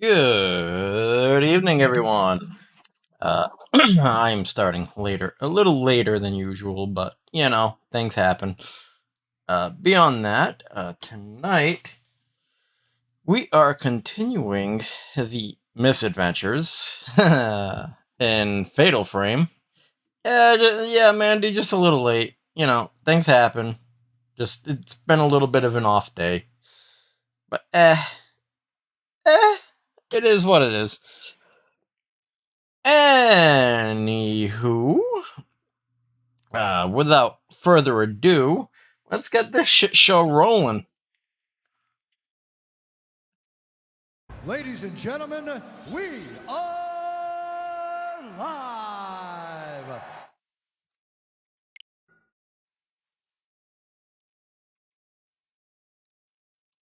Good evening, everyone. Uh, I'm starting later, a little later than usual, but things happen. Beyond that, tonight we are continuing the misadventures in Fatal Frame. Yeah, Mandy, just a little late. Things happen. Just it's been a little bit of an off day, but eh, it is what it is. Anywho, without further ado, let's get this shit show rolling. Ladies and gentlemen, we are live.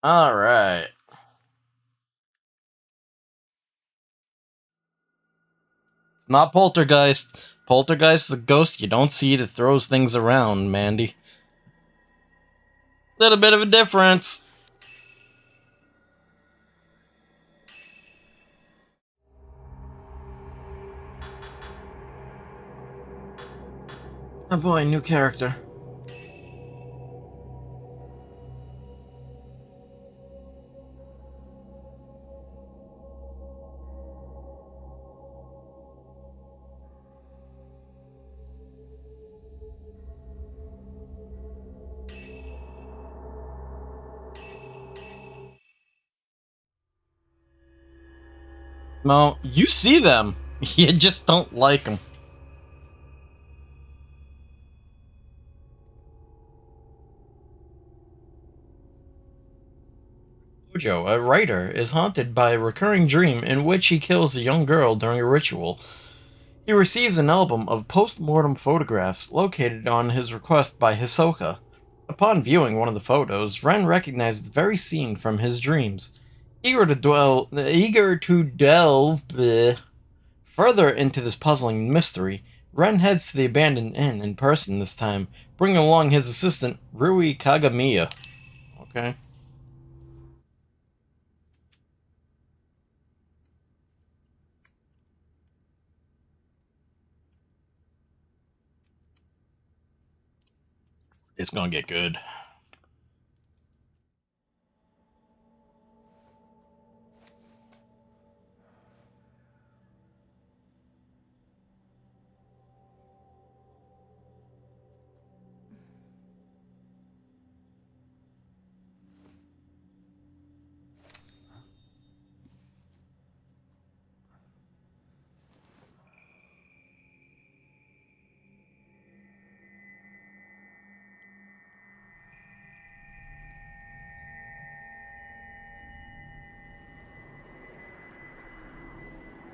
All right. It's not Poltergeist. Poltergeist is a ghost you don't see that throws things around, Mandy. Little bit of a difference. Oh boy, new character. No, you see them. You just don't like them. Jojo, a writer, is haunted by a recurring dream in which he kills a young girl during a ritual. He receives an album of post-mortem photographs located on his request by Hisoka. Upon viewing one of the photos, Ren recognized the very scene from his dreams. Eager to delve further into this puzzling mystery, Ren heads to the abandoned inn in person this time, bringing along his assistant, Rui Kagamiya. Okay. It's gonna get good.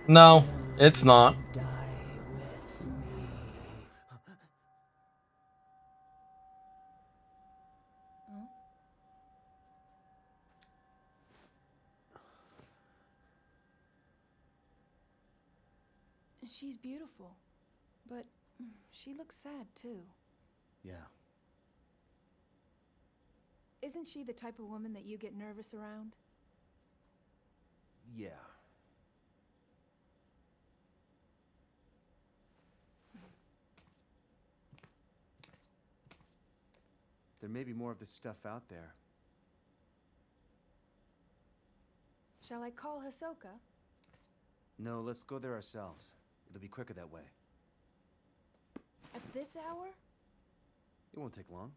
No, it's not. She's beautiful, but she looks sad too. Yeah. Isn't she the type of woman that you get nervous around? Yeah. There may be more of this stuff out there. Shall I call Hisoka? No, let's go there ourselves. It'll be quicker that way. At this hour? It won't take long.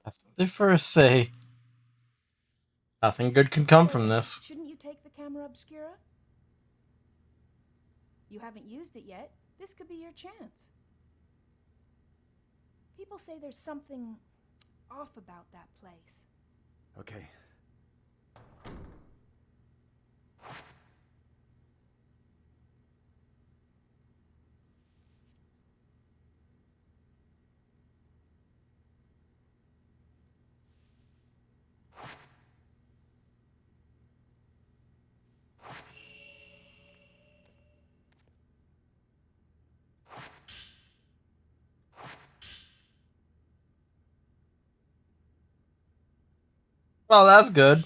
That's what they first say. Nothing good can come from this. Shouldn't you take the camera obscura? You haven't used it yet. This could be your chance. People say there's something off about that place. Okay. Oh, that's good.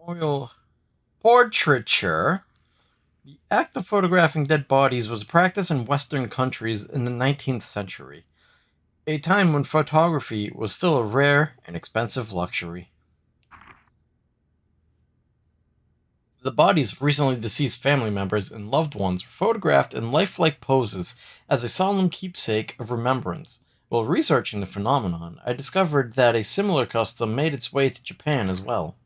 Royal portraiture. The act of photographing dead bodies was a practice in Western countries in the 19th century, a time when photography was still a rare and expensive luxury. The bodies of recently deceased family members and loved ones were photographed in lifelike poses as a solemn keepsake of remembrance. While researching the phenomenon, I discovered that a similar custom made its way to Japan as well.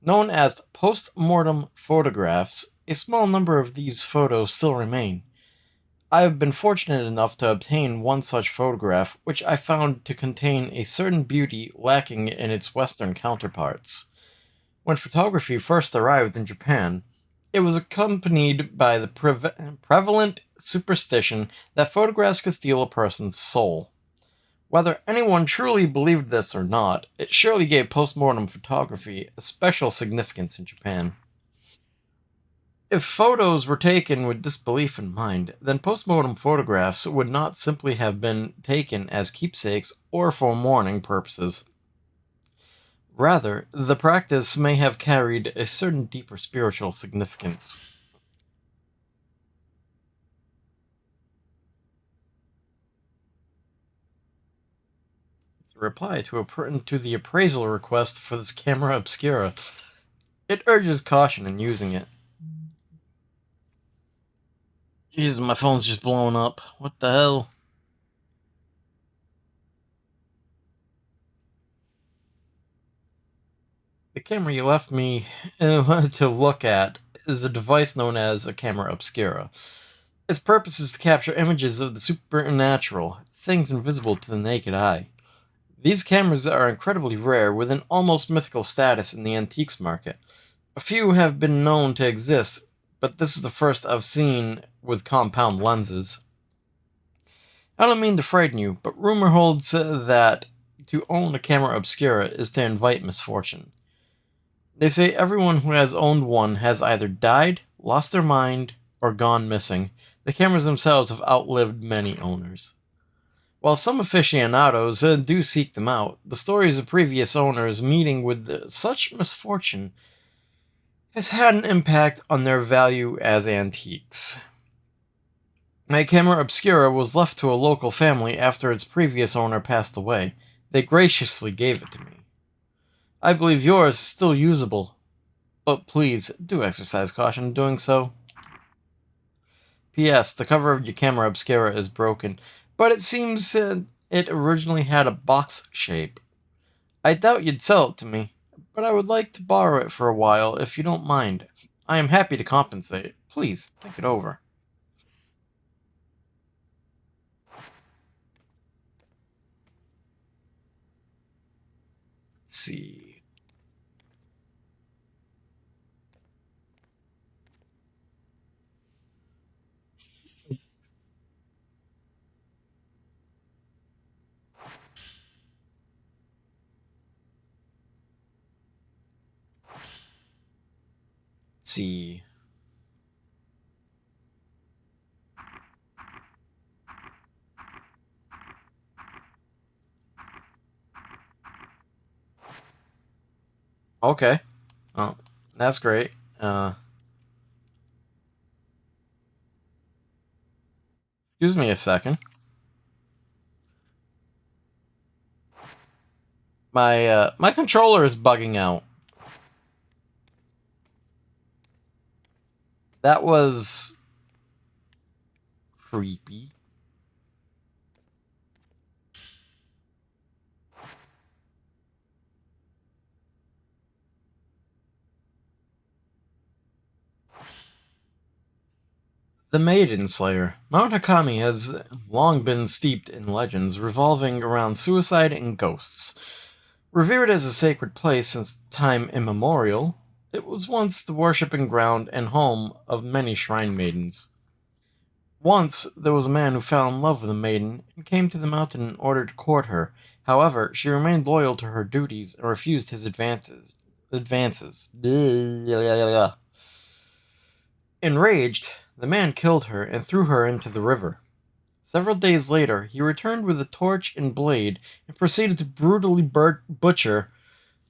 Known as post-mortem photographs, a small number of these photos still remain. I have been fortunate enough to obtain one such photograph, which I found to contain a certain beauty lacking in its Western counterparts. When photography first arrived in Japan, it was accompanied by the prevalent superstition that photographs could steal a person's soul. Whether anyone truly believed this or not, it surely gave postmortem photography a special significance in Japan. If photos were taken with this belief in mind, then postmortem photographs would not simply have been taken as keepsakes or for mourning purposes. Rather, the practice may have carried a certain deeper spiritual significance. The reply to the appraisal request for this camera obscura. It urges caution in using it. Jeez, my phone's just blowing up. What the hell? The camera you left me to look at is a device known as a camera obscura. Its purpose is to capture images of the supernatural, things invisible to the naked eye. These cameras are incredibly rare, with an almost mythical status in the antiques market. A few have been known to exist, but this is the first I've seen with compound lenses. I don't mean to frighten you, but rumor holds that to own a camera obscura is to invite misfortune. They say everyone who has owned one has either died, lost their mind, or gone missing. The cameras themselves have outlived many owners. While some aficionados do seek them out, the stories of previous owners meeting with such misfortune has had an impact on their value as antiques. My camera obscura was left to a local family after its previous owner passed away. They graciously gave it to me. I believe yours is still usable, but please do exercise caution in doing so. P.S. The cover of your camera obscura is broken, but it seems it originally had a box shape. I doubt you'd sell it to me, but I would like to borrow it for a while if you don't mind. I am happy to compensate. Please, think it over. Let's see. Let's see. Okay. Oh, that's great. Excuse me a second. My controller is bugging out. That was creepy. The Maiden Slayer. Mount Hakami has long been steeped in legends revolving around suicide and ghosts. Revered as a sacred place since time immemorial, it was once the worshipping ground and home of many shrine maidens. Once, there was a man who fell in love with a maiden and came to the mountain in order to court her. However, she remained loyal to her duties and refused his advances. Enraged, the man killed her and threw her into the river. Several days later, he returned with a torch and blade and proceeded to brutally butcher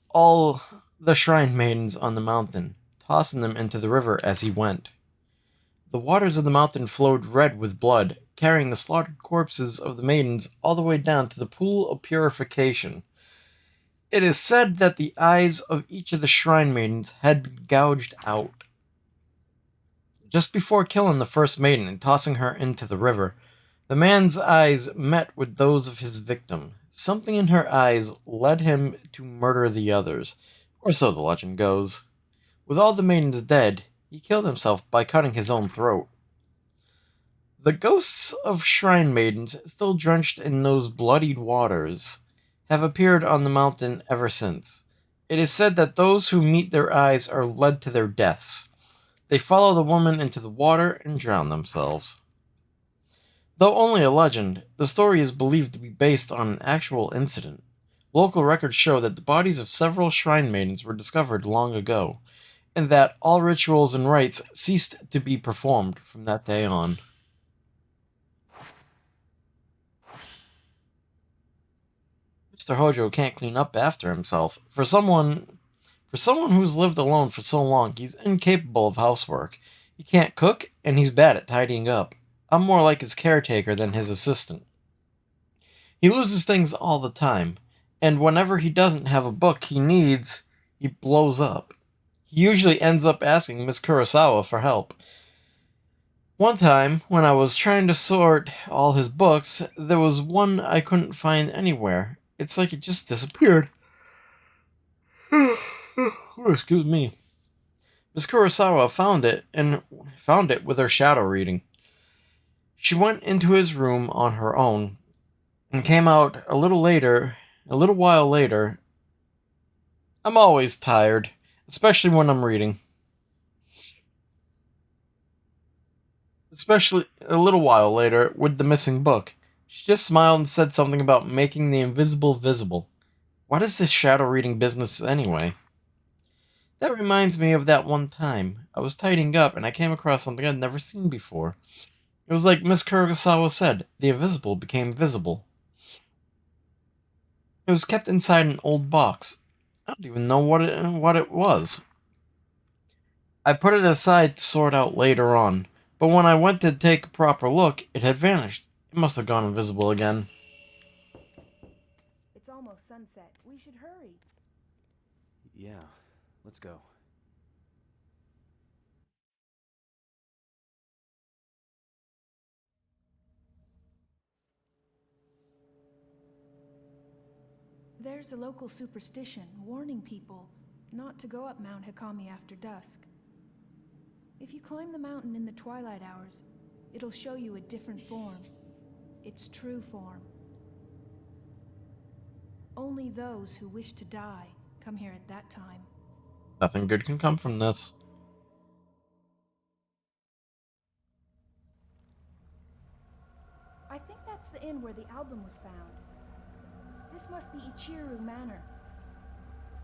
all the shrine maidens on the mountain, tossing them into the river as he went. The waters of the mountain flowed red with blood, carrying the slaughtered corpses of the maidens all the way down to the pool of purification. It is said that the eyes of each of the shrine maidens had been gouged out. Just before killing the first maiden and tossing her into the river, the man's eyes met with those of his victim. Something in her eyes led him to murder the others, or so the legend goes. With all the maidens dead, he killed himself by cutting his own throat. The ghosts of shrine maidens, still drenched in those bloodied waters, have appeared on the mountain ever since. It is said that those who meet their eyes are led to their deaths. They follow the woman into the water and drown themselves. Though only a legend, the story is believed to be based on an actual incident. Local records show that the bodies of several shrine maidens were discovered long ago, and that all rituals and rites ceased to be performed from that day on. Mr. Hojo can't clean up after himself. For someone who's lived alone for so long, he's incapable of housework. He can't cook, and he's bad at tidying up. I'm more like his caretaker than his assistant. He loses things all the time, and whenever he doesn't have a book he needs, he blows up. He usually ends up asking Miss Kurosawa for help. One time, when I was trying to sort all his books, there was one I couldn't find anywhere. It's like it just disappeared. Excuse me. Miss Kurosawa found it with her shadow reading. She went into his room on her own and came out a little while later. I'm always tired, especially when I'm reading. Especially a little while later with the missing book. She just smiled and said something about making the invisible visible. What is this shadow reading business anyway? That reminds me of that one time. I was tidying up and I came across something I'd never seen before. It was like Miss Kurosawa said, the invisible became visible. It was kept inside an old box. I don't even know what it was. I put it aside to sort out later on, but when I went to take a proper look, it had vanished. It must have gone invisible again. It's almost sunset. We should hurry. Yeah, let's go. There's a local superstition warning people not to go up Mount Hikami after dusk. If you climb the mountain in the twilight hours, it'll show you a different form. Its true form. Only those who wish to die come here at that time. Nothing good can come from this. I think that's the inn where the album was found. This must be Ichiru Manor.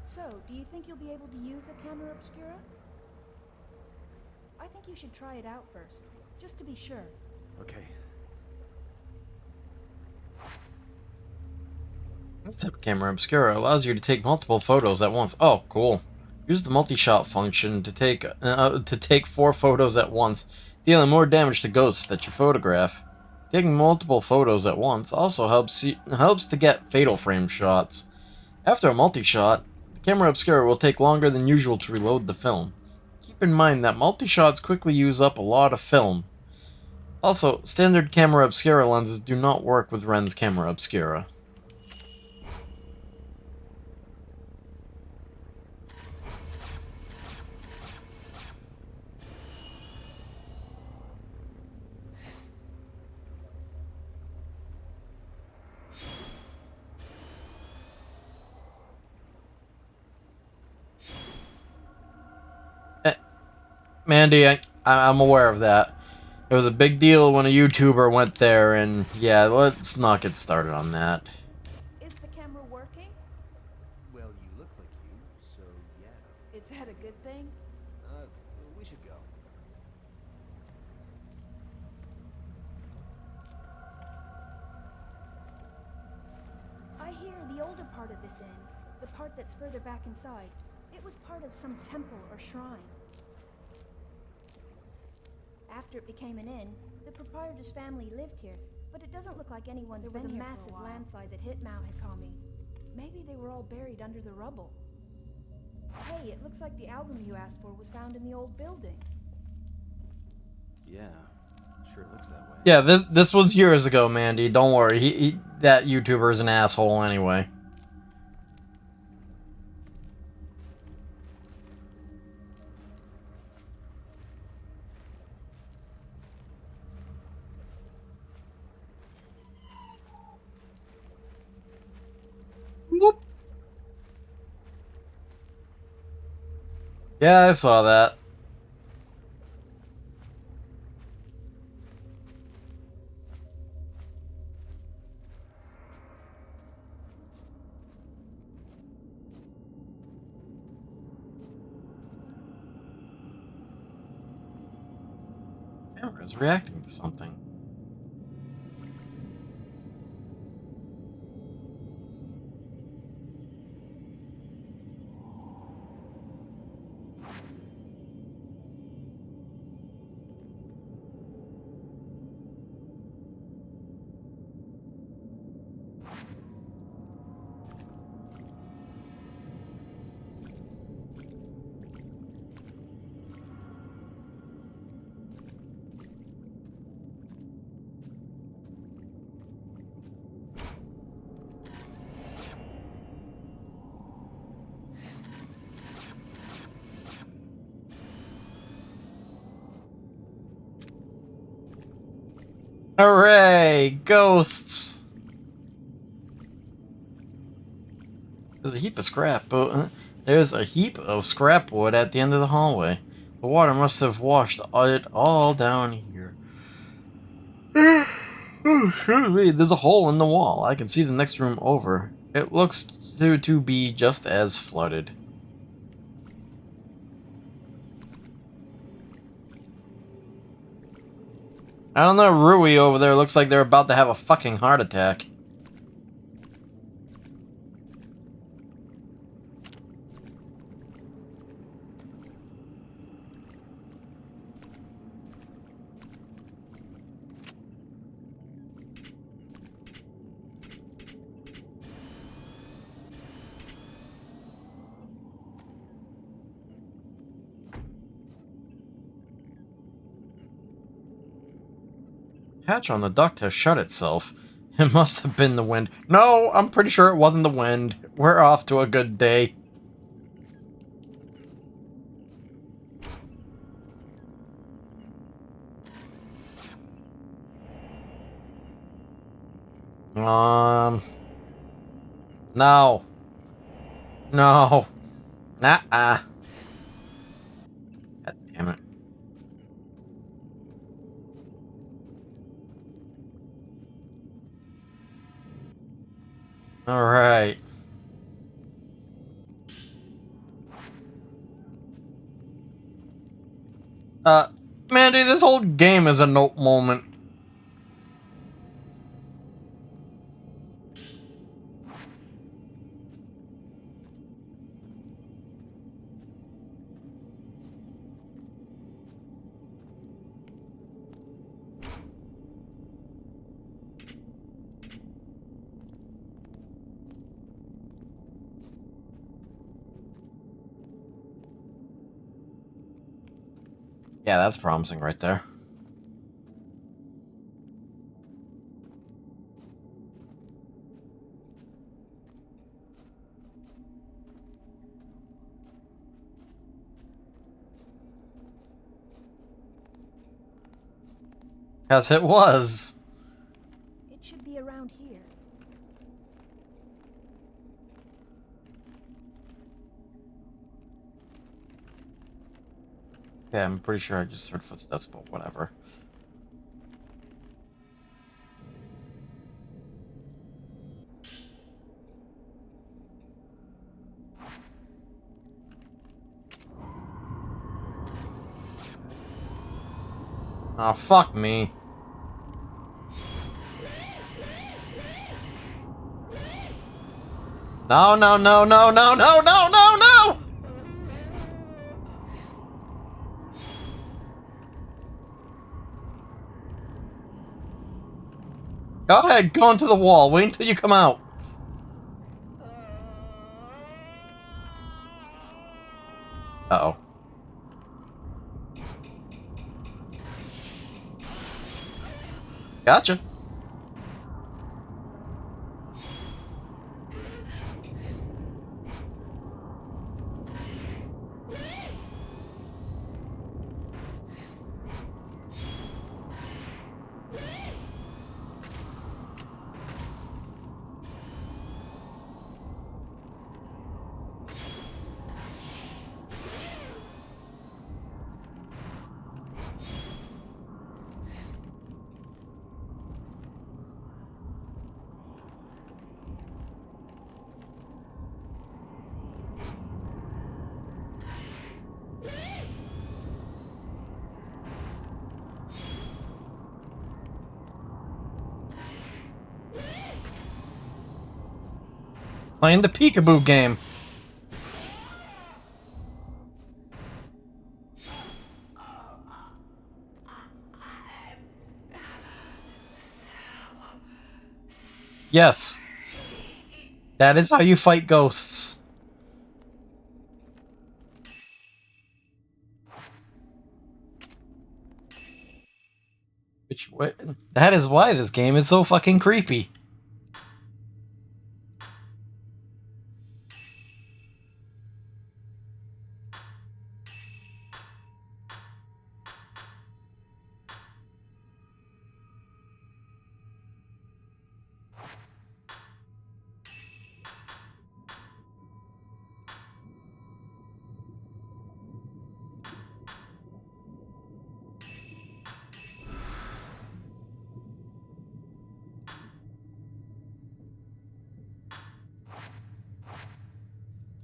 So, do you think you'll be able to use the camera obscura? I think you should try it out first, just to be sure. Okay. This type of camera obscura allows you to take multiple photos at once. Oh, cool. Use the multi-shot function to take 4 photos at once, dealing more damage to ghosts that you photograph. Taking multiple photos at once also helps to get fatal frame shots. After a multi-shot, the camera obscura will take longer than usual to reload the film. Keep in mind that multi-shots quickly use up a lot of film. Also, standard camera obscura lenses do not work with Ren's camera obscura. Mandy, I'm aware of that. It was a big deal when a YouTuber went there, and yeah, let's not get started on that. Is the camera working? Well, you look like you, so yeah. Is that a good thing? We should go. I hear the older part of this inn, the part that's further back inside, It was part of some temple or shrine. After it became an inn, the proprietor's family lived here, but it doesn't look like anyone's been here. There was a massive landslide that hit Mount Hikami. Maybe they were all buried under the rubble. Hey, it looks like the album you asked for was found in the old building. Yeah, sure looks that way. Yeah, this was years ago, Mandy. Don't worry. That YouTuber is an asshole anyway. Whoop. Yeah, I saw that. Camera's reacting to something. Hooray! Ghosts! There's a heap of scrap, but there's a heap of scrap wood at the end of the hallway. The water must have washed it all down here. Oh, excuse me. There's a hole in the wall. I can see the next room over. It looks to be just as flooded. I don't know, Rui over there looks like they're about to have a fucking heart attack. Hatch on the duct has shut itself. It must have been the wind. No, I'm pretty sure it wasn't the wind. We're off to a good day. No. No. God damn it. Alright. Mandy, this whole game is a note moment. Yeah, that's promising right there. Yes, it was. It should be around here. Yeah, I'm pretty sure I just heard footsteps, but whatever. Oh, fuck me. No, no, no, no, no, no, no, no, no! Go ahead, go into the wall. Wait until you come out. Uh-oh. Gotcha. Playing the peekaboo game. Yes. That is how you fight ghosts. That is why this game is so fucking creepy.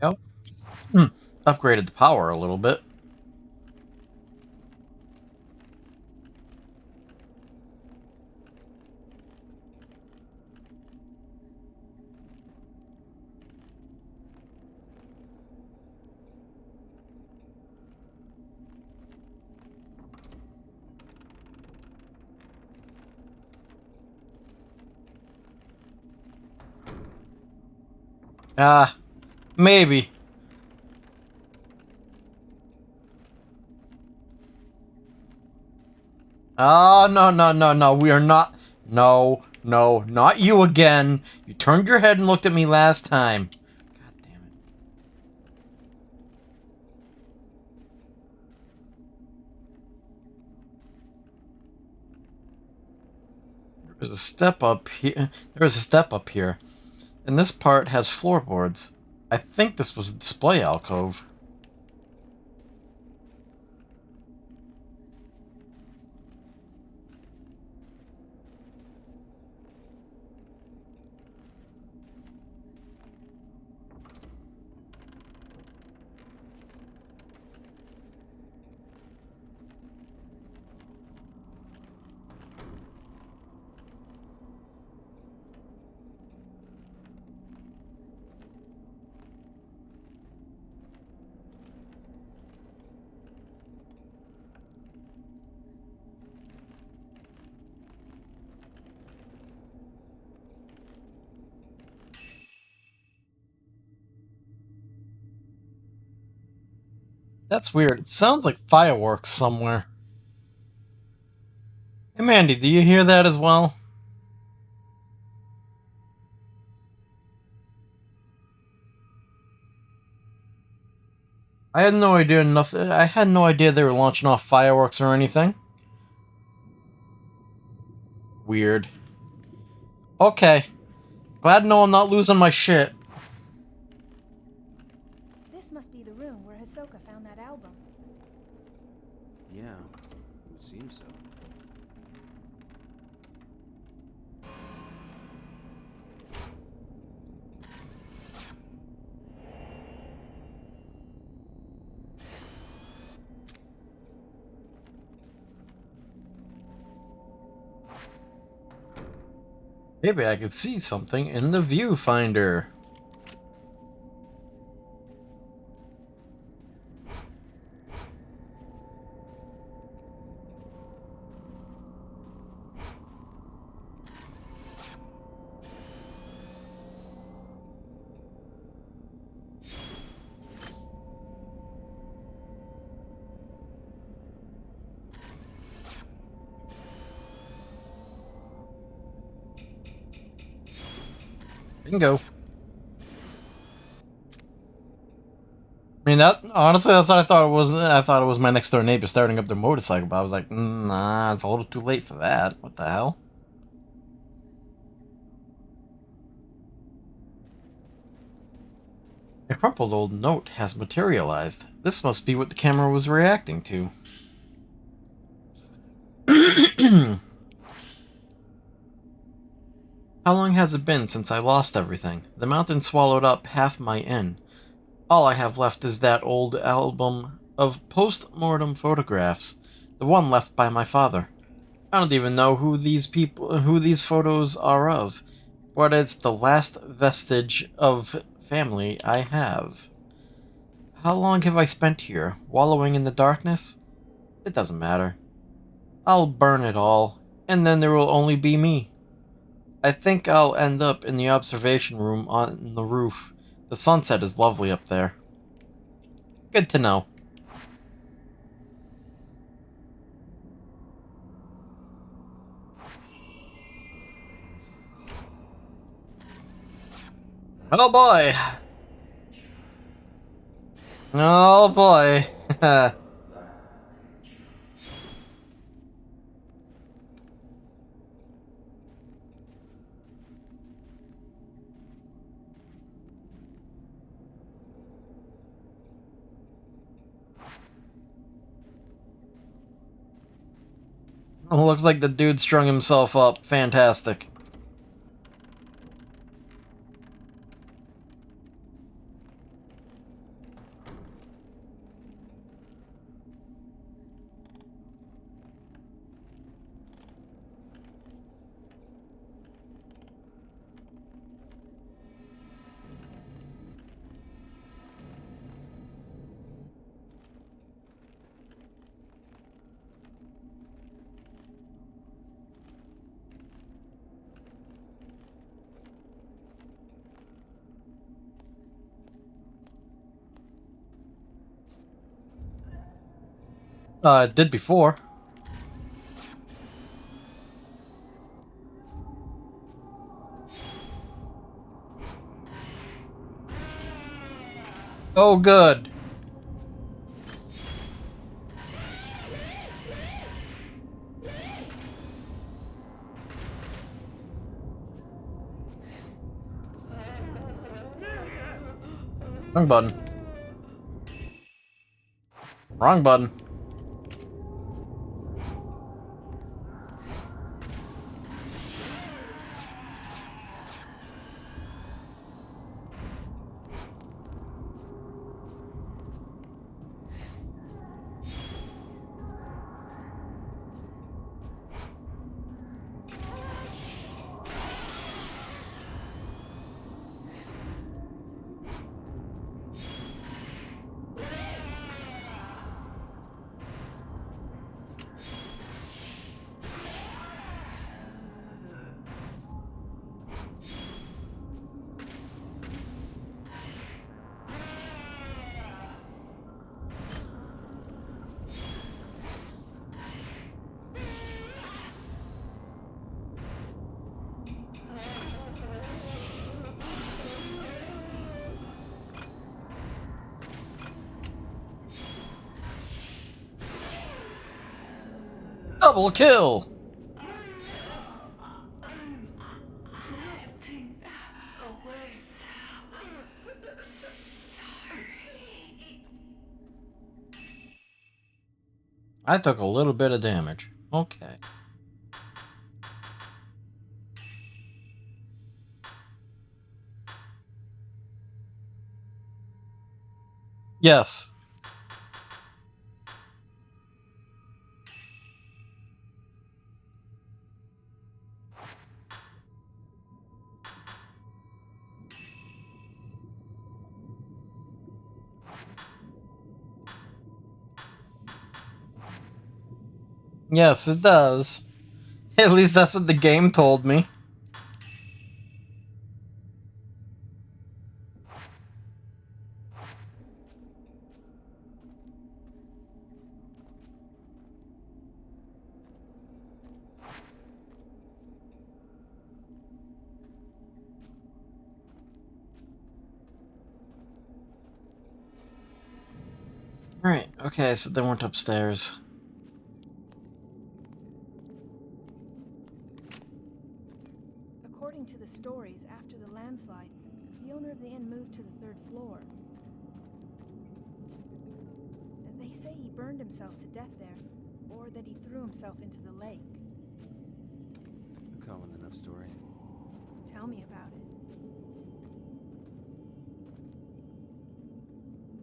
Yep. Upgraded the power a little bit. Ah, maybe. Oh, no, no, no, no. We are not. No, no, not you again. You turned your head and looked at me last time. God damn it. There's a step up here. There's a step up here. And this part has floorboards. I think this was a display alcove. That's weird. It sounds like fireworks somewhere. Hey, Mandy, do you hear that as well? I had no idea nothing. I had no idea they were launching off fireworks or anything. Weird. Okay. Glad to know I'm not losing my shit. This must be the room where Hisoka found that album. Yeah, it would seem so. Maybe I could see something in the viewfinder. can go. I mean, that honestly, that's what I thought it was. I thought it was my next door neighbor starting up their motorcycle, but I was like, nah, it's a little too late for that. What the hell? A crumpled old note has materialized. This must be what the camera was reacting to. How long has it been since I lost everything? The mountain swallowed up half my inn. All I have left is that old album of post-mortem photographs, the one left by my father. I don't even know who these photos are of, but it's the last vestige of family I have. How long have I spent here, wallowing in the darkness? It doesn't matter. I'll burn it all, and then there will only be me. I think I'll end up in the observation room on the roof. The sunset is lovely up there. Good to know. Oh boy! Oh boy! Looks like the dude strung himself up. Fantastic. It did before. Oh, good. Wrong button. Wrong button. Double kill! I took a little bit of damage. Okay. Yes. Yes, it does. At least that's what the game told me. Okay, so they weren't upstairs. According to the stories, after the landslide, the owner of the inn moved to the third floor. They say he burned himself to death there, or that he threw himself into the lake. A common enough story. Tell me about it.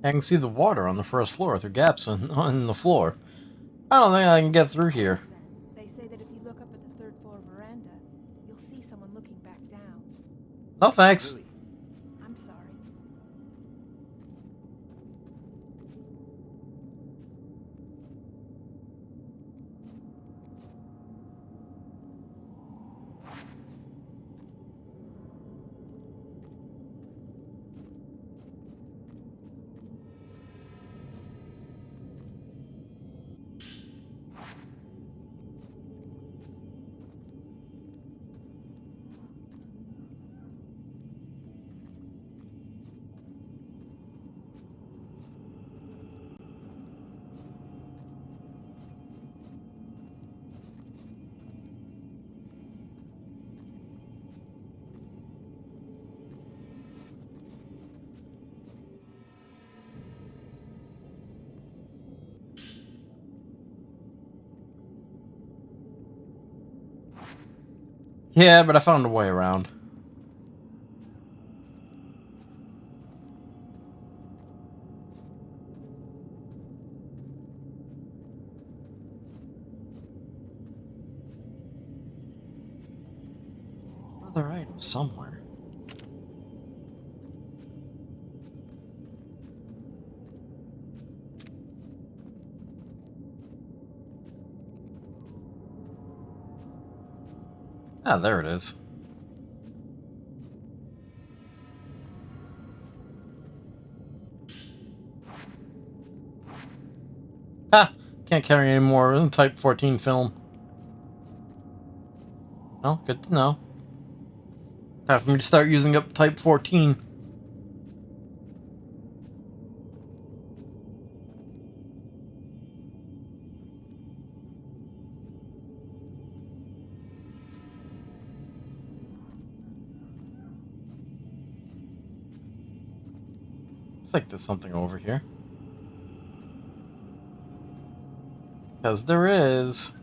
I can see the water on the first floor through gaps in the floor. I don't think I can get through here. Listen, they say that if you look up at the third floor veranda, you'll see someone looking back down. No thanks. Really? I'm sorry. Yeah, but I found a way around. Another item somewhere. Ah, there it is. Ha! Can't carry any more Type 14 film. Oh, good to know. Time for me to start using up Type 14. Looks like there's something over here. Because there is.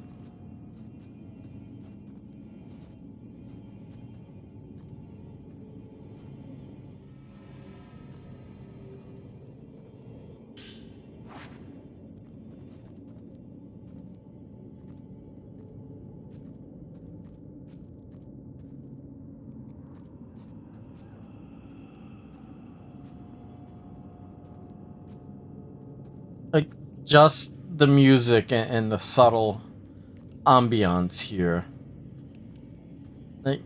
Like, just the music and the subtle ambiance here. Like,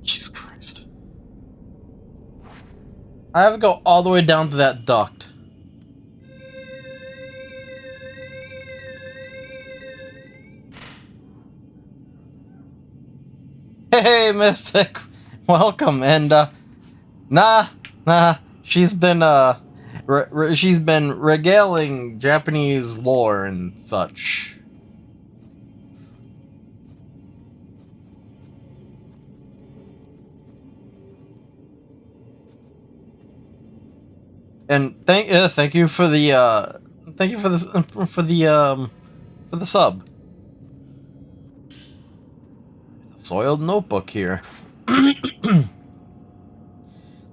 Jesus Christ. I have to go all the way down to that duct. Hey, Mystic! Welcome, and, nah, she's been, she's been regaling Japanese lore and such. And thank you for the, thank you for this, for the sub. There's a soiled notebook here.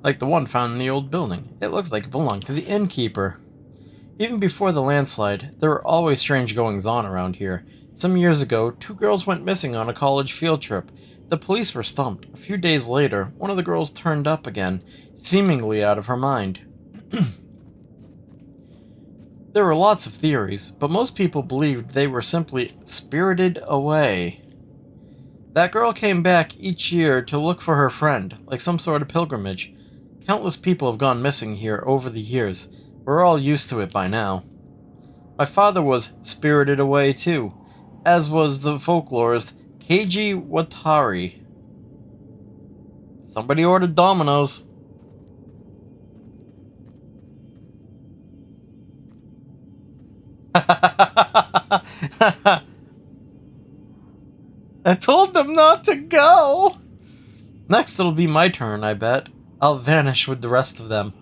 Like the one found in the old building. It looks like it belonged to the innkeeper. Even before the landslide, there were always strange goings-on around here. Some years ago, 2 girls went missing on a college field trip. The police were stumped. A few days later, one of the girls turned up again, seemingly out of her mind. There were lots of theories, but most people believed they were simply spirited away. That girl came back each year to look for her friend, like some sort of pilgrimage. Countless people have gone missing here over the years. We're all used to it by now. My father was spirited away too, as was the folklorist Keiji Watari. Somebody ordered Domino's. I told them not to go! Next it'll be my turn, I bet. I'll vanish with the rest of them.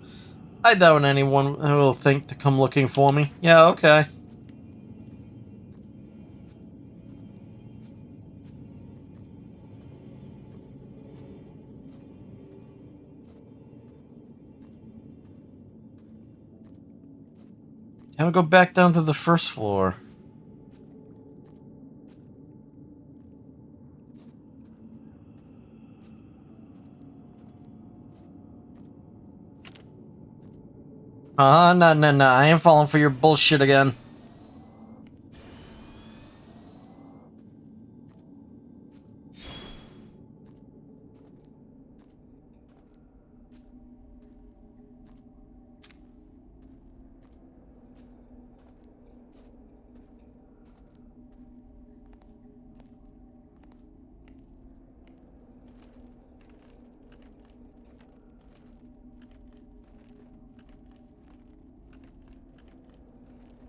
I doubt anyone will think to come looking for me. Yeah, okay. Time to go back down to the first floor. No, I ain't falling for your bullshit again.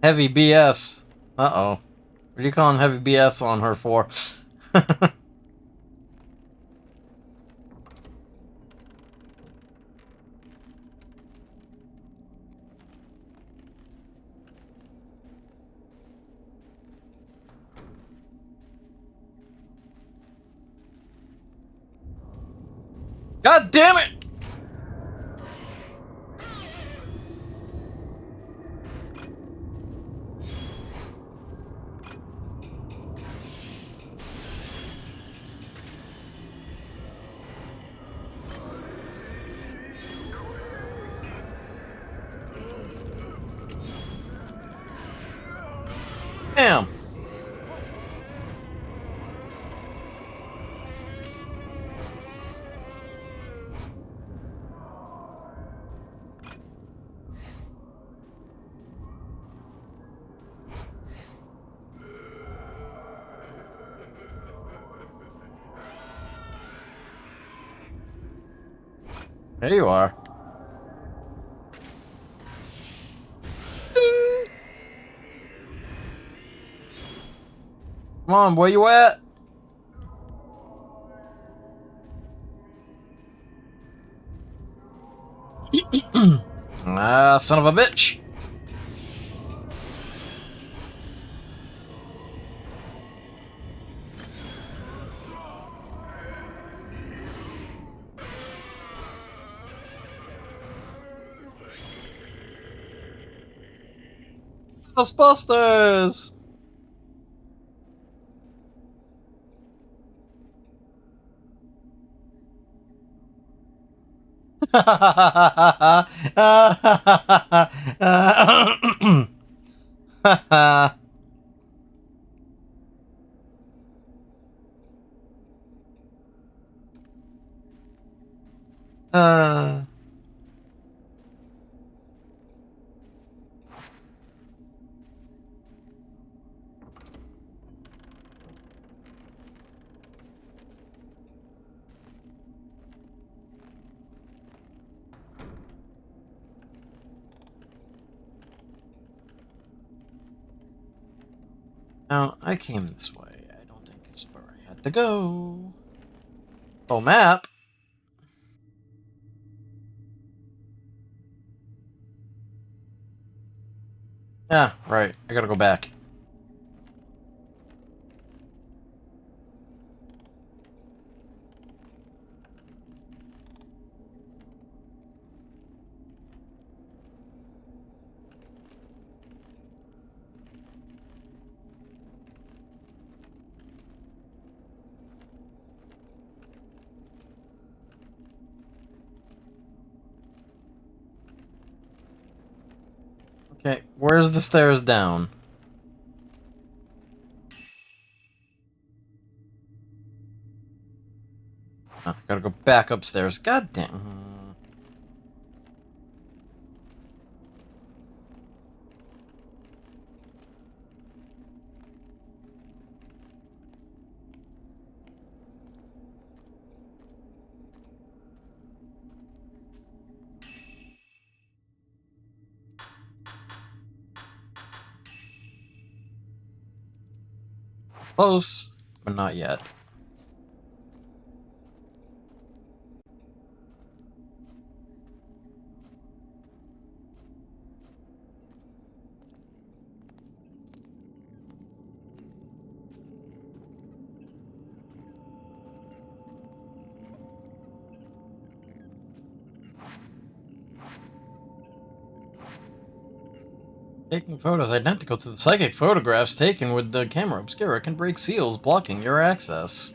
Heavy BS. Uh-oh. What are you calling heavy BS on her for? God damn it! Damn. There you are. Ding. Come on, where you at? Ah, son of a bitch. Ghostbusters! uh, now, I came this way. I don't think this is where I had to go. Oh, map? Yeah, right. I gotta go back. Okay, where's the stairs down? Oh, gotta go back upstairs. God damn. Close, but not yet. Taking photos identical to the psychic photographs taken with the camera obscura can break seals, blocking your access.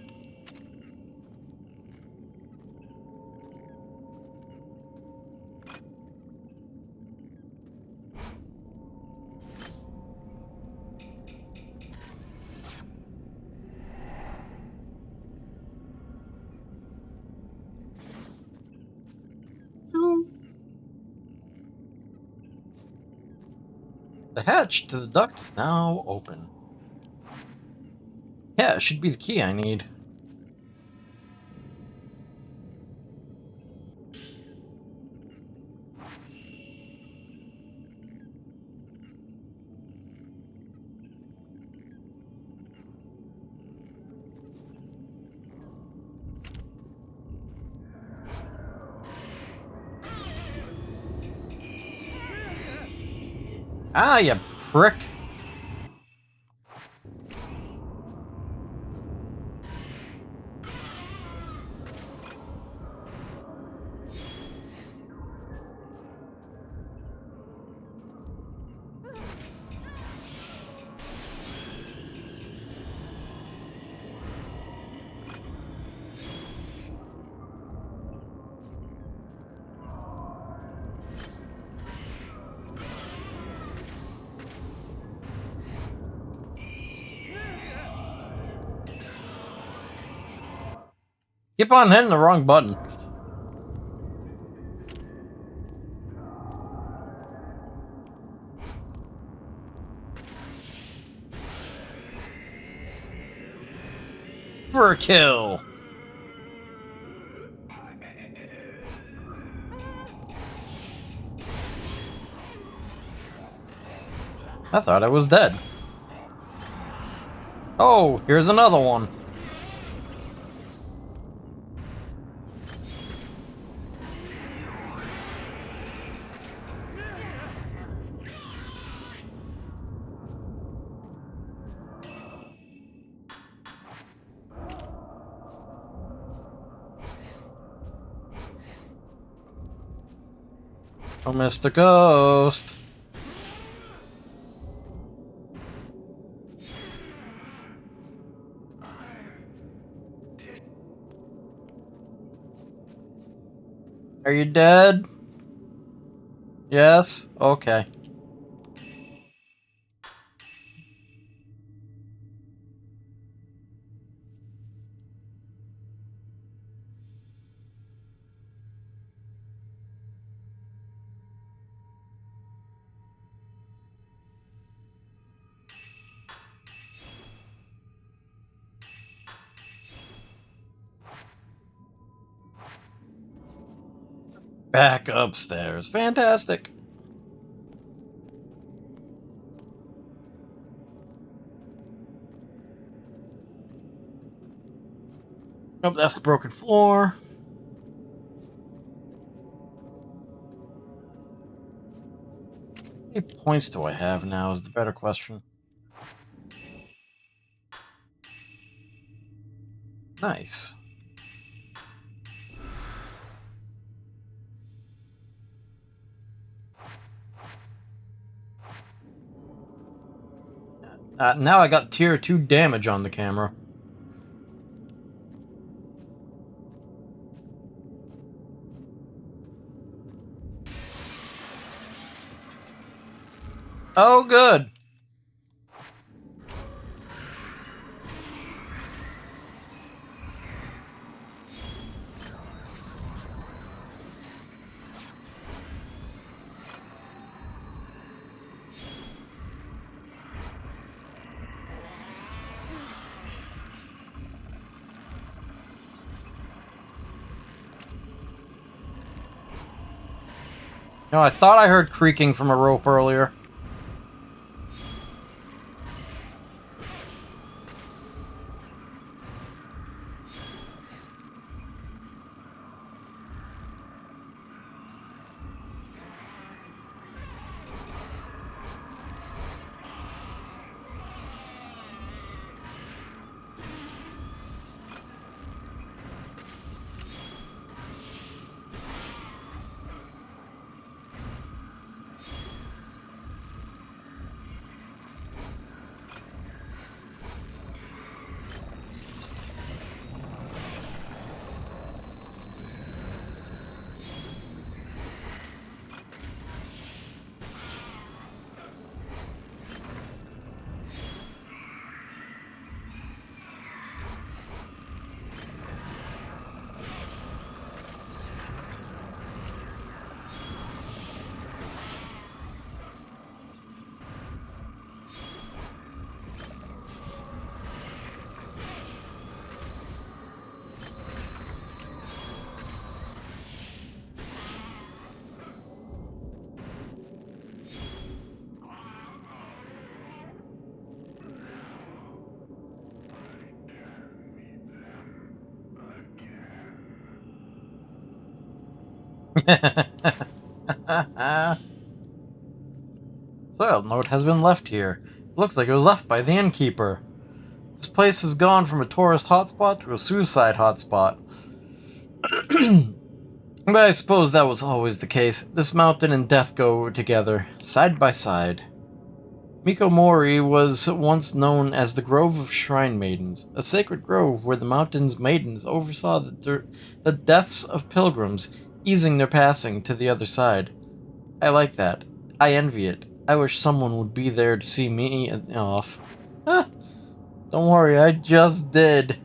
The hatch to the duct is now open. Yeah, it should be the key I need. Ah, you prick! Keep on hitting the wrong button. For a kill! I thought I was dead. Oh, here's another one. Oh, Mr. Ghost. Are you dead? Yes? Okay. Back upstairs. Fantastic. Nope, that's the broken floor. How many points do I have now is the better question. Nice. Now I got tier 2 damage on the camera. Oh, good. No, I thought I heard creaking from a rope earlier. Soil note has been left here. It looks like it was left by the innkeeper. This place has gone from a tourist hotspot to a suicide hotspot. But I suppose that was always the case. This mountain and death go together, side by side. Mikomori was once known as the Grove of Shrine Maidens, a sacred grove where the mountain's maidens oversaw the deaths of pilgrims, easing their passing to the other side. I like that. I envy it. I wish someone would be there to see me off. Huh, don't worry, I just did.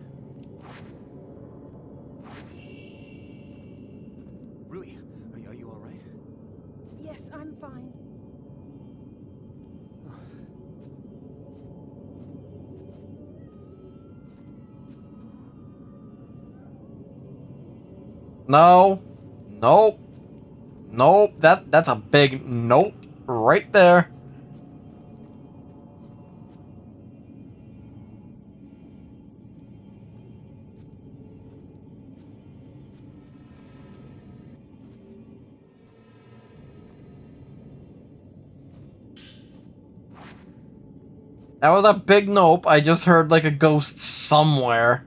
Rui, are you all right? Yes, I'm fine. No. Nope. Nope. That's a big nope right there. That was a big nope. I just heard like a ghost somewhere.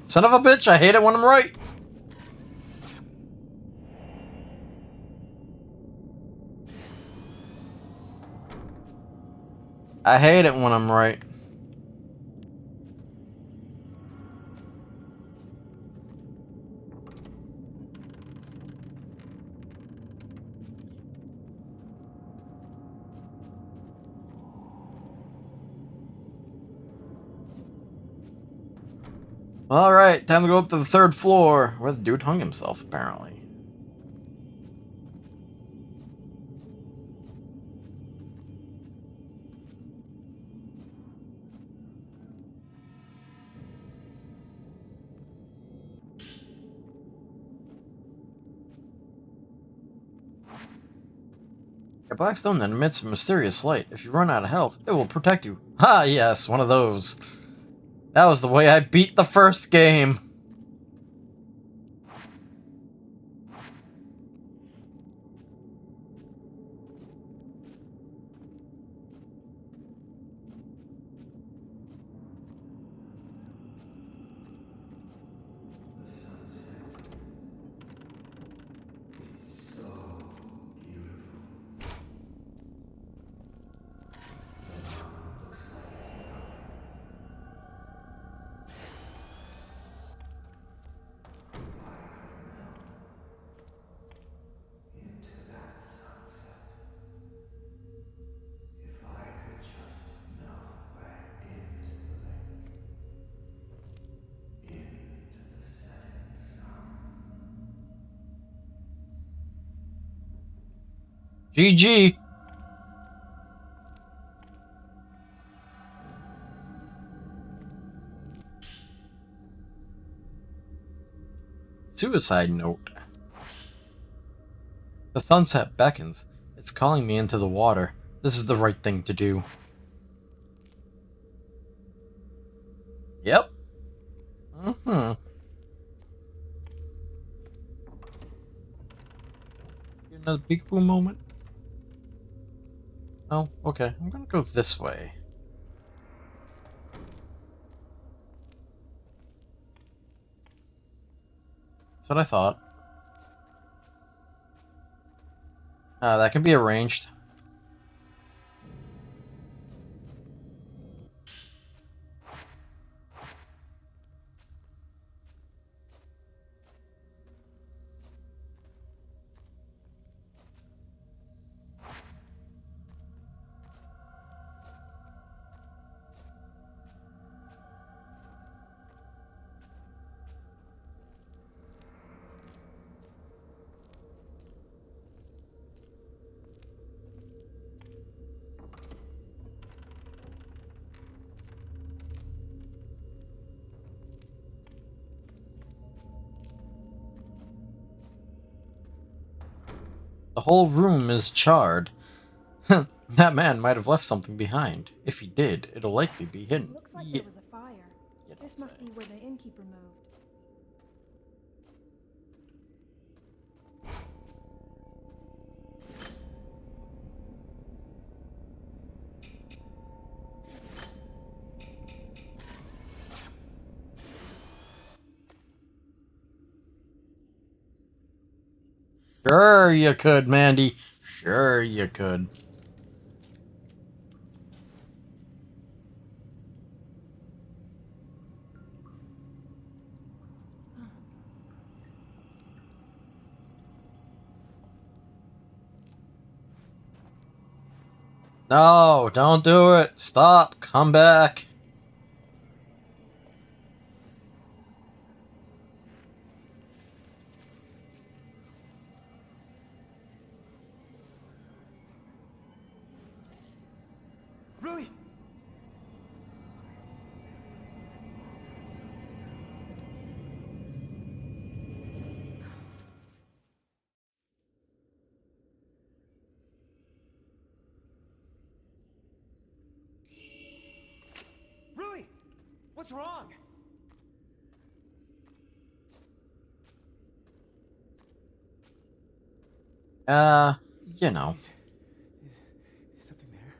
Son of a bitch, I hate it when I'm right. I hate it when I'm right. Alright, time to go up to the third floor, where the dude hung himself, apparently. A black stone that emits a mysterious light. If you run out of health, it will protect you. Ah, yes, one of those. That was the way I beat the first game. GG. Suicide note. The sunset beckons. It's calling me into the water. This is the right thing to do. Yep. Mm-hmm. Get another peekaboo moment? Oh, okay. I'm gonna go this way. That's what I thought. That can be arranged. The whole room is charred. That man might have left something behind. If he did, it'll likely be hidden. Looks like there was a fire. This must be where the innkeeper moved. Sure you could, Mandy. Sure you could. No, don't do it. Stop. Come back. Really? Really? What's wrong? You know. Is something there?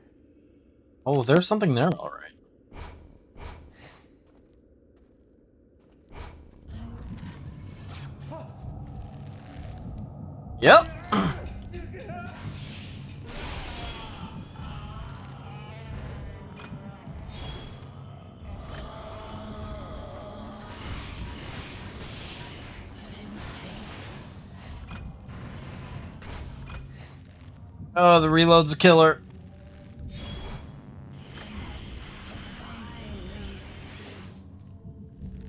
Oh, there's something there, alright. Yep. Oh, the reload's a killer.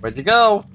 Where'd you go?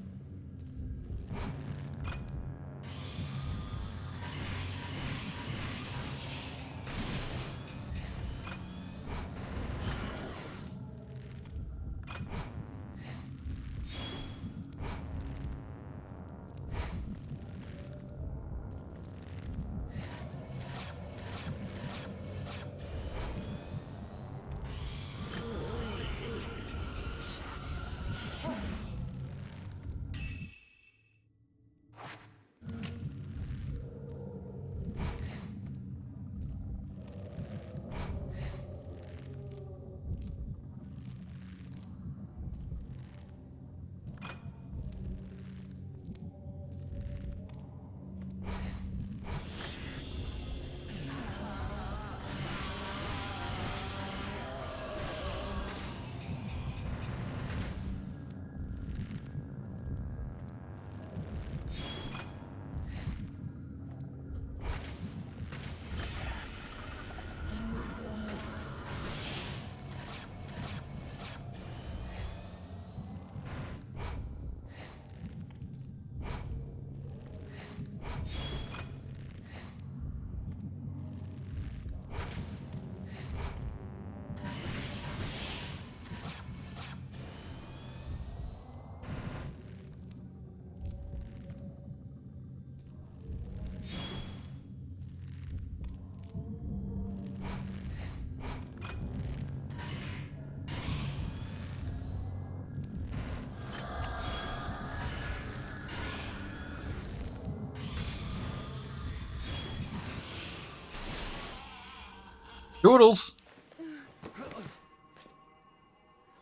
Doodles.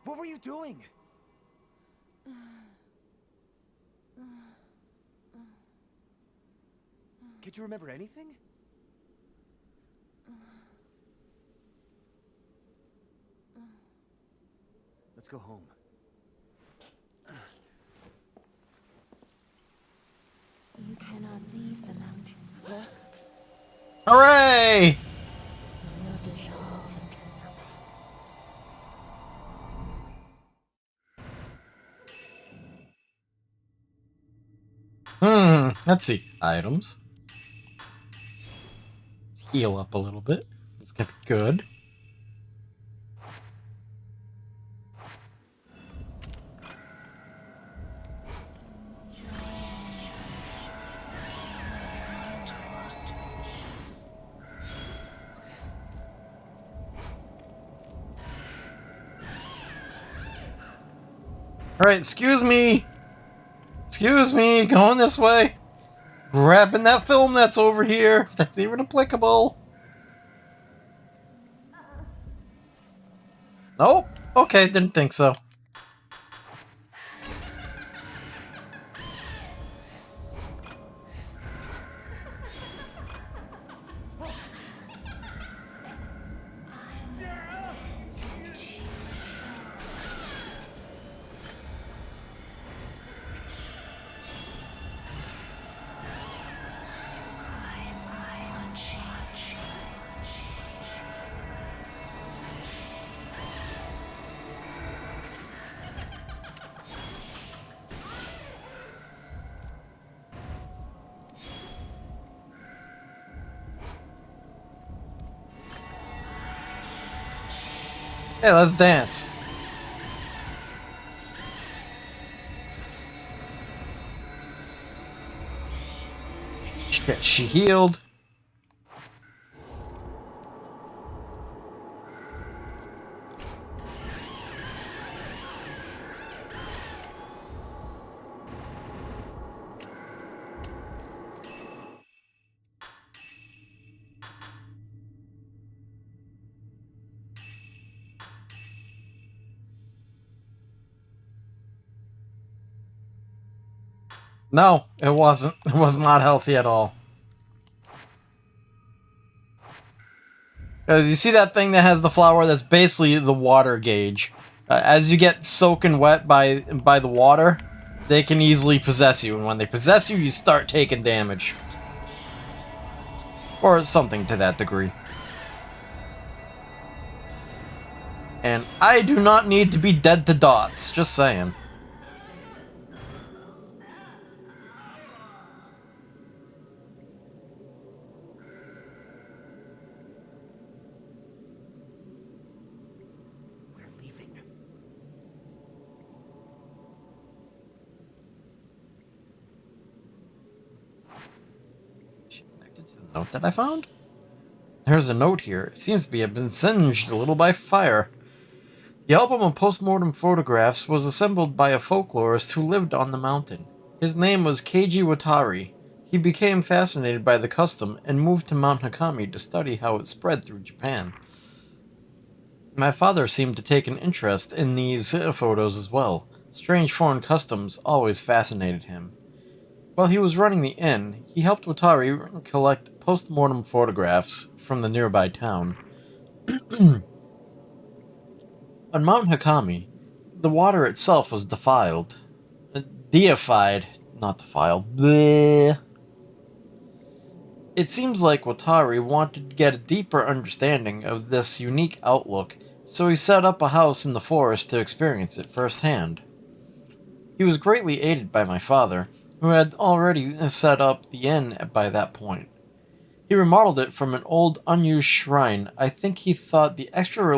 What were you doing? Can't you remember anything? Let's go home. You cannot leave the mountain. Hooray! You will dissolve into nothing. Let's see. Items. Let's heal up a little bit. This could be good. Alright, excuse me! Excuse me, going this way! Grabbing that film that's over here, if that's even applicable! Nope. Okay, didn't think so. Hey, let's dance. She healed. No, it wasn't. It was not healthy at all. You see that thing that has the flower? That's basically the water gauge. As you get soaking wet by the water, they can easily possess you, and when they possess you, you start taking damage. Or something to that degree. And I do not need to be dead to dots, just saying. We're leaving. Is she connected to the note that I found? There's a note here. It seems to have been singed a little by fire. The album of postmortem photographs was assembled by a folklorist who lived on the mountain. His name was Keiji Watari. He became fascinated by the custom and moved to Mount Hakami to study how it spread through Japan. My father seemed to take an interest in these photos as well. Strange foreign customs always fascinated him. While he was running the inn, he helped Watari collect post-mortem photographs from the nearby town. On Mount Hakami, the water itself was defiled. Deified, not defiled. Bleh. It seems like Watari wanted to get a deeper understanding of this unique outlook, so he set up a house in the forest to experience it firsthand. He was greatly aided by my father, who had already set up the inn by that point. He remodeled it from an old, unused shrine. I think he thought the extra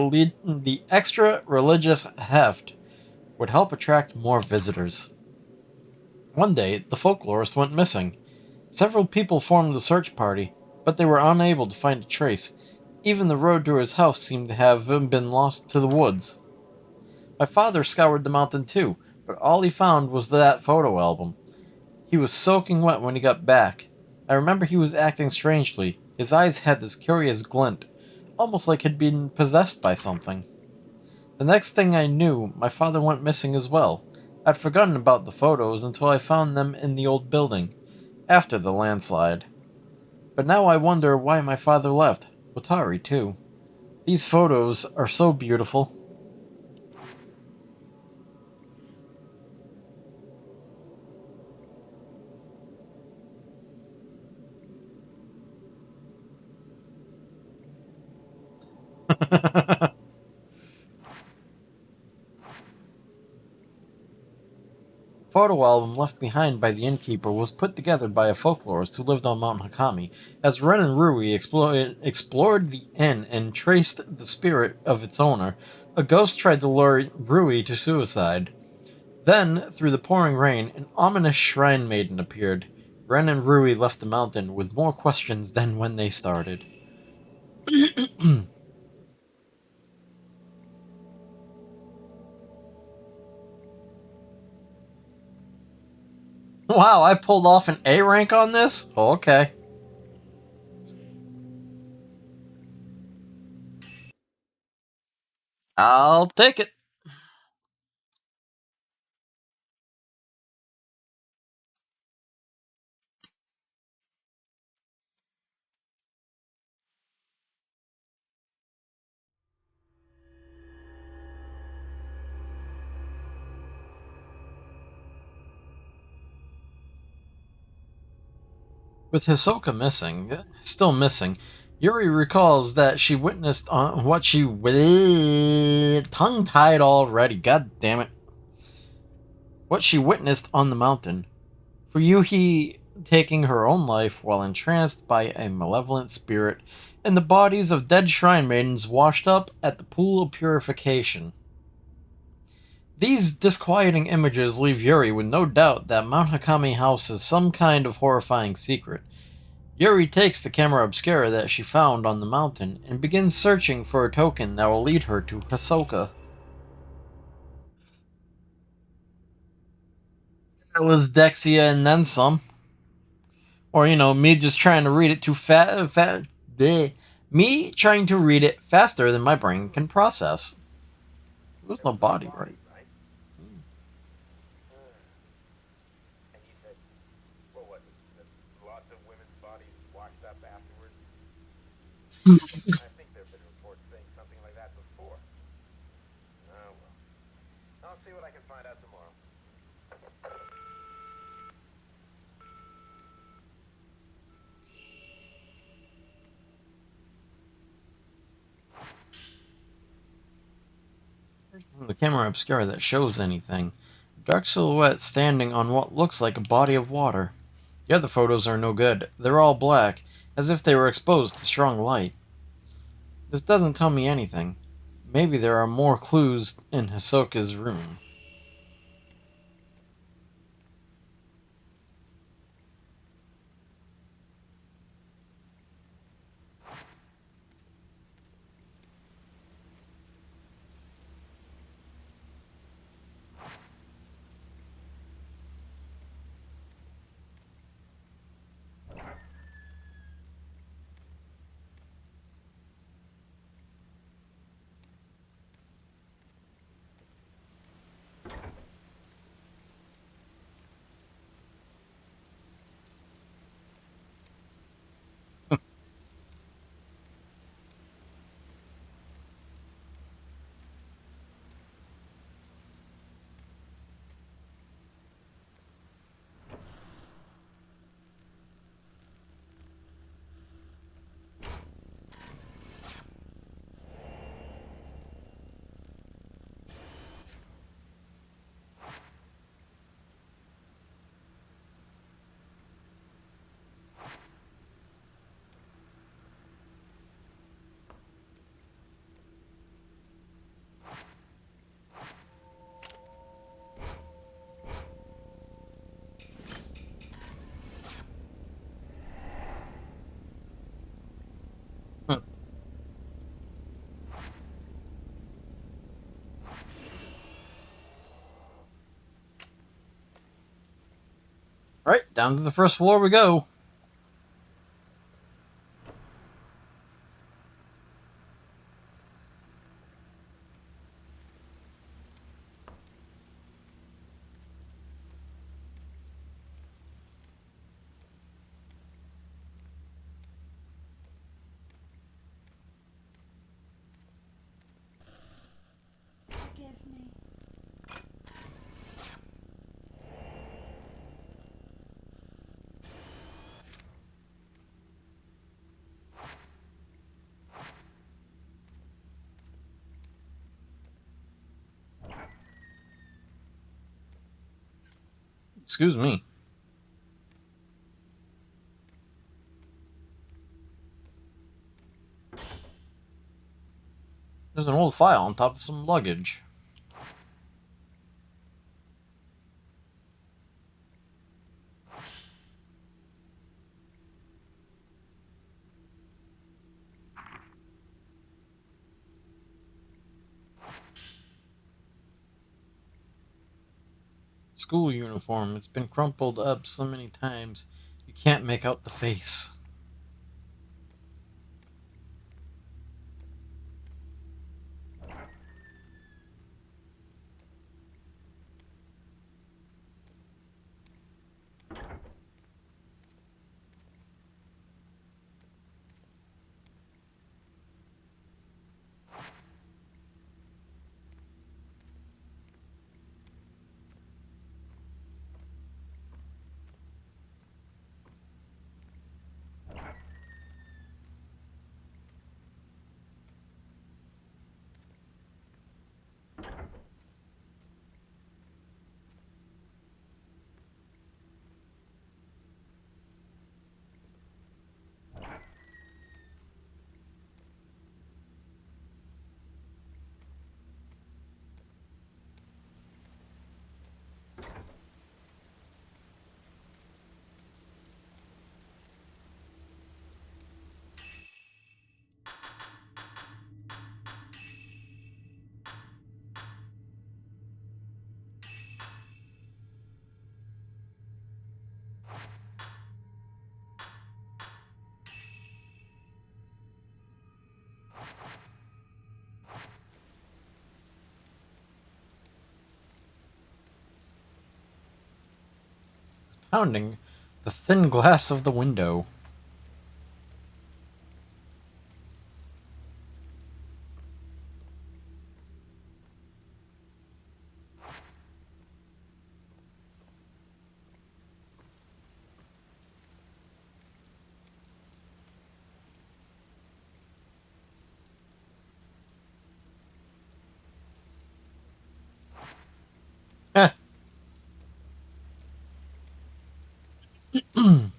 religious heft would help attract more visitors. One day, the folklorist went missing. Several people formed a search party, but they were unable to find a trace. Even the road to his house seemed to have been lost to the woods. My father scoured the mountain too, but all he found was that photo album. He was soaking wet when he got back. I remember he was acting strangely. His eyes had this curious glint. almost like he'd been possessed by something. The next thing I knew, my father went missing as well. I'd forgotten about the photos until I found them in the old building, after the landslide. But now I wonder why my father left. Watari, too. These photos are so beautiful. The photo album left behind by the innkeeper was put together by a folklorist who lived on Mount Hakami. As Ren and Rui explored the inn and traced the spirit of its owner, a ghost tried to lure Rui to suicide. Then, through the pouring rain, an ominous shrine maiden appeared. Ren and Rui left the mountain with more questions than when they started. Wow, I pulled off an A rank on this? Okay. I'll take it. With Hisoka still missing, Yuri recalls that she witnessed on what she tongue tied already. God damn it! What she witnessed on the mountain. For Yuhi taking her own life while entranced by a malevolent spirit, and the bodies of dead shrine maidens washed up at the pool of purification. These disquieting images leave Yuri with no doubt that Mount Hakami House is some kind of horrifying secret. Yuri takes the camera obscura that she found on the mountain and begins searching for a token that will lead her to Hisoka. That was Dexia and then some. Or, me just trying to read it too me trying to read it faster than my brain can process. There was no body, right? And you said, what was it? That lots of women's bodies washed up afterwards? I think there have been reports saying something like that before. Oh, well. I'll see what I can find out tomorrow. The camera obscura that shows anything. Dark silhouette standing on what looks like a body of water. The other photos are no good. They're all black, as if they were exposed to strong light. This doesn't tell me anything. Maybe there are more clues in Hisoka's room. Right, down to the first floor we go. Excuse me. There's an old file on top of some luggage. School uniform. It's been crumpled up so many times you can't make out the face. Pounding the thin glass of the window. Eh. All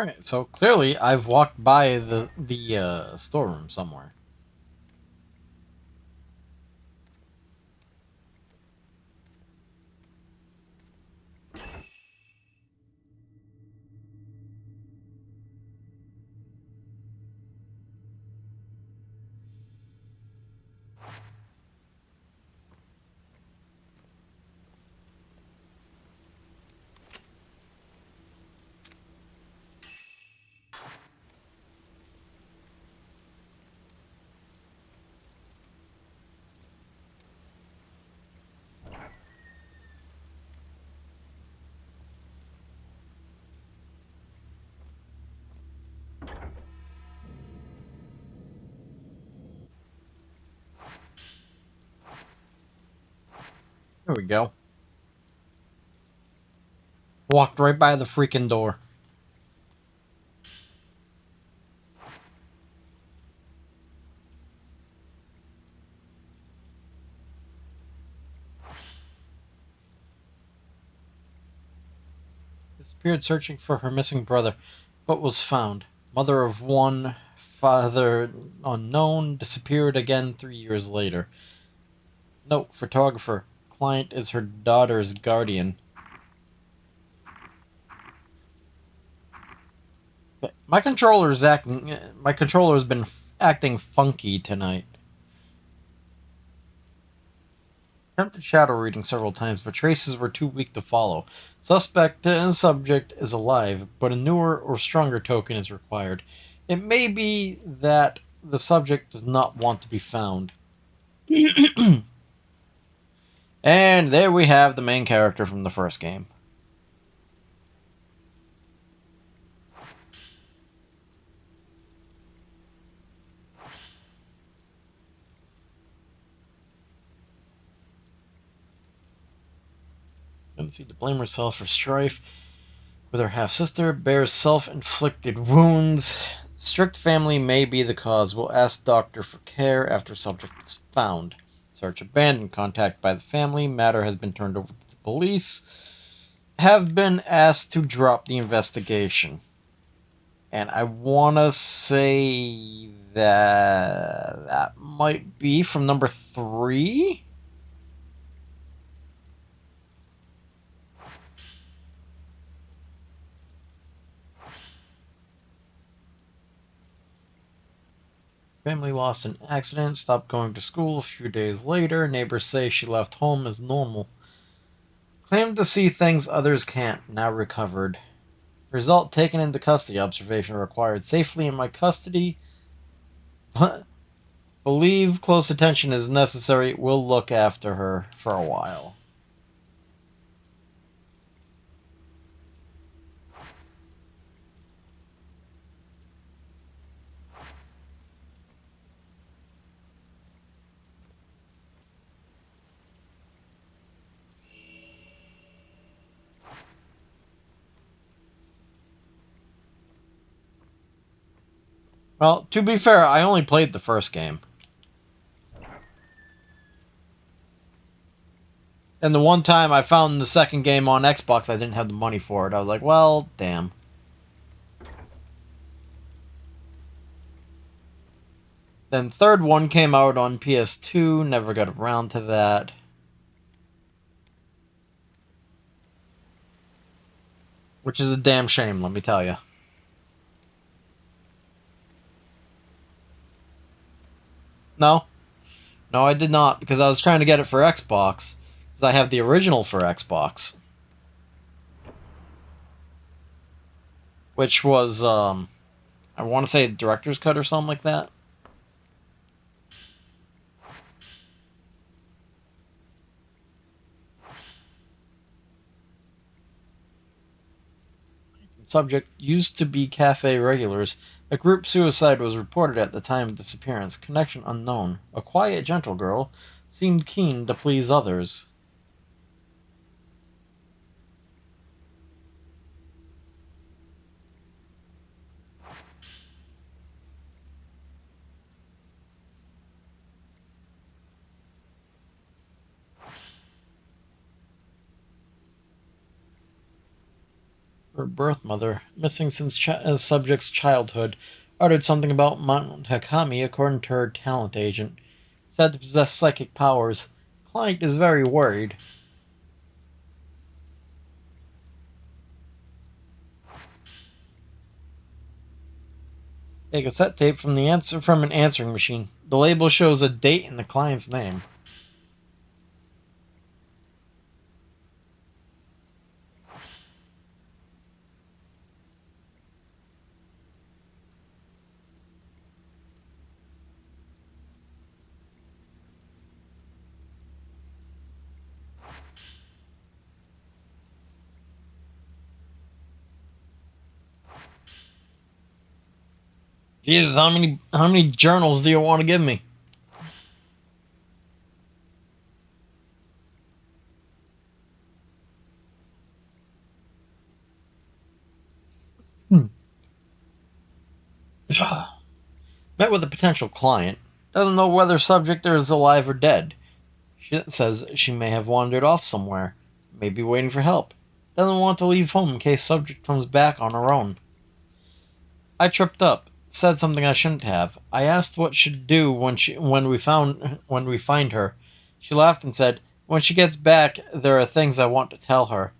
right, so clearly I've walked by the storeroom somewhere. There we go. Walked right by the freaking door. Disappeared searching for her missing brother, but was found. Mother of one, father unknown, disappeared again 3 years later. Note, photographer. Client is her daughter's guardian. My controller's acting. My controller's been acting funky tonight. Attempted shadow reading several times, but traces were too weak to follow. Suspect and subject is alive, but a newer or stronger token is required. It may be that the subject does not want to be found. And there we have the main character from the first game. tendency to blame herself for strife with her half-sister, bears self-inflicted wounds. Strict family may be the cause. We'll ask doctor for care after subject is found. Search abandoned. Contact by the family. Matter has been turned over to the police. Have been asked to drop the investigation. And I want to say that might be from number 3. Family lost in accident, stopped going to school a few days later. Neighbors say she left home as normal. Claimed to see things others can't, now recovered. Result taken into custody. Observation required safely in my custody. Believe close attention is necessary. We'll look after her for a while. Well, to be fair, I only played the first game. And the one time I found the second game on Xbox, I didn't have the money for it. I was like, well, damn. Then third one came out on PS2, never got around to that. Which is a damn shame, let me tell you. No. No, I did not, because I was trying to get it for Xbox. Because I have the original for Xbox. Which was, I want to say Director's Cut or something like that. Subject used to be cafe regulars. A group suicide was reported at the time of disappearance. Connection unknown. A quiet, gentle girl seemed keen to please others. Her birth mother, missing since subject's childhood, uttered something about Mount Hakami according to her talent agent. Said to possess psychic powers. Client is very worried. A cassette tape from an answering machine. The label shows a date and the client's name. Jesus, how many journals do you want to give me? Met with a potential client. Doesn't know whether subject is alive or dead. She says she may have wandered off somewhere. May be waiting for help. Doesn't want to leave home in case subject comes back on her own. I tripped up. Said something I shouldn't have. I asked what she'd do when we find her. She laughed and said, "When she gets back, there are things I want to tell her."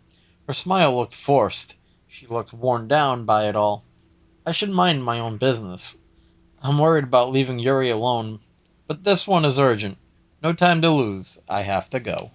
Her smile looked forced. She looked worn down by it all. I should mind my own business. I'm worried about leaving Yuri alone, but this one is urgent. No time to lose. I have to go.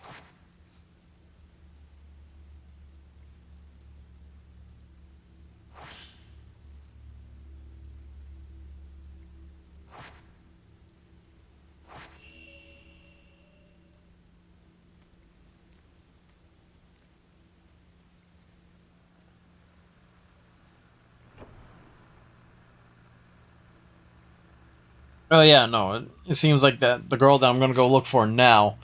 Oh yeah, no. It seems like that the girl that I'm gonna go look for now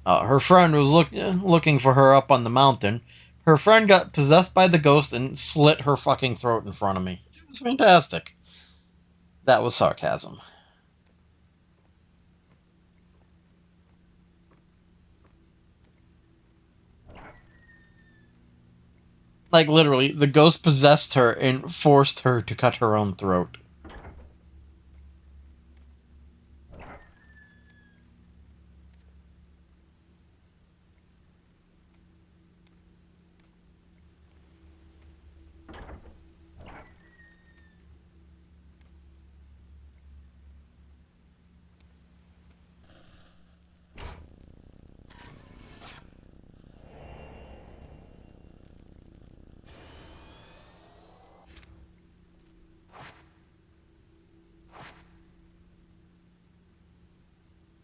Her friend was looking for her up on the mountain. Her friend got possessed by the ghost and slit her fucking throat in front of me. It was fantastic. That was sarcasm. Like, literally, the ghost possessed her and forced her to cut her own throat.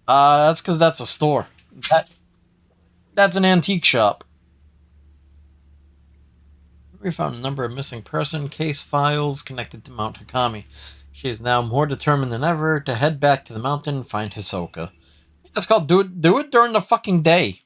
That's because that's a store. That's an antique shop. We found a number of missing person case files connected to Mount Hakami. She is now more determined than ever to head back to the mountain and find Hisoka. It's called do it during the fucking day.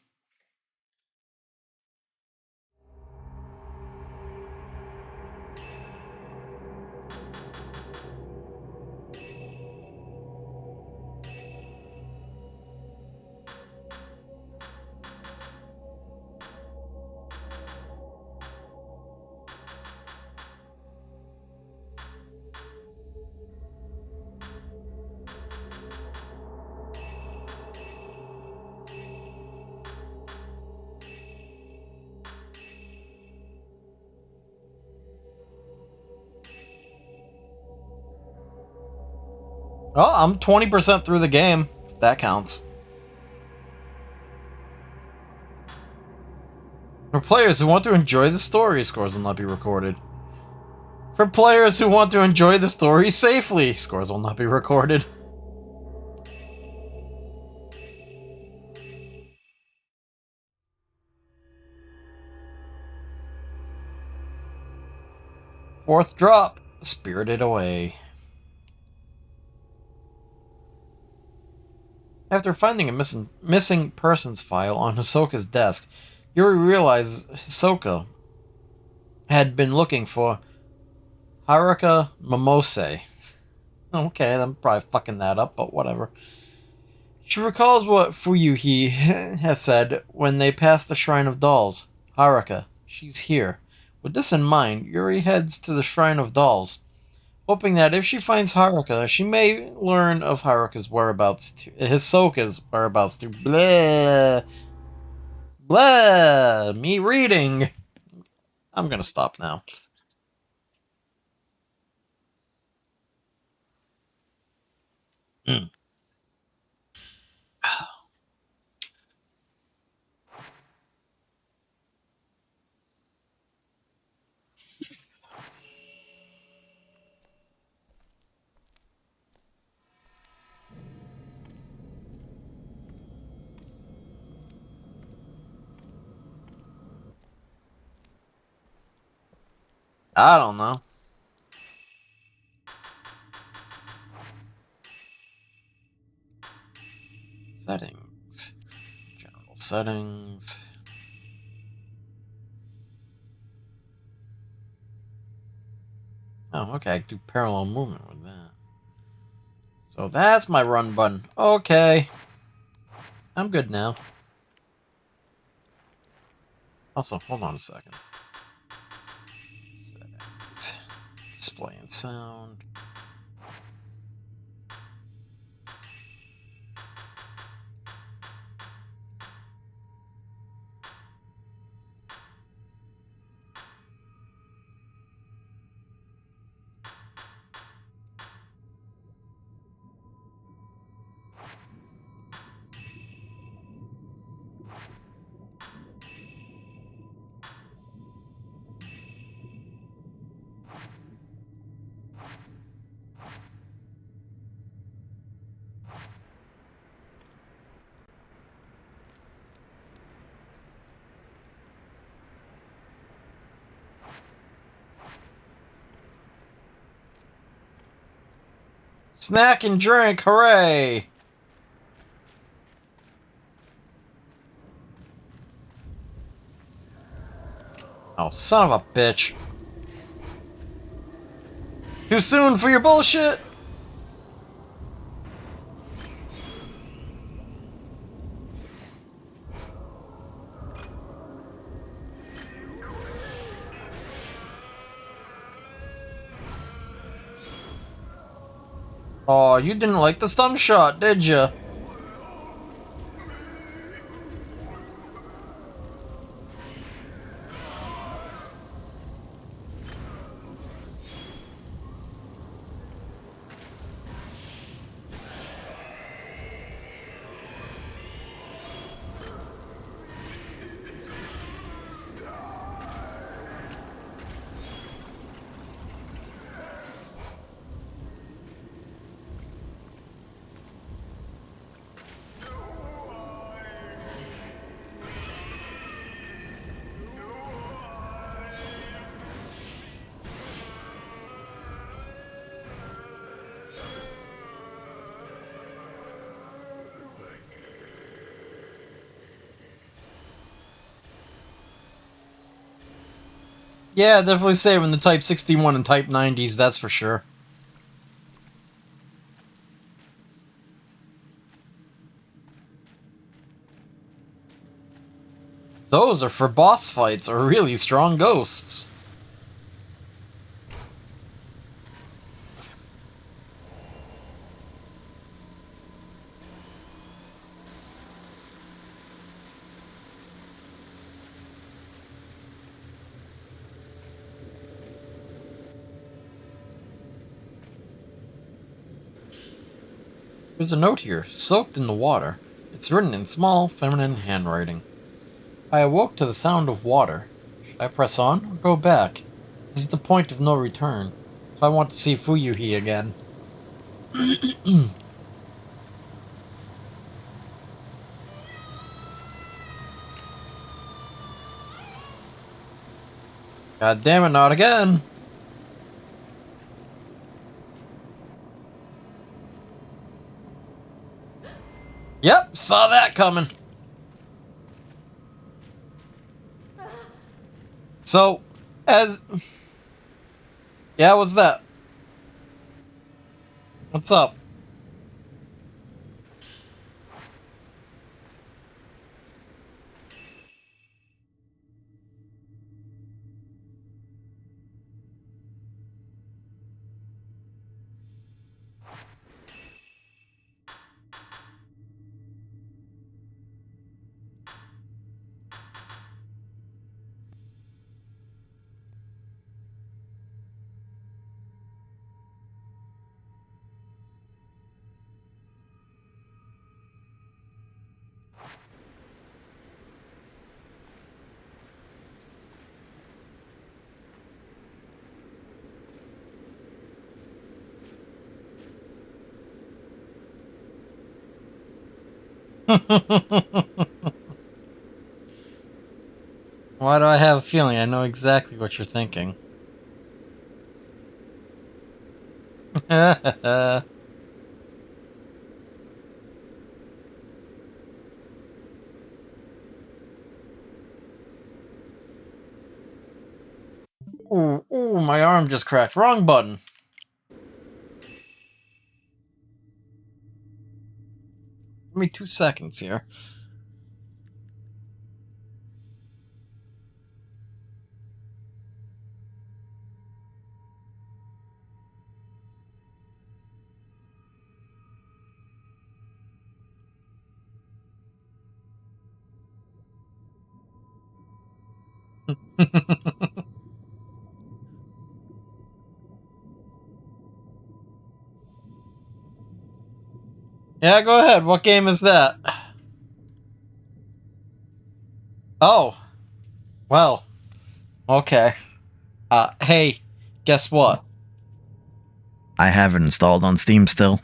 Oh, I'm 20% through the game, if that counts. For players who want to enjoy the story, scores will not be recorded. For players who want to enjoy the story safely, scores will not be recorded. Fourth drop, Spirited Away. After finding a missing persons file on Hisoka's desk, Yuri realizes Hisoka had been looking for Haruka Momose. Okay, I'm probably fucking that up, but whatever. She recalls what Fuyuhi had said when they passed the Shrine of Dolls. Haruka, she's here. With this in mind, Yuri heads to the Shrine of Dolls, hoping that if she finds Haruka, she may learn of Haruka's whereabouts, Hisoka's whereabouts through blah, blah, me reading. I'm gonna stop now. Mm. I don't know. Settings. General settings. Oh, okay, I can do parallel movement with that. So that's my run button. Okay. I'm good now. Also, hold on a second. Settings. Display and sound. Snack and drink, hooray! Oh, son of a bitch. Too soon for your bullshit! Oh, you didn't like the stun shot, did you? Yeah, definitely saving the Type 61 and Type 90s, that's for sure. Those are for boss fights or really strong ghosts. There's a note here, soaked in the water. It's written in small, feminine handwriting. I awoke to the sound of water. Should I press on or go back? This is the point of no return. If I want to see Fuyuhi again. God damn it, not again! Yep, saw that coming. So, as... Yeah, what's that? What's up? Why do I have a feeling I know exactly what you're thinking? Ooh, ooh, my arm just cracked. Wrong button. Give me 2 seconds here. Yeah, go ahead. What game is that? Oh, well, okay. Hey, guess what? I have it installed on Steam still.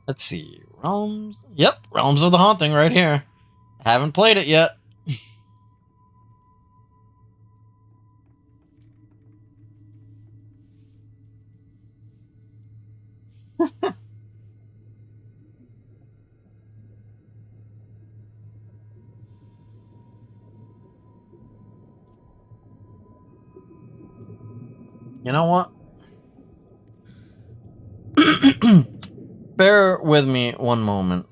Let's see. Realms? Yep, Realms of the Haunting right here. Haven't played it yet. You know what? Bear with me one moment.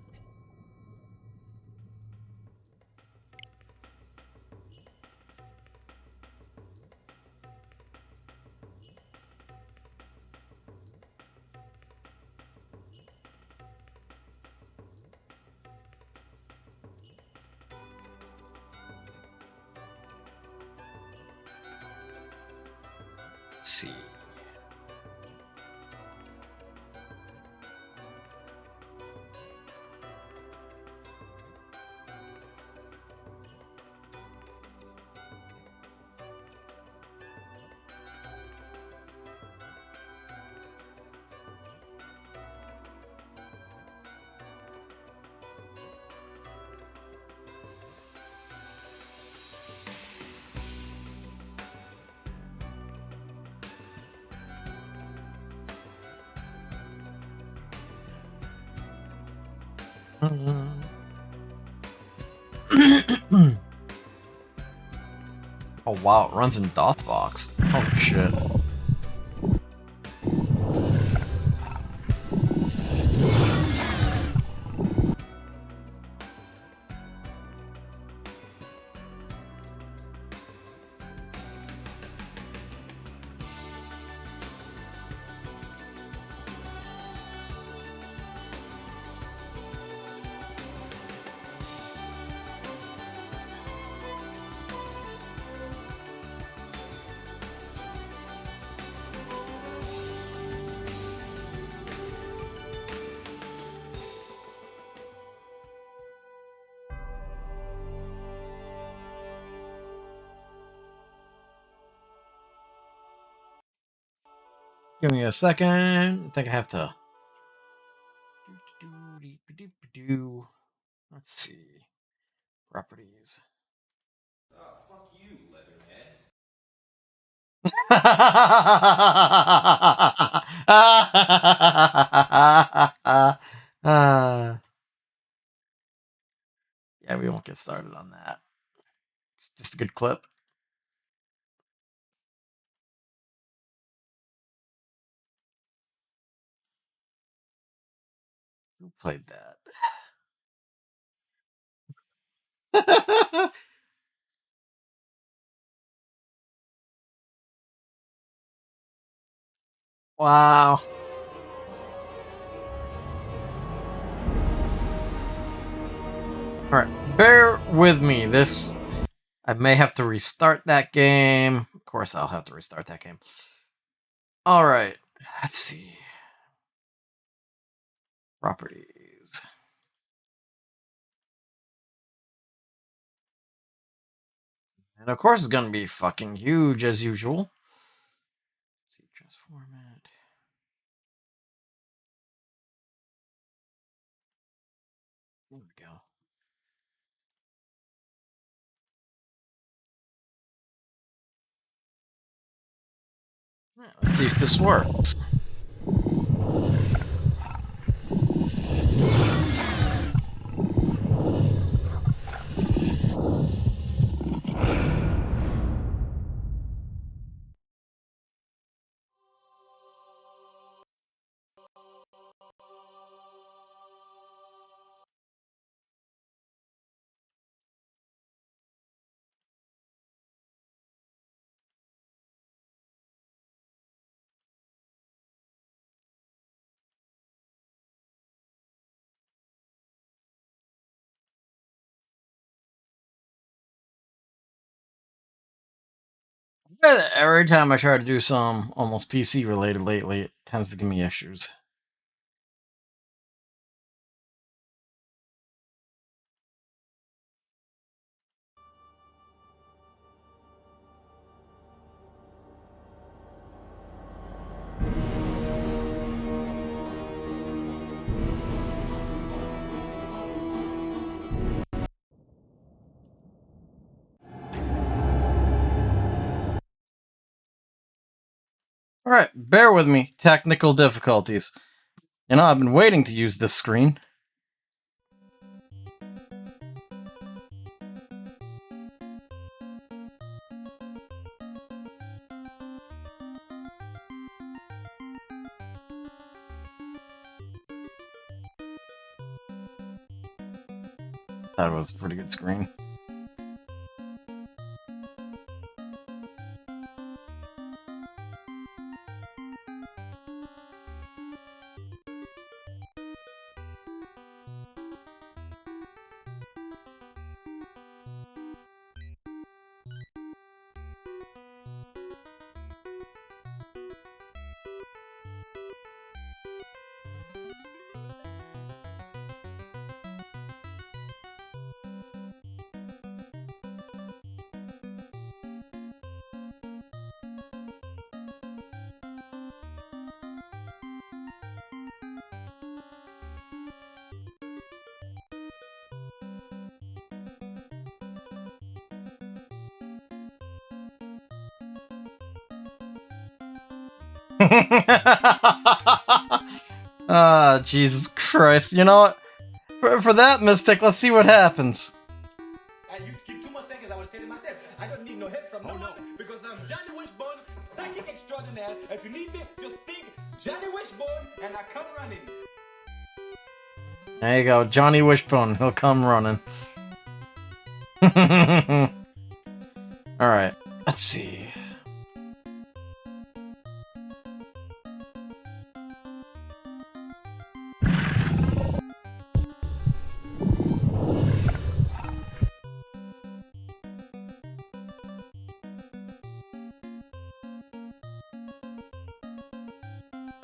Let's see. Oh wow, it runs in DOSBox. Oh shit. Give me a second. I think I have to. Let's see. Properties. Fuck you, Leatherhead. Yeah, we won't get started on that. It's just a good clip. Who played that? Wow. Alright, bear with me. I may have to restart that game. Of course, I'll have to restart that game. Alright, let's see. Properties. And of course, it's gonna be fucking huge as usual. Let's see, transform it. There we go. Let's see if this works. Every time I try to do some almost PC related lately, it tends to give me issues. Alright, bear with me. Technical difficulties. You know, I've been waiting to use this screen. That was a pretty good screen. Ah, Jesus Christ. You know what? For that Mystic, let's see what happens. And you give 2 more seconds, I would say to myself, I don't need no help from no one because I'm Johnny Wishbone, psychic extraordinaire. If you need me, just think Johnny Wishbone and I come running. There you go, Johnny Wishbone. He'll come running. Alright, let's see.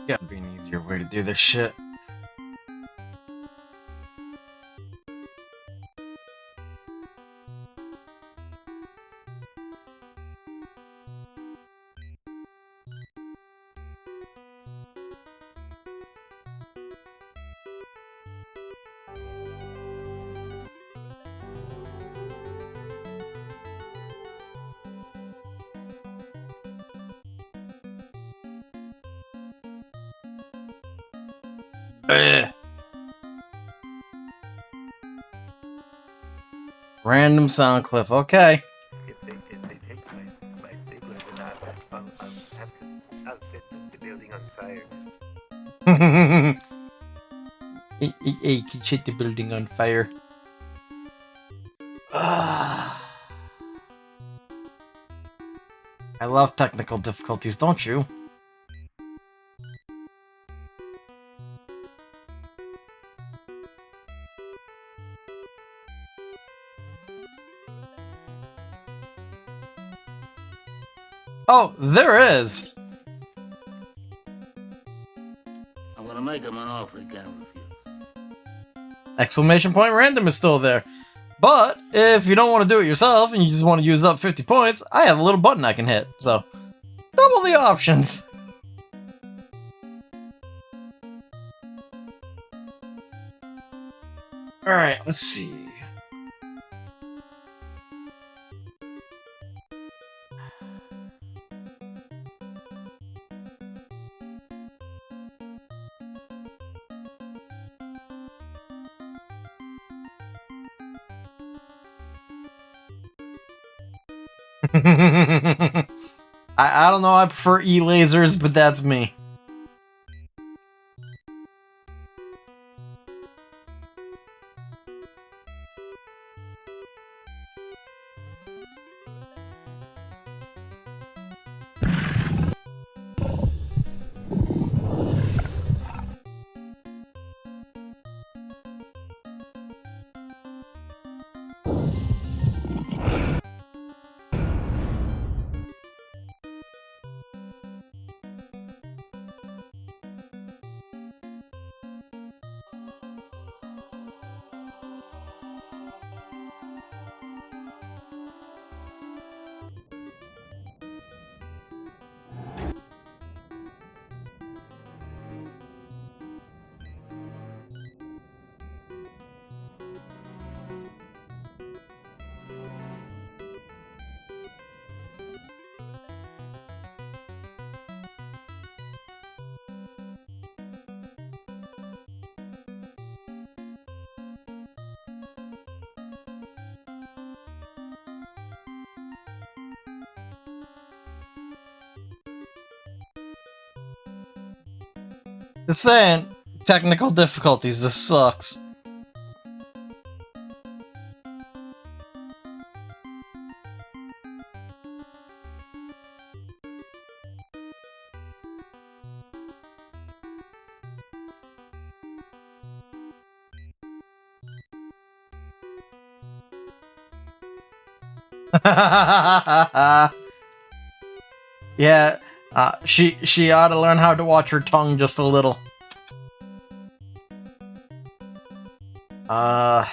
Gotta be an easier way to do this shit. Random sound clip, okay. If they take my stapler, then I'll have to set the building on fire. Hey, can set the building on fire. I love technical difficulties, don't you? Oh, there is! I'm gonna make him an offer he can't refuse. Exclamation point random is still there. But, if you don't want to do it yourself and you just want to use up 50 points, I have a little button I can hit, so double the options! Alright, let's see. I don't know, I prefer E-lasers, but that's me. Just saying, technical difficulties, this sucks. Yeah, she ought to learn how to watch her tongue just a little. I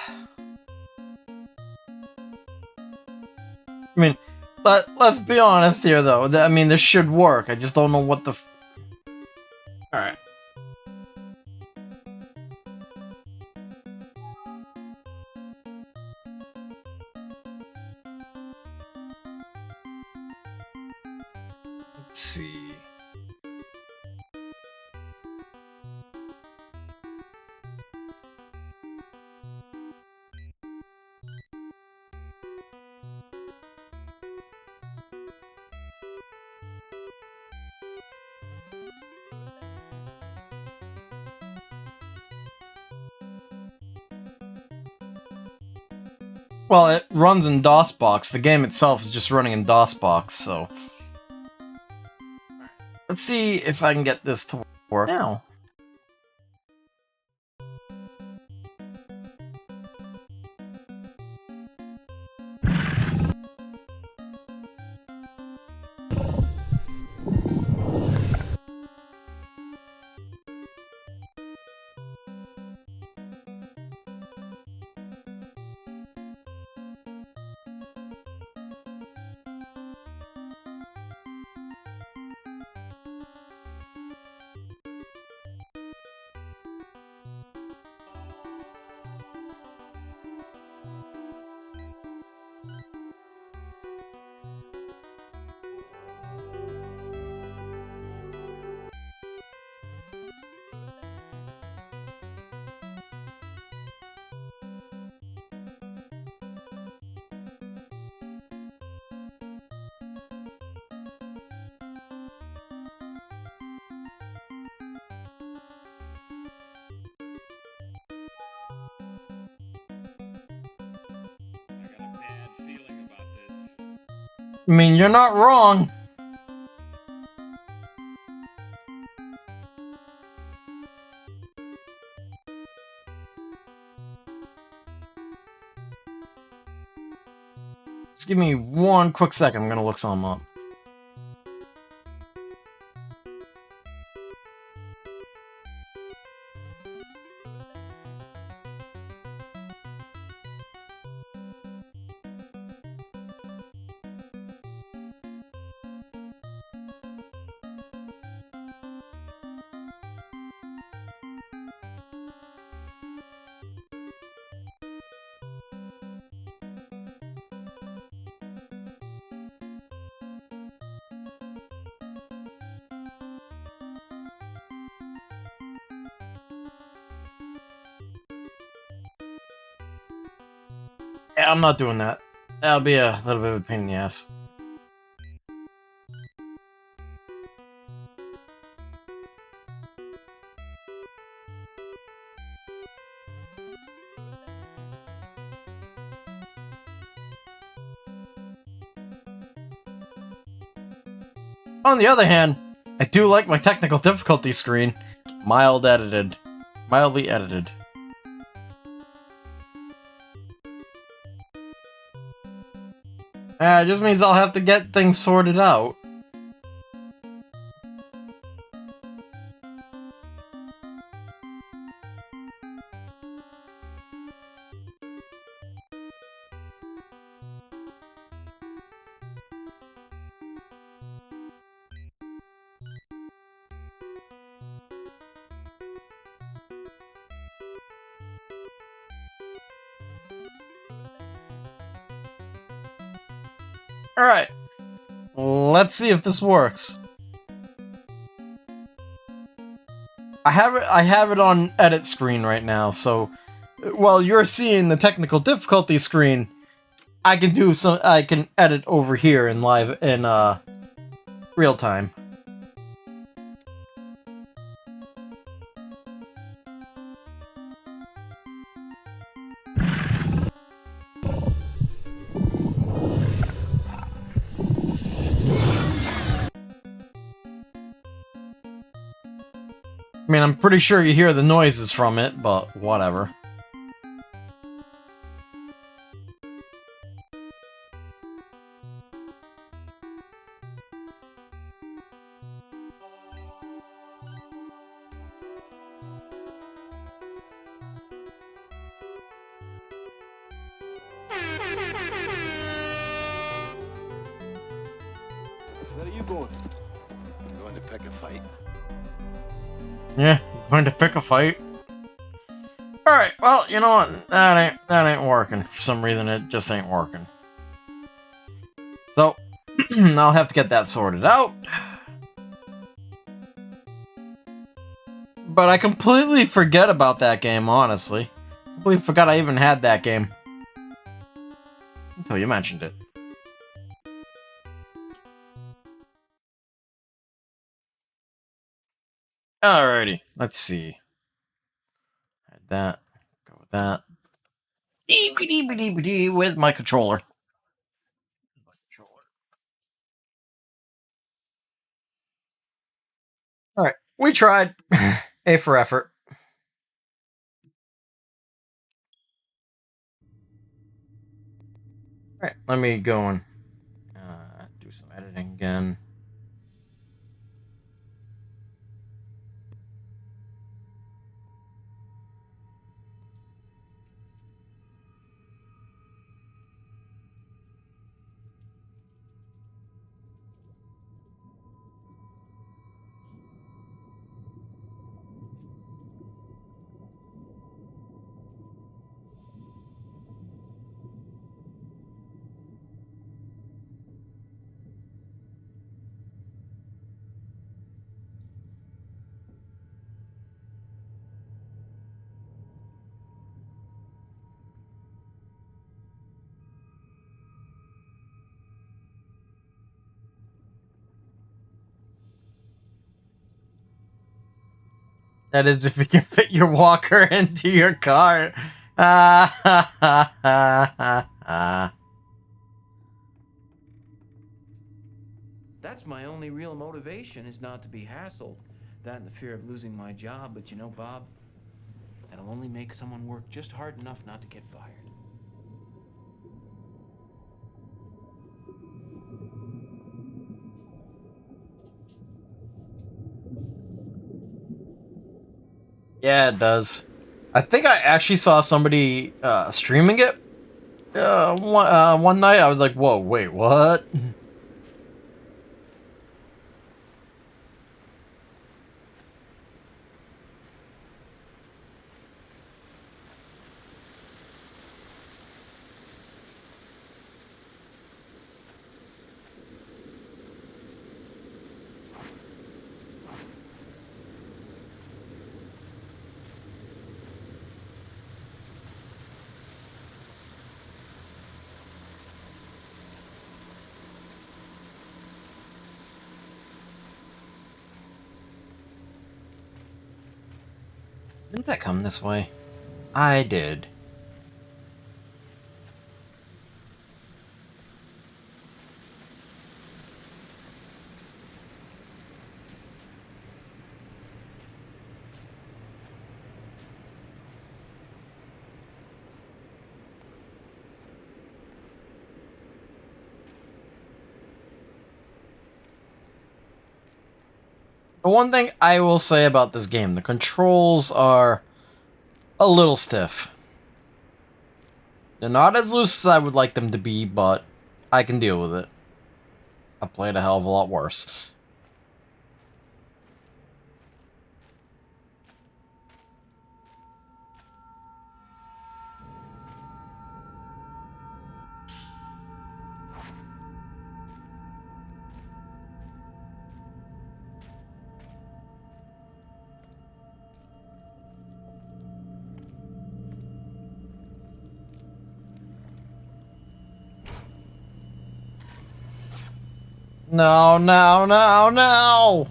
mean, let's be honest here, though. I mean, this should work. I just don't know what the. All right. Let's see. Well, it runs in DOSBox. The game itself is just running in DOSBox, so... Let's see if I can get this to work now. I mean, you're not wrong. Just give me one quick second. I'm gonna look some up. Yeah, I'm not doing that. That'll be a little bit of a pain in the ass. On the other hand, I do like my technical difficulty screen. Mildly edited. It just means I'll have to get things sorted out. Alright. Let's see if this works. I have it on edit screen right now, so while you're seeing the technical difficulty screen, I can edit over here in real time. I mean, I'm pretty sure you hear the noises from it, but whatever. Where are you going? I'm going to pick a fight. Yeah, going to pick a fight. Alright, well, you know what? That ain't working. For some reason, it just ain't working. So, I'll have to get that sorted out. But I completely forget about that game, honestly. I completely forgot I even had that game. Until you mentioned it. Alrighty, let's see. Add that. Go with that. Where's my controller? Alright, we tried. A for effort. Alright, let me go and do some editing again. That is if you can fit your walker into your car. That's my only real motivation, is not to be hassled. That and the fear of losing my job, but you know, Bob, that'll only make someone work just hard enough not to get fired. Yeah, it does. I think I actually saw somebody streaming it one night. I was like, whoa, wait, what? Didn't that come this way? I did. The one thing I will say about this game, the controls are a little stiff. They're not as loose as I would like them to be, but I can deal with it. I played a hell of a lot worse. No, no, no, no!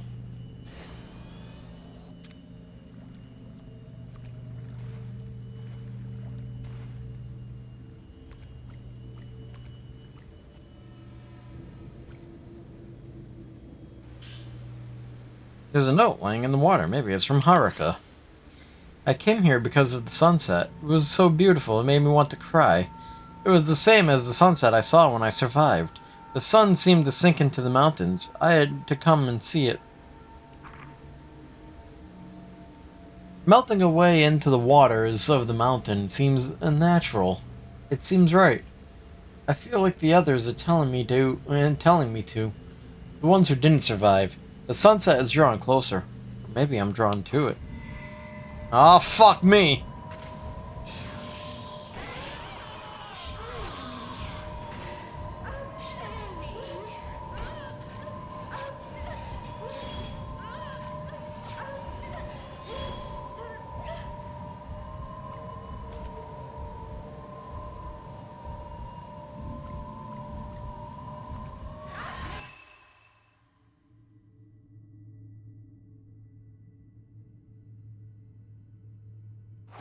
There's a note lying in the water. Maybe it's from Haruka. I came here because of the sunset. It was so beautiful, it made me want to cry. It was the same as the sunset I saw when I survived. The sun seemed to sink into the mountains. I had to come and see it. Melting away into the waters of the mountain seems unnatural. It seems right. I feel like the others are telling me to, The ones who didn't survive. The sunset is drawing closer. Or maybe I'm drawn to it. Aw, fuck me!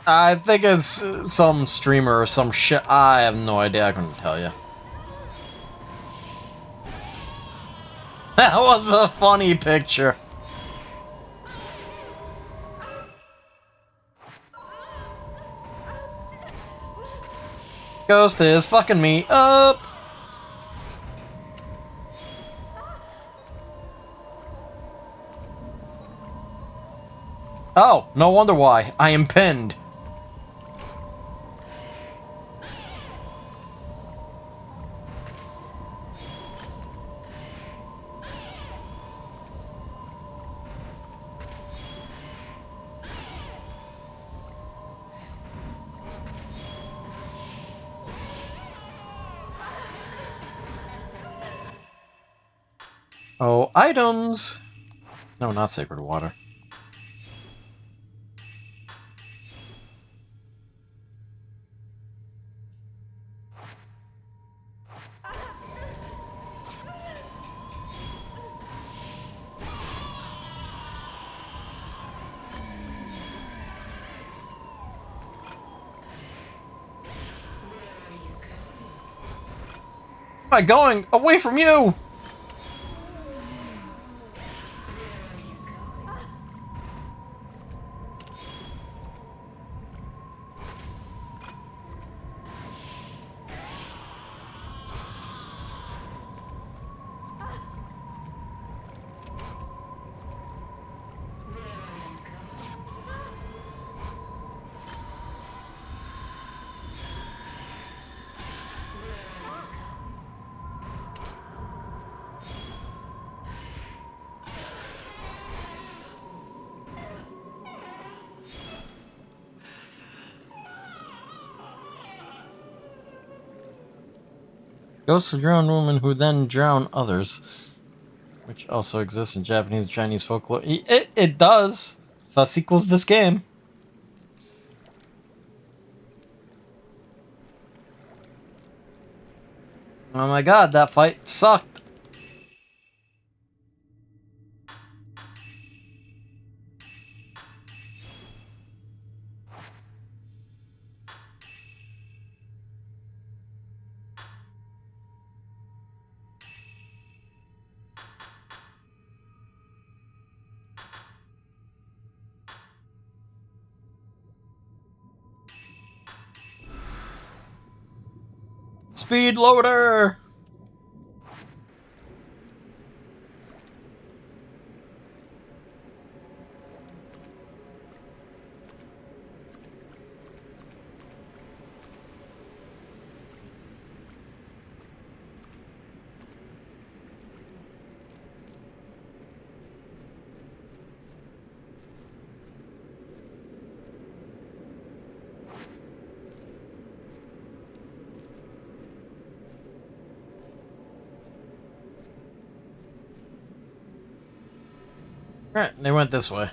I think it's some streamer or some shit. I have no idea. I couldn't tell you. That was a funny picture. Ghost is fucking me up. Oh, no wonder why. I am pinned. Oh, items! No, not sacred water. Where am I going? Away from you! Ghosts of drowned women who then drown others. Which also exists in Japanese and Chinese folklore. It does! Thus equals this game. Oh my god, that fight sucked. Speed loader! Right, they went this way.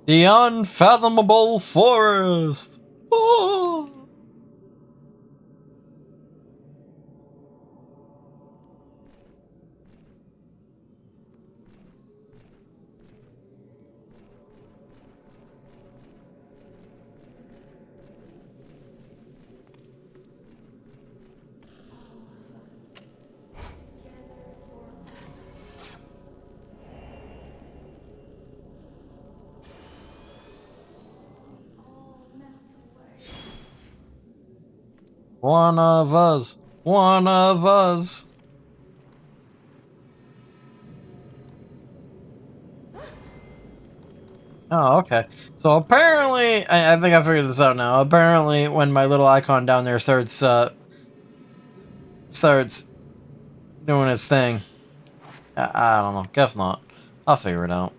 The unfathomable forest! Oh! One of us. One of us. Oh, okay. So apparently, I think I figured this out now. Apparently, when my little icon down there starts doing its thing, I don't know. Guess not. I'll figure it out.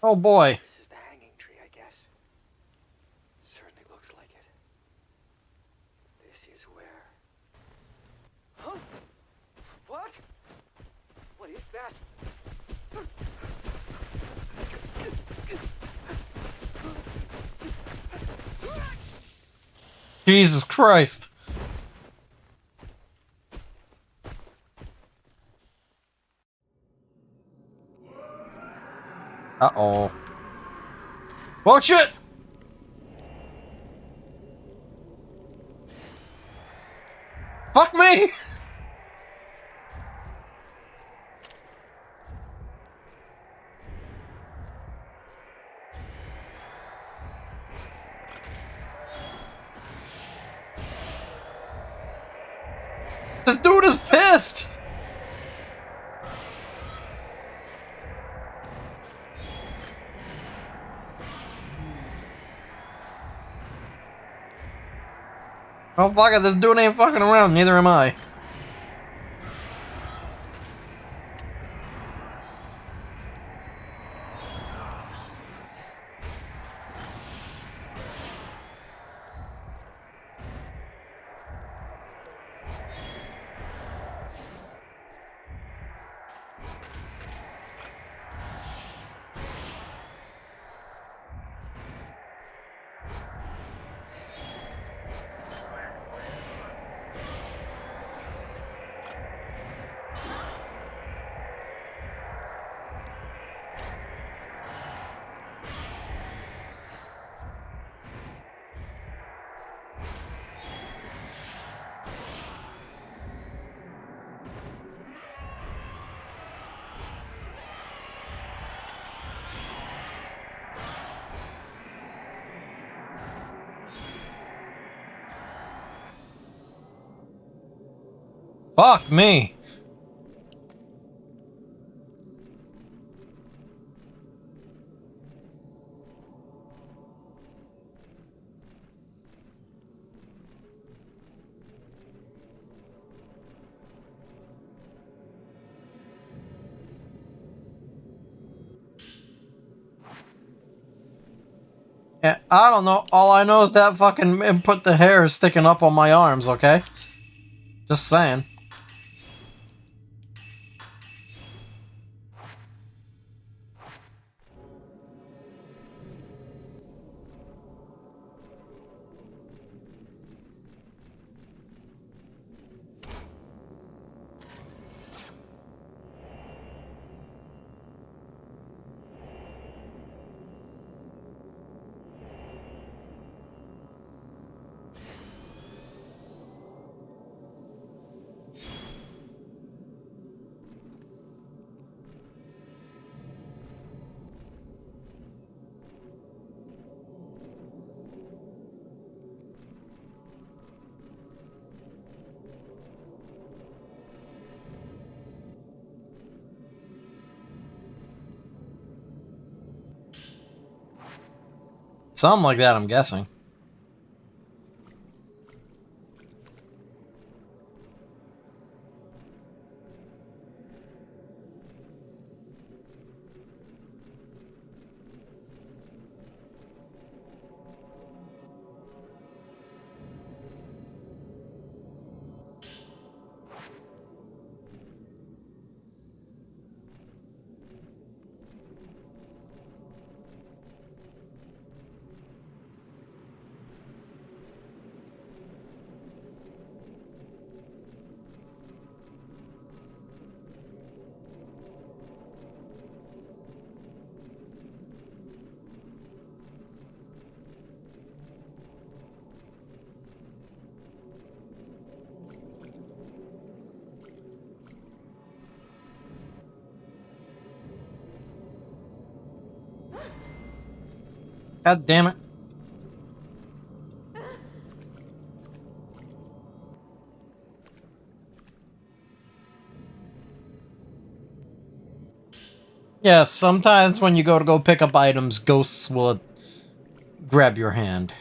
Oh boy. This is the hanging tree, I guess. Certainly looks like it. This is where... Huh? What? What is that? Jesus Christ. Uh-oh. Oh, shit! Fuck me! This dude is pissed! Oh, fuck it, this dude ain't fucking around, neither am I. Fuck me. Yeah, I don't know. All I know is that fucking put the hair is sticking up on my arms, okay? Just saying. Something like that, I'm guessing. God damn it. Yeah, sometimes when you go pick up items, ghosts will grab your hand.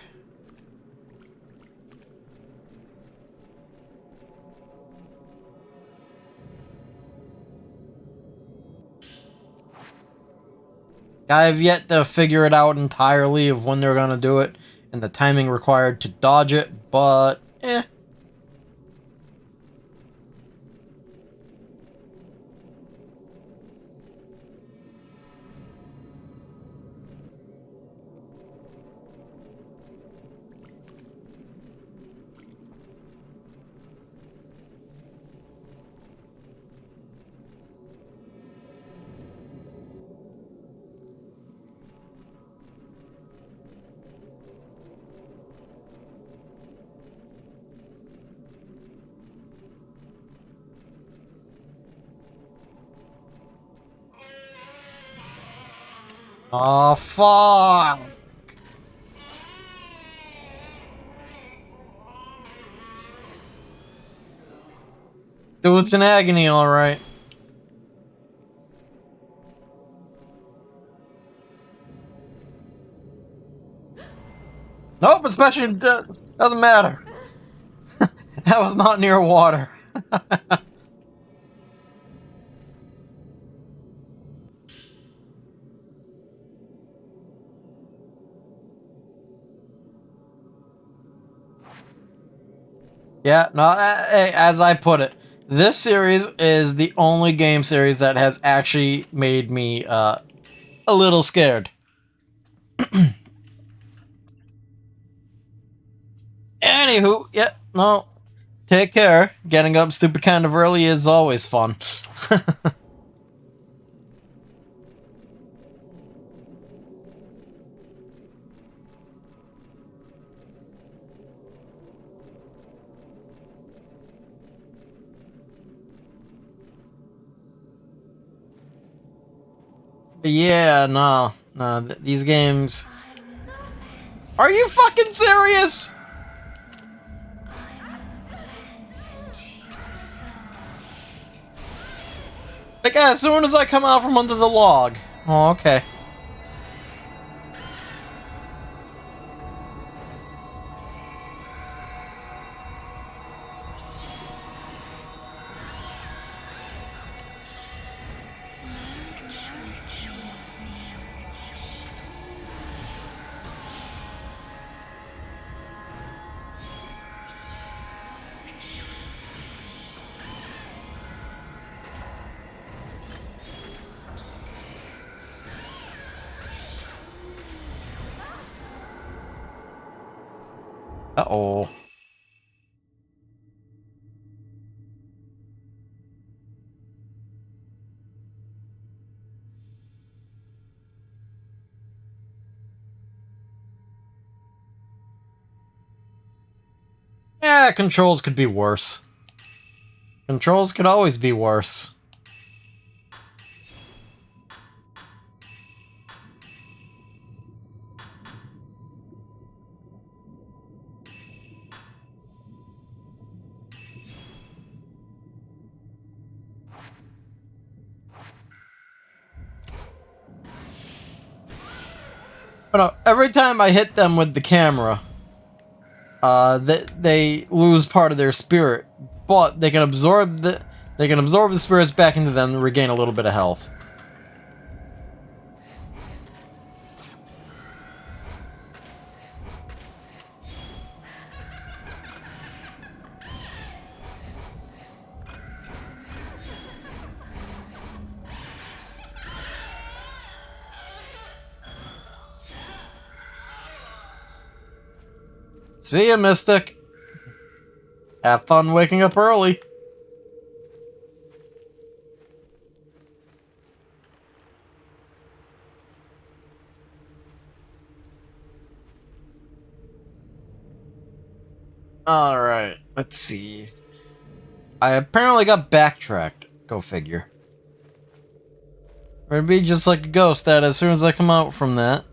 I have yet to figure it out entirely of when they're gonna do it and the timing required to dodge it, but eh. Oh fuck! Dude's in agony, alright. Nope, especially doesn't matter. That was not near water. Yeah, no, as I put it, this series is the only game series that has actually made me a little scared. Anywho, yeah, no, take care. Getting up stupid kind of early is always fun. But yeah, no, these games. Are you fucking serious? Like, as soon as I come out from under the log. Oh, okay. Uh-oh. Yeah, controls could be worse. Controls could always be worse. But no, every time I hit them with the camera, they lose part of their spirit, but they can absorb the spirits back into them and regain a little bit of health. See ya, Mystic. Have fun waking up early. Alright, let's see. I apparently got backtracked. Go figure. Or it'd be just like a ghost that as soon as I come out from that.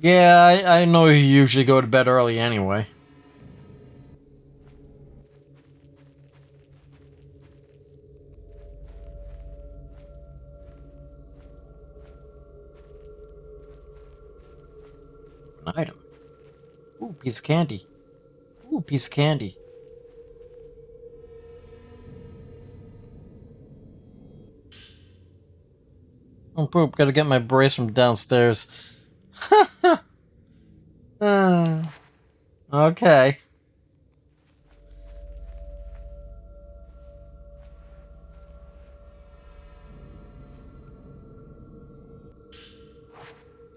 Yeah, I know you usually go to bed early anyway. An item. Ooh, piece of candy. Ooh, piece of candy. Oh, poop. Gotta get my brace from downstairs. Okay.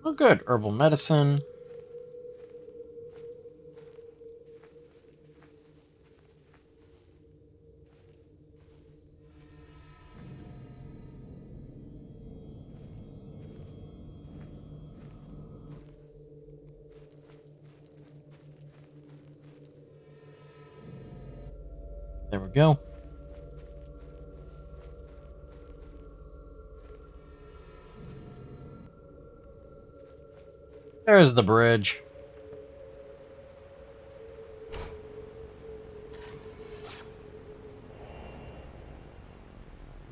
Oh, good. Herbal medicine. There we go. There's the bridge.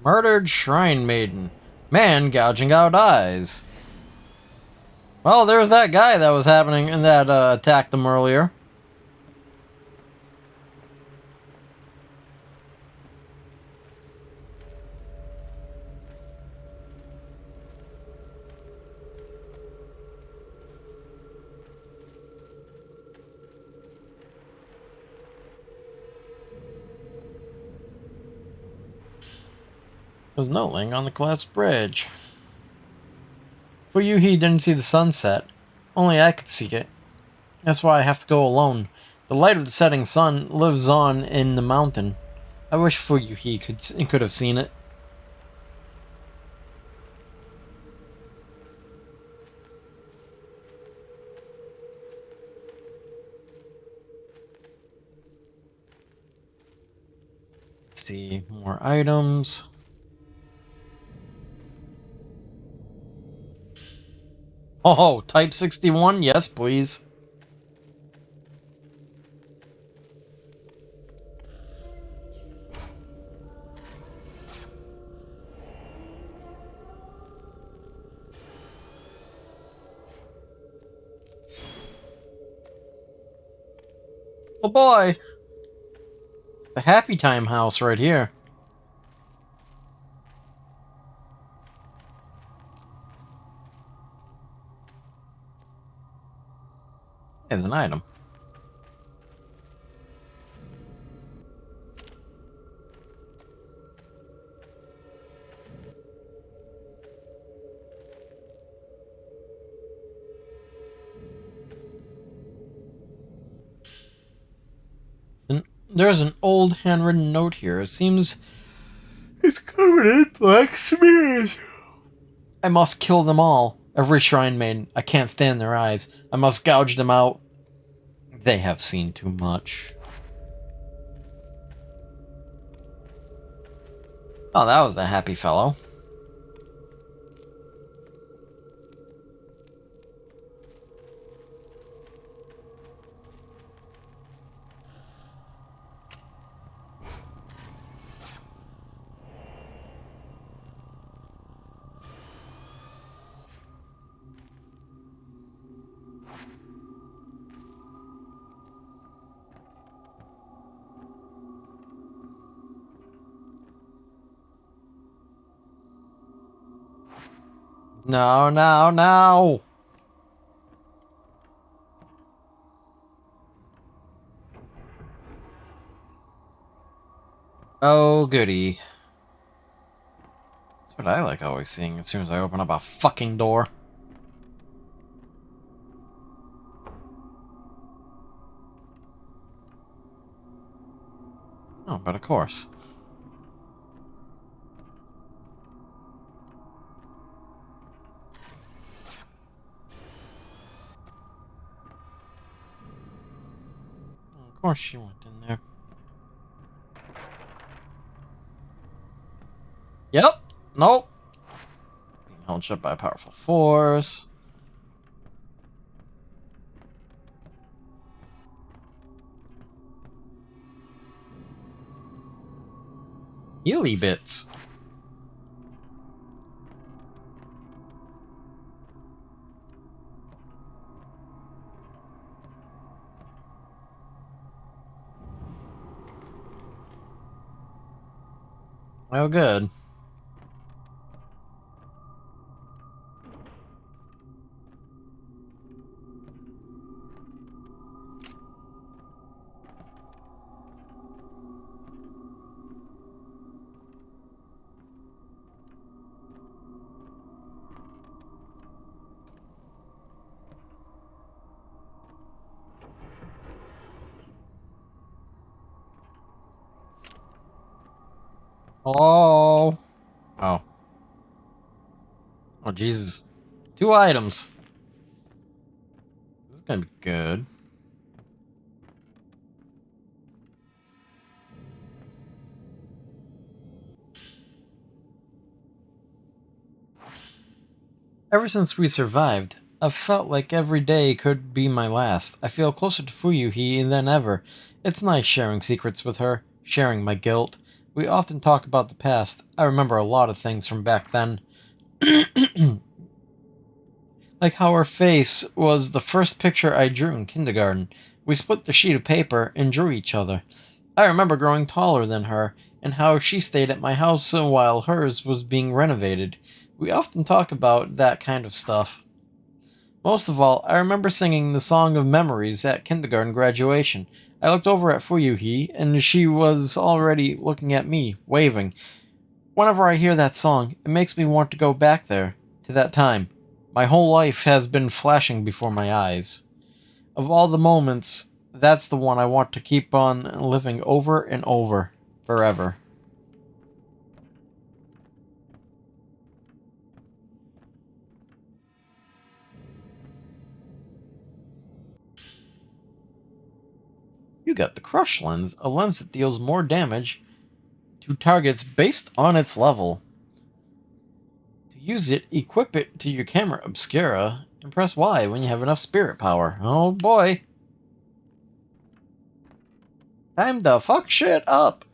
Murdered shrine maiden. Man gouging out eyes. Well, there's that guy that was happening and that attacked them earlier. There's no link on the collapsed bridge. For you, he didn't see the sunset. Only I could see it. That's why I have to go alone. The light of the setting sun lives on in the mountain. I wish for you he could have seen it. Let's see, more items. Oh, Type 61? Yes, please. Oh boy! It's the Happy Time house right here. There's an item. There's an old handwritten note here. It seems it's covered in black smears. I must kill them all. Every shrine maiden. I can't stand their eyes. I must gouge them out. They have seen too much. Oh, that was the happy fellow. No, no, no! Oh, goody. That's what I like always seeing as soon as I open up a fucking door. Oh, but of course. Of course she went in there. Yep. Nope. Being held shut by a powerful force. Healy bits. Oh, good. Oh. Oh. Oh, Jesus. 2 items. This is gonna be good. Ever since we survived, I've felt like every day could be my last. I feel closer to Fuyuhi than ever. It's nice sharing secrets with her, sharing my guilt. We often talk about the past. I remember a lot of things from back then. Like how her face was the first picture I drew in kindergarten. We split the sheet of paper and drew each other. I remember growing taller than her, and how she stayed at my house while hers was being renovated. We often talk about that kind of stuff. Most of all, I remember singing the Song of Memories at kindergarten graduation. I looked over at Fuyuhi, and she was already looking at me, waving. Whenever I hear that song, it makes me want to go back there, to that time. My whole life has been flashing before my eyes. Of all the moments, that's the one I want to keep on living over and over, forever. You got the Crush Lens, a lens that deals more damage to targets based on its level. To use it, equip it to your camera obscura and press Y when you have enough spirit power. Oh boy. Time to fuck shit up.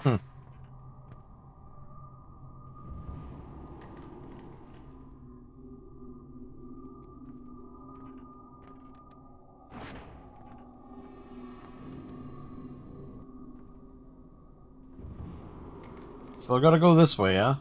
Hmm. Still gotta go this way, huh?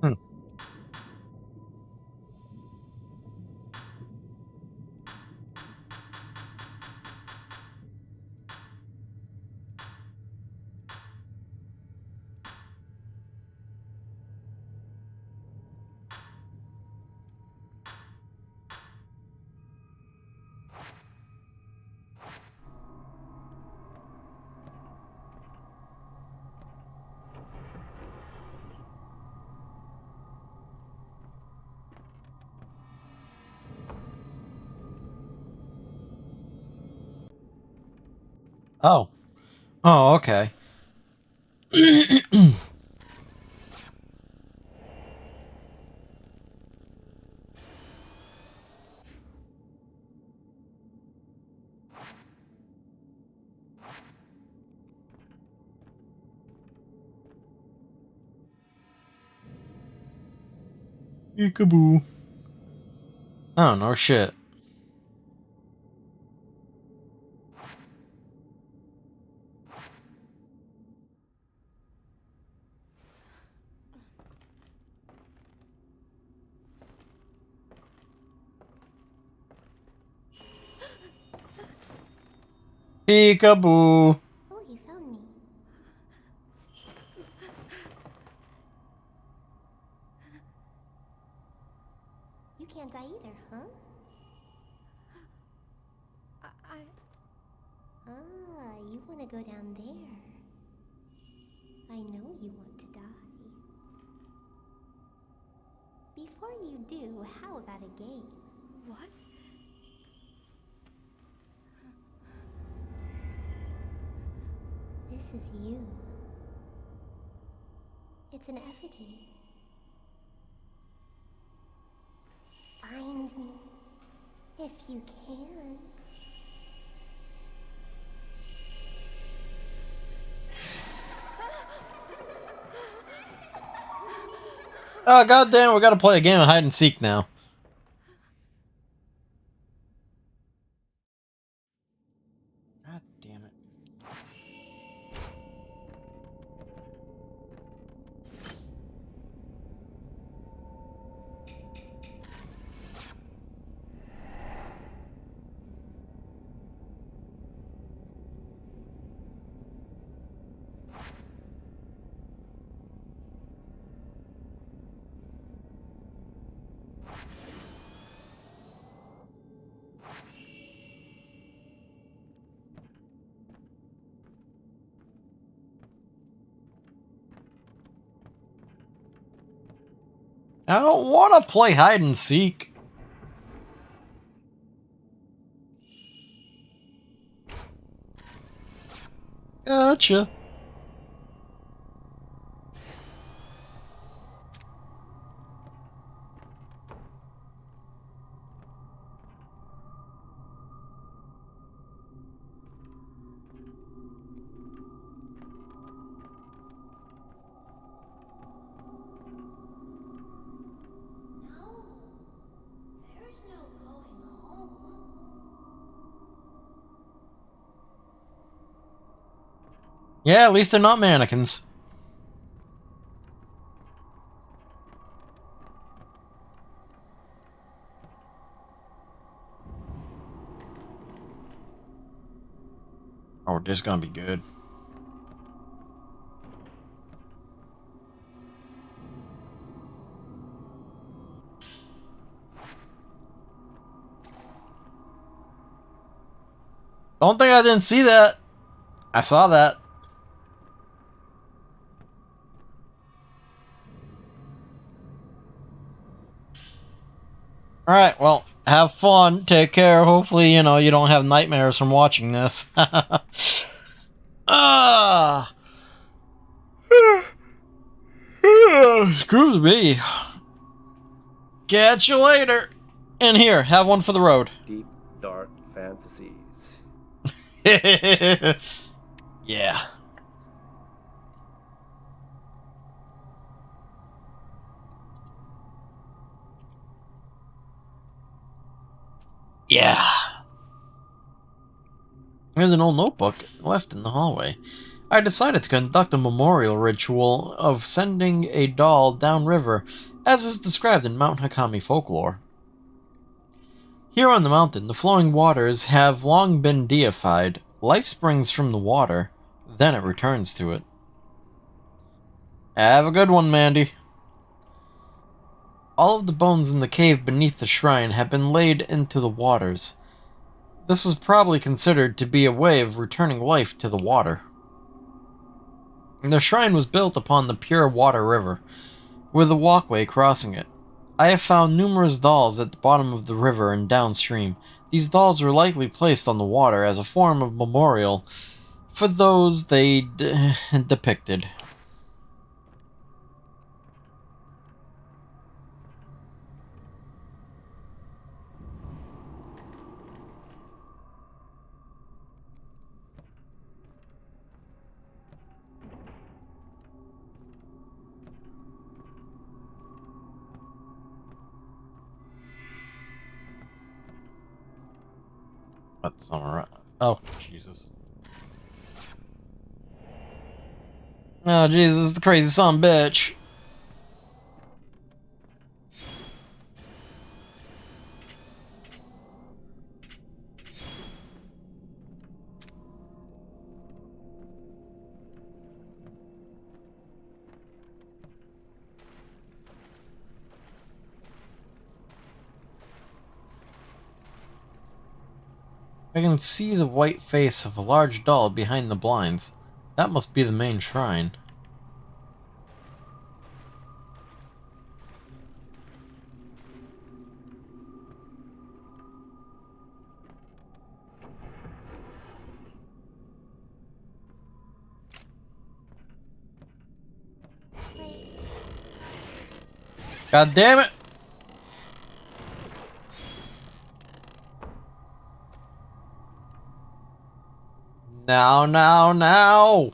Hmm. Oh. Oh, okay. Peekaboo. Oh, no shit. Peekaboo. Oh, you found me. You can't die either, huh? Ah, you want to go down there. I know you want to die. Before you do, how about a game? What? This is you. It's an effigy. Find me, if you can. Oh, goddamn, we gotta play a game of hide and seek now. God damn it. I don't want to play hide and seek. Gotcha. No, there's no going home. Yeah, at least they're not mannequins. Oh, this is gonna be good. Don't think I didn't see that. I saw that. Alright, well, have fun. Take care. Hopefully, you know, you don't have nightmares from watching this. Ah! Screws me. Catch you later. And here, have one for the road. Deep, dark fantasies. Yeah. Yeah. There's an old notebook left in the hallway. I decided to conduct a memorial ritual of sending a doll downriver, as is described in Mount Hakami folklore. Here on the mountain, the flowing waters have long been deified. Life springs from the water, then it returns to it. Have a good one, Mandy. All of the bones in the cave beneath the shrine have been laid into the waters. This was probably considered to be a way of returning life to the water. The shrine was built upon the pure water river, with a walkway crossing it. I have found numerous dolls at the bottom of the river and downstream. These dolls were likely placed on the water as a form of memorial for those they depicted. What's alright? Oh, Jesus. Oh, Jesus, the crazy son of a bitch. I can see the white face of a large doll behind the blinds. That must be the main shrine. God damn it! Now, now, now!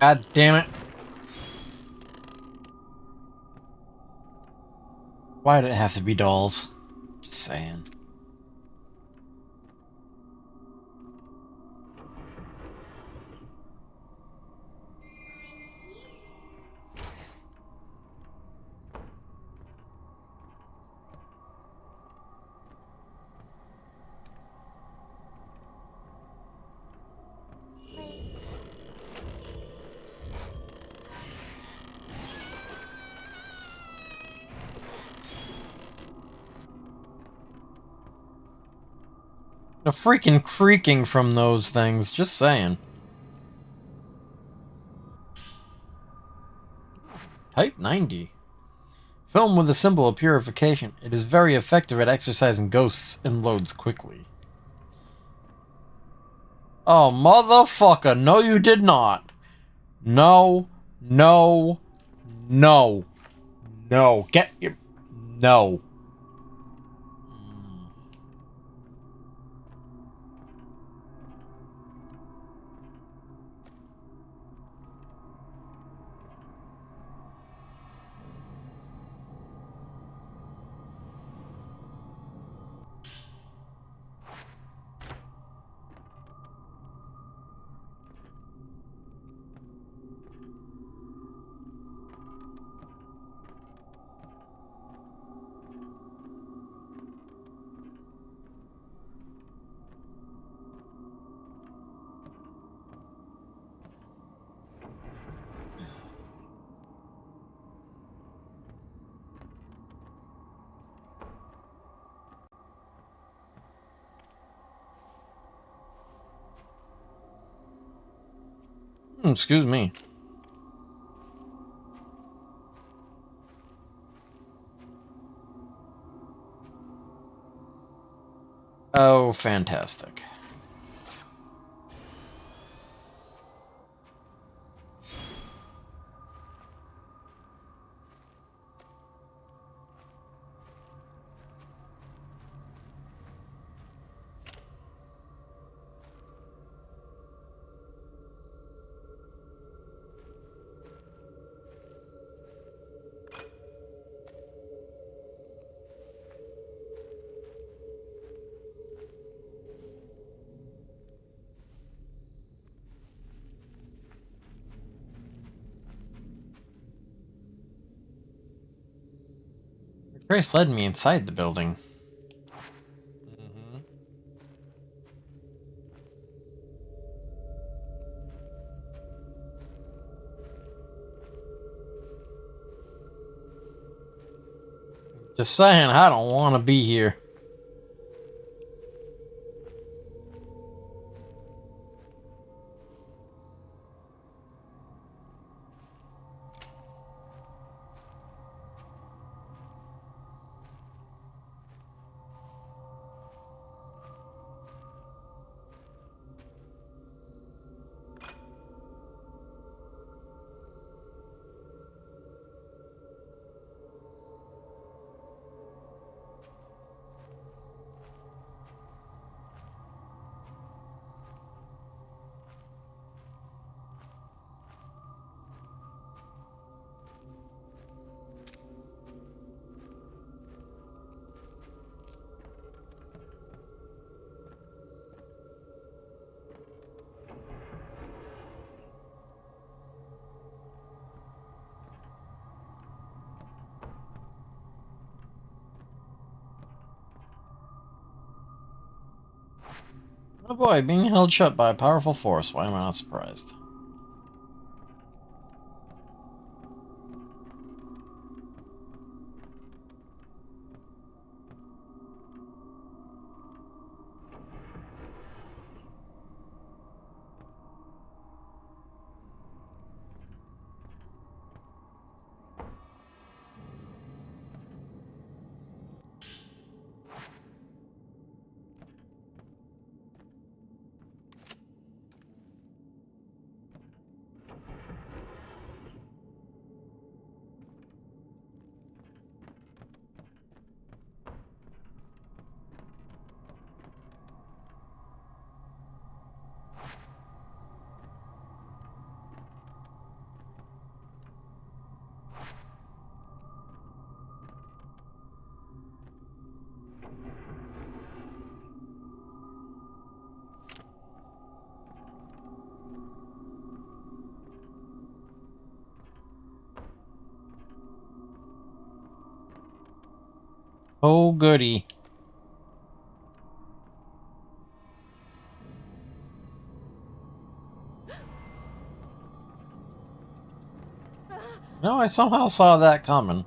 God damn it. Why did it have to be dolls? Just saying. The freaking creaking from those things, just saying. Type 90. Film with a symbol of purification. It is very effective at exorcising ghosts and loads quickly. Oh, motherfucker. No, you did not. No. No. No. No. Get your... No. Excuse me. Oh, fantastic. Grace led me inside the building. Just saying, I don't want to be here. Oh boy, being held shut by a powerful force. Why am I not surprised? Oh, goody. No, I somehow saw that coming.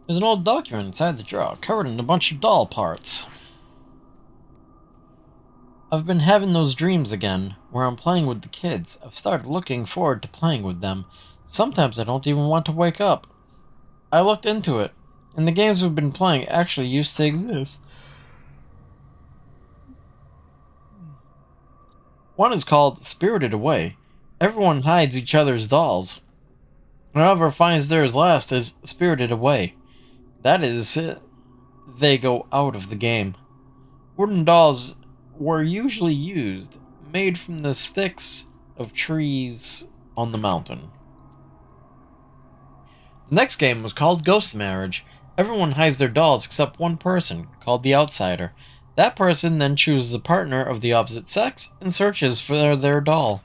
There's an old document inside the drawer, covered in a bunch of doll parts. I've been having those dreams again, where I'm playing with the kids. I've started looking forward to playing with them. Sometimes I don't even want to wake up. I looked into it, and the games we've been playing actually used to exist. One is called Spirited Away. Everyone hides each other's dolls. Whoever finds theirs last is spirited away. That is, they go out of the game. Wooden dolls were usually used, made from the sticks of trees on the mountain. The next game was called Ghost Marriage. Everyone hides their dolls except one person, called the Outsider. That person then chooses a partner of the opposite sex and searches for their doll.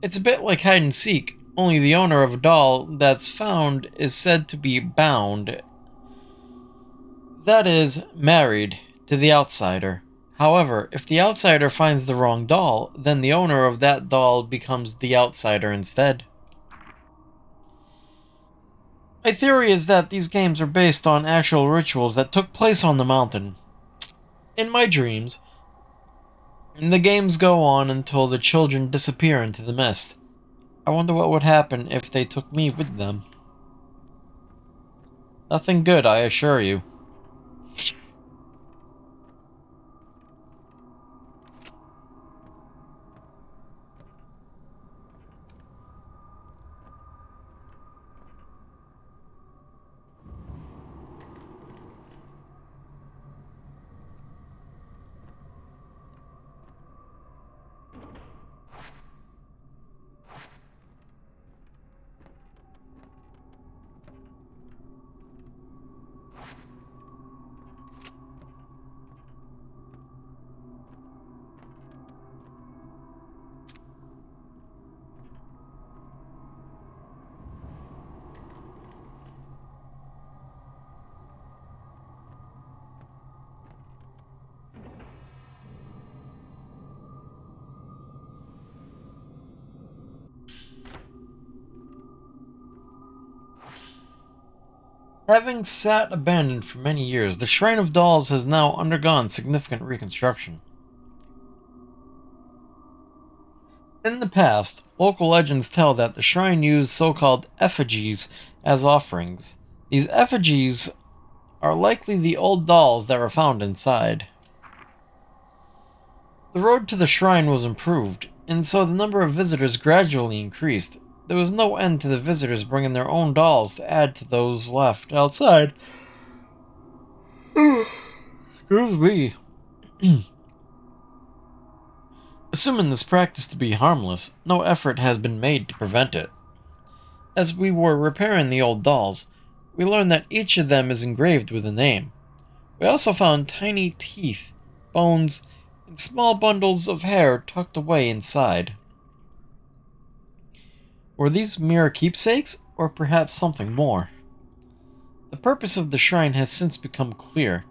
It's a bit like hide and seek, only the owner of a doll that's found is said to be bound, that is, married, to the outsider. However, if the outsider finds the wrong doll, then the owner of that doll becomes the outsider instead. My theory is that these games are based on actual rituals that took place on the mountain. In my dreams, the games go on until the children disappear into the mist. I wonder what would happen if they took me with them. Nothing good, I assure you. Having sat abandoned for many years, the Shrine of Dolls has now undergone significant reconstruction. In the past, local legends tell that the shrine used so-called effigies as offerings. These effigies are likely the old dolls that were found inside. The road to the shrine was improved, and so the number of visitors gradually increased. There was no end to the visitors bringing their own dolls to add to those left outside. Excuse me. Assuming this practice to be harmless, no effort has been made to prevent it. As we were repairing the old dolls, we learned that each of them is engraved with a name. We also found tiny teeth, bones, and small bundles of hair tucked away inside. Were these mere keepsakes, or perhaps something more. The purpose of the shrine has since become clear.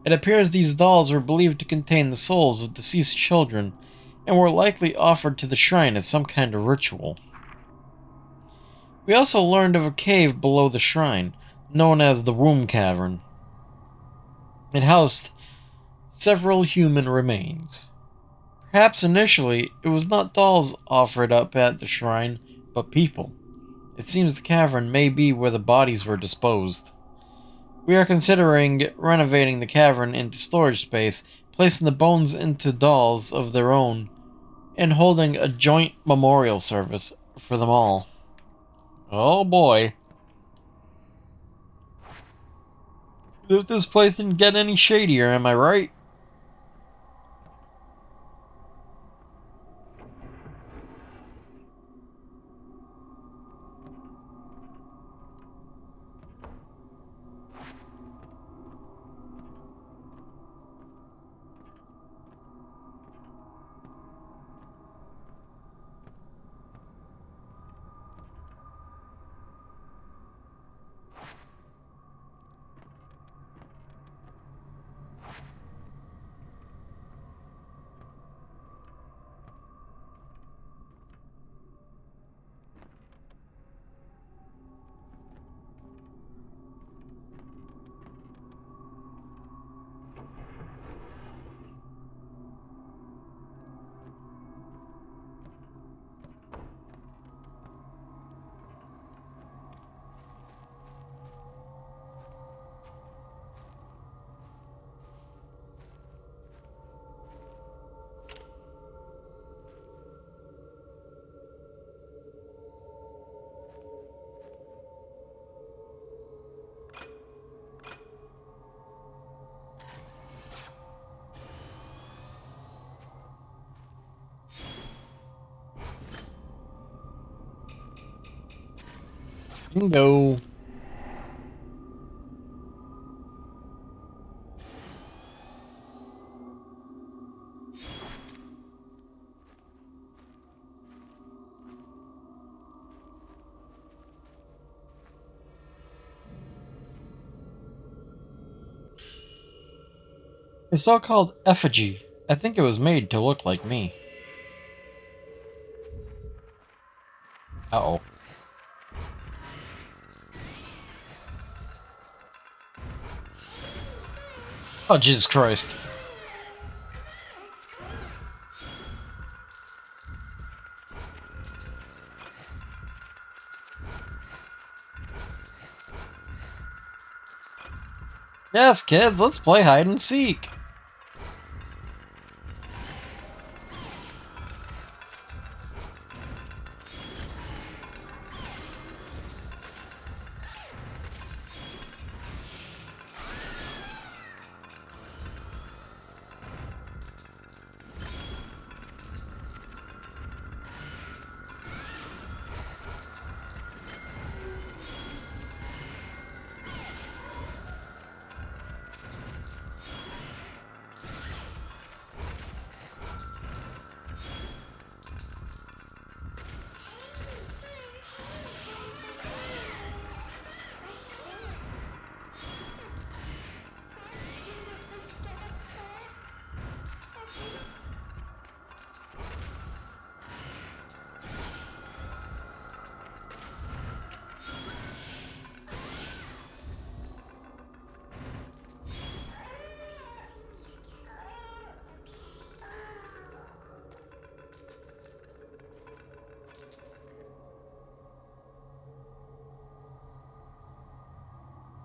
It appears these dolls were believed to contain the souls of deceased children and were likely offered to the shrine as some kind of ritual. We also learned of a cave below the shrine, known as the Womb Cavern. It housed several human remains. Perhaps initially it was not dolls offered up at the shrine, but people. It seems the cavern may be where the bodies were disposed. We are considering renovating the cavern into storage space, placing the bones into dolls of their own, and holding a joint memorial service for them all. Oh boy. If this place didn't get any shadier, am I right? Bingo. A so-called effigy. I think it was made to look like me. Uh-oh. Oh, Jesus Christ. Yes, kids, let's play hide and seek.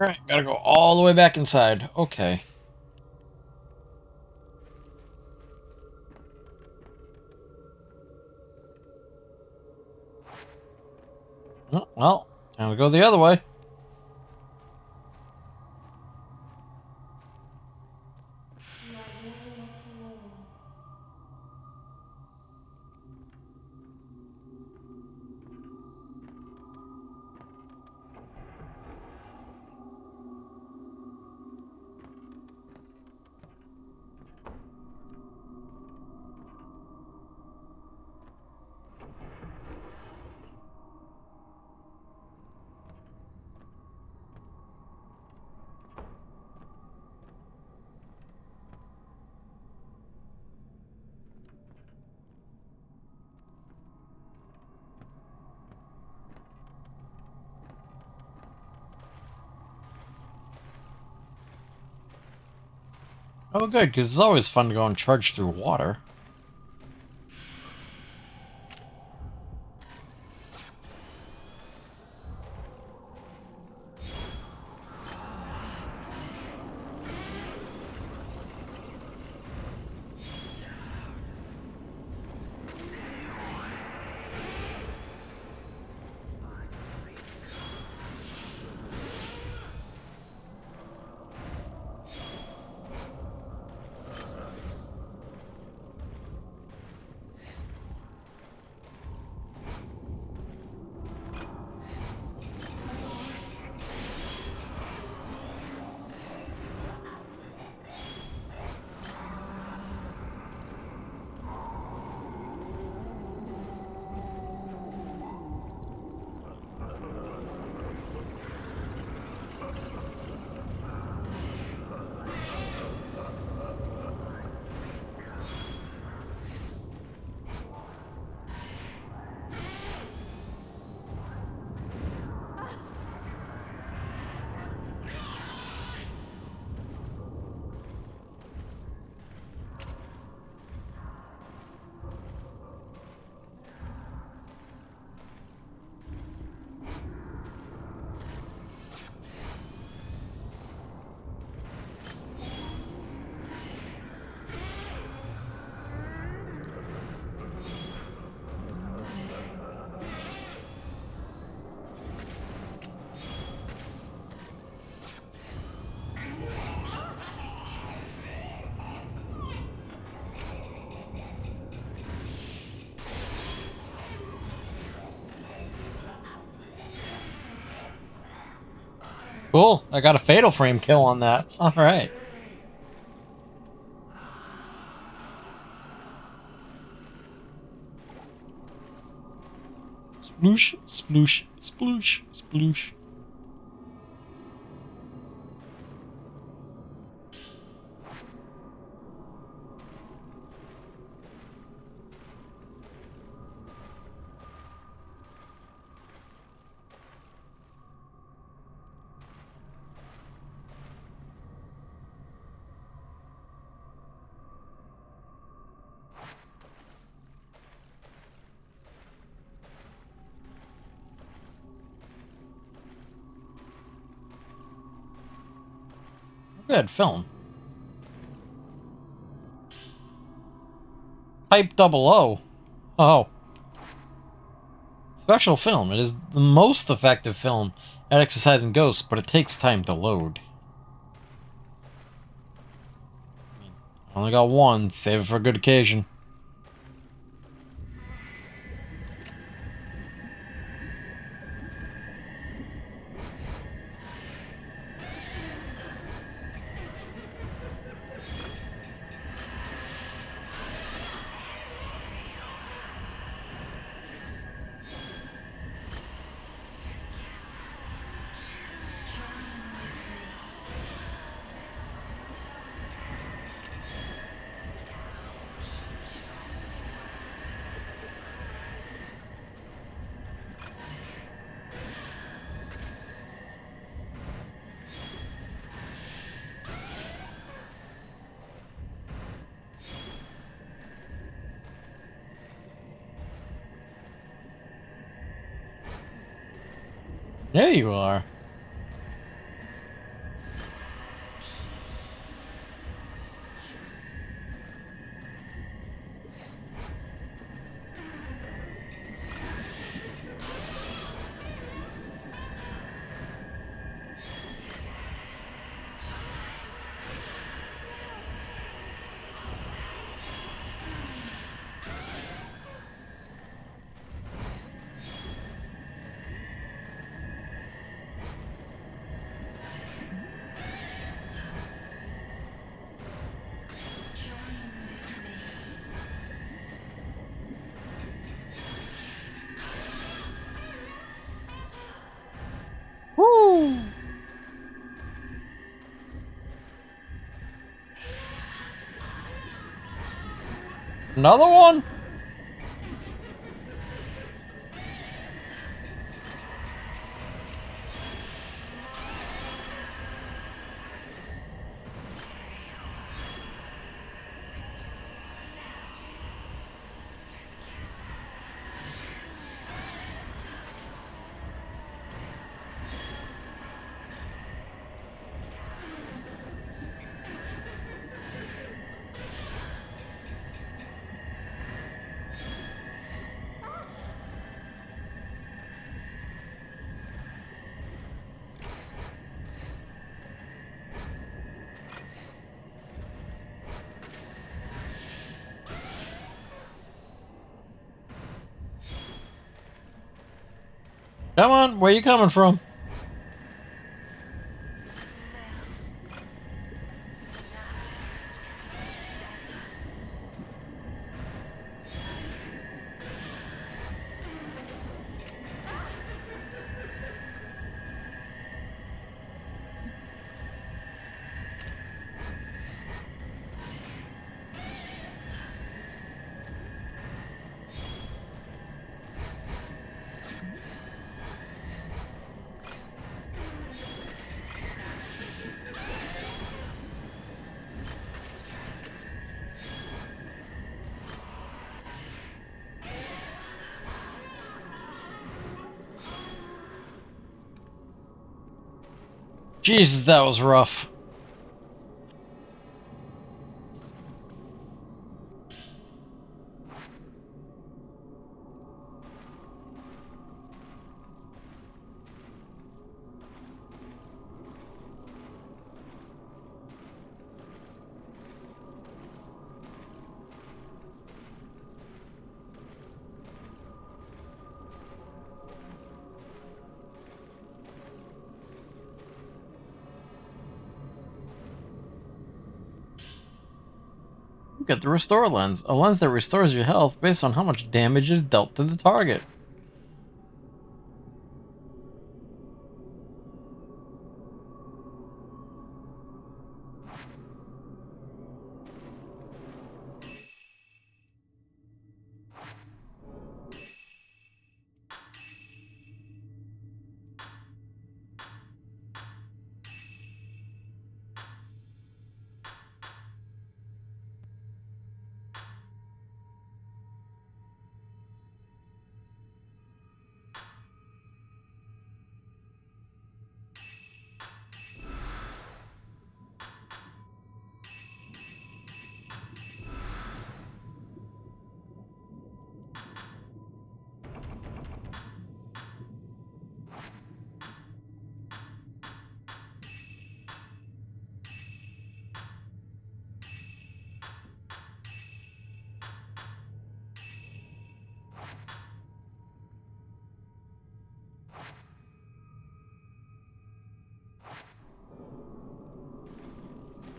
Right, gotta go all the way back inside. Okay. Oh, well, time to go the other way. You are very much alone. Oh, good, because it's always fun to go and trudge through water. Cool. I got a Fatal Frame kill on that. Alright. Sploosh, sploosh, sploosh, sploosh. Good film. Type 00. Oh. Special film. It is the most effective film at exercising ghosts, but it takes time to load. I only got one. Save it for a good occasion. There you are. Woo! Another one? Come on, where you coming from? Jesus, that was rough. Look at the restore lens. A lens that restores your health based on how much damage is dealt to the target.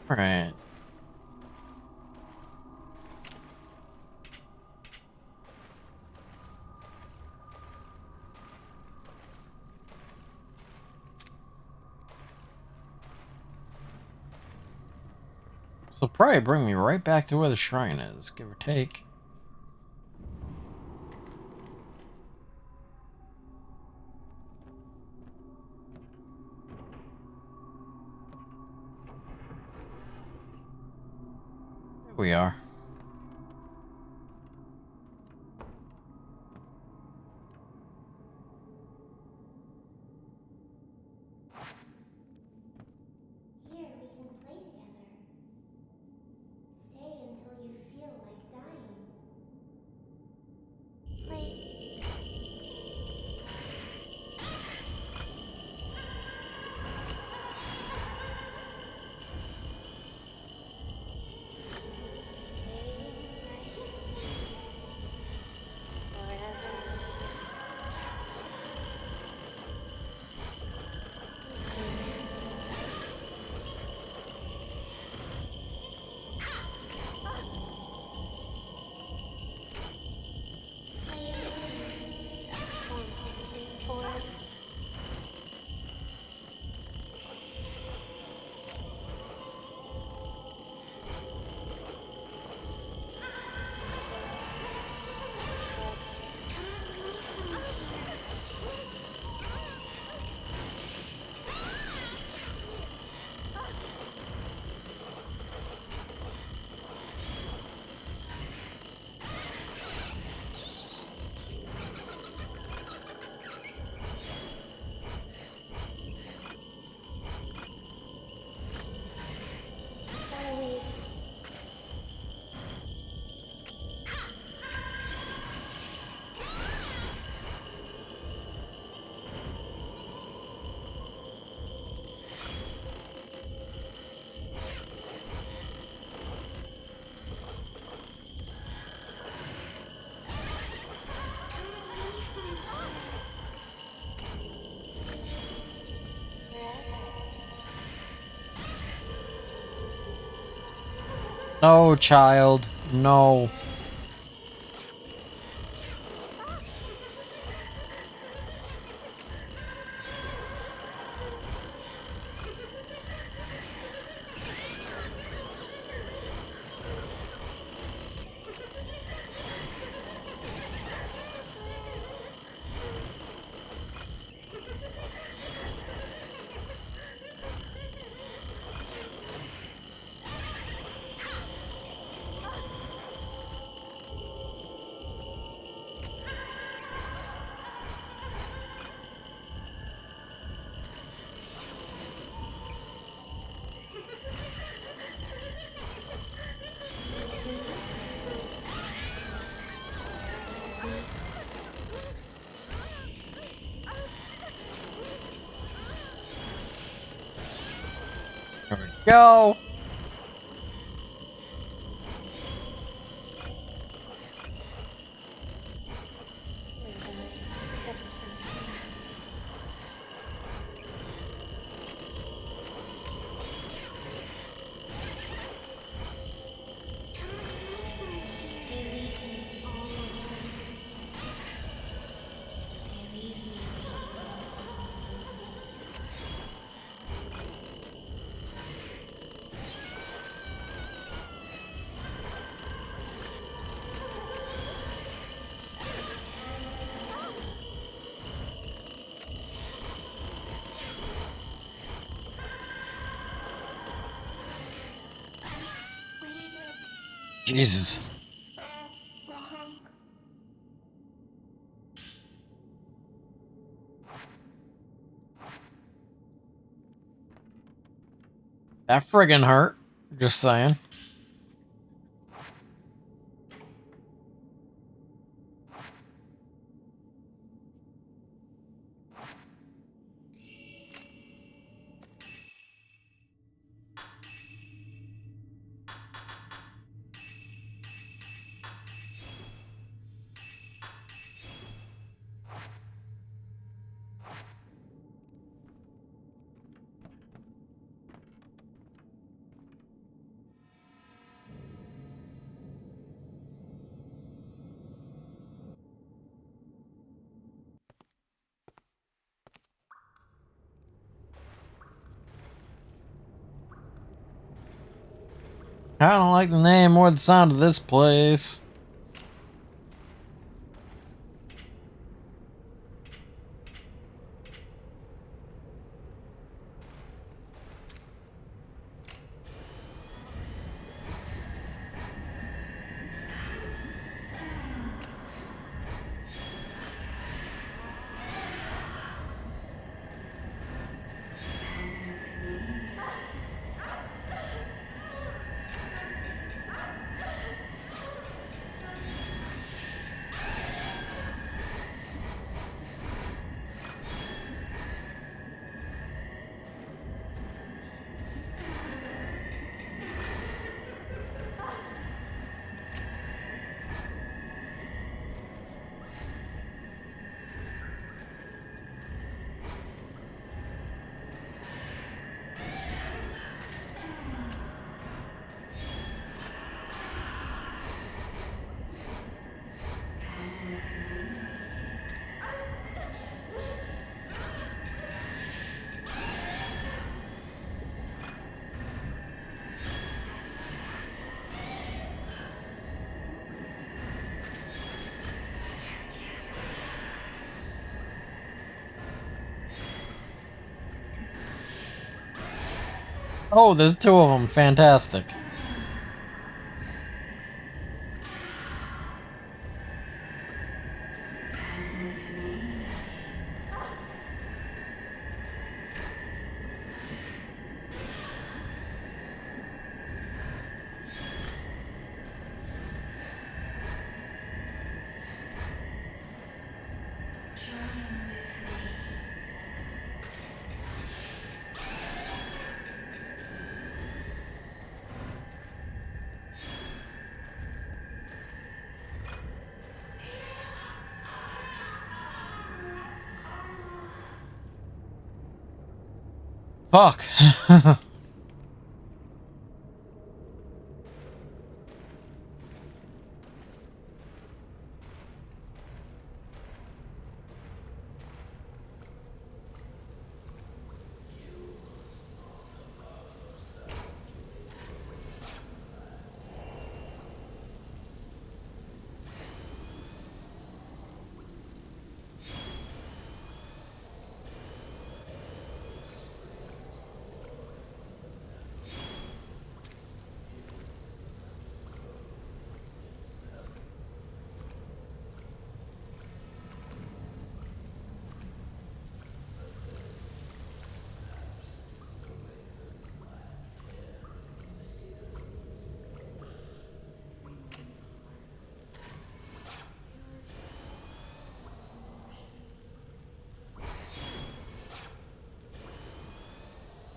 Alright. So probably bring me right back to where the shrine is, give or take. There we are. Here, we can play together. Stay until you feel like dying. Play. No, child. No. There we go. Jesus. That friggin' hurt. Just saying. I don't like the name or the sound of this place. Oh, there's two of them. Fantastic. Fuck.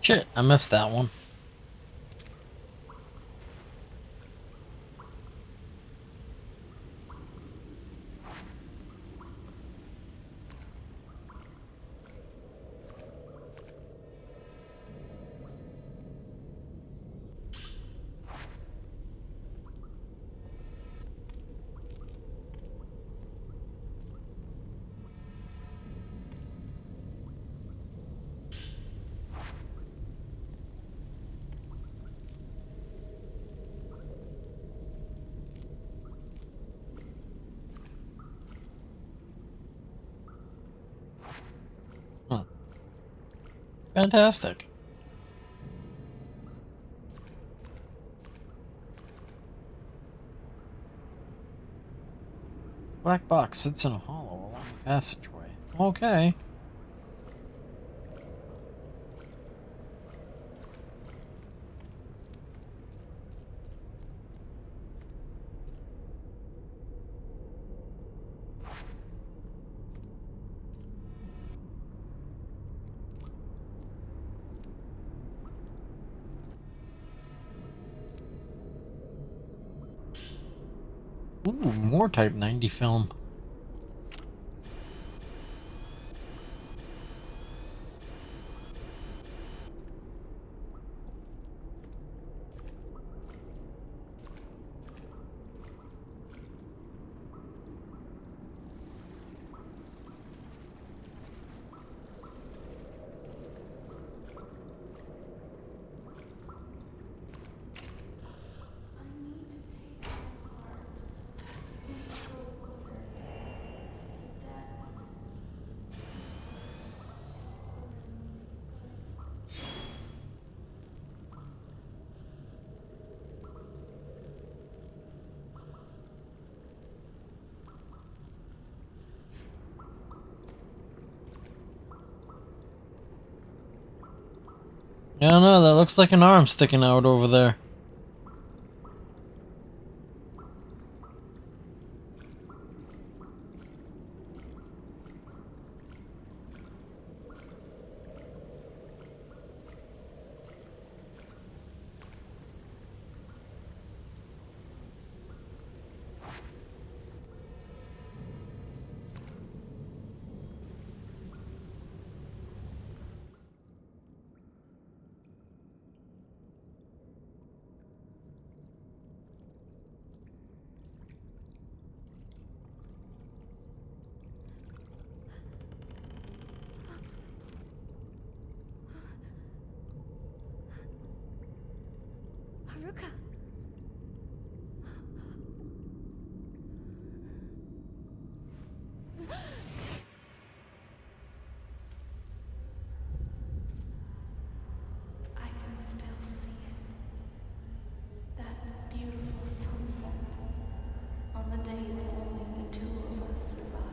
Shit, I missed that one. Huh. Fantastic. Black box sits in a hollow along the passageway. Okay. Ooh, more Type 90 film. I don't know, that looks like an arm sticking out over there. Haruka! I can still see it. That beautiful sunset. On the day that only the two of us survived.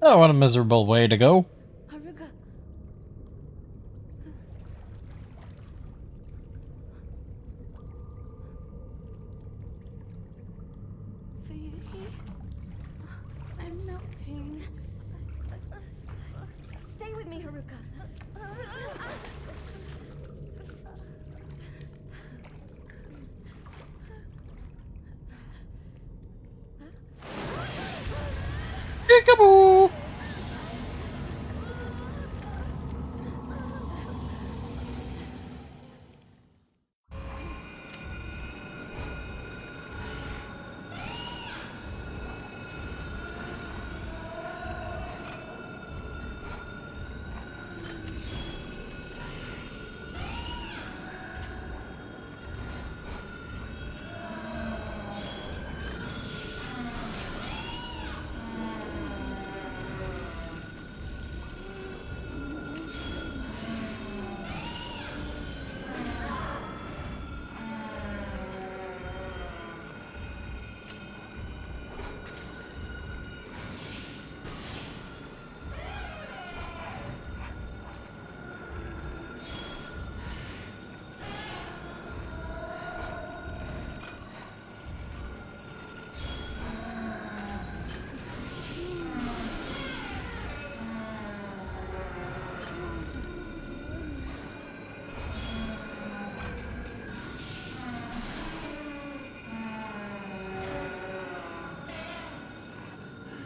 Oh, what a miserable way to go. Haruka! Fuyuhi? I'm melting. Stay with me, Haruka. Peekaboo!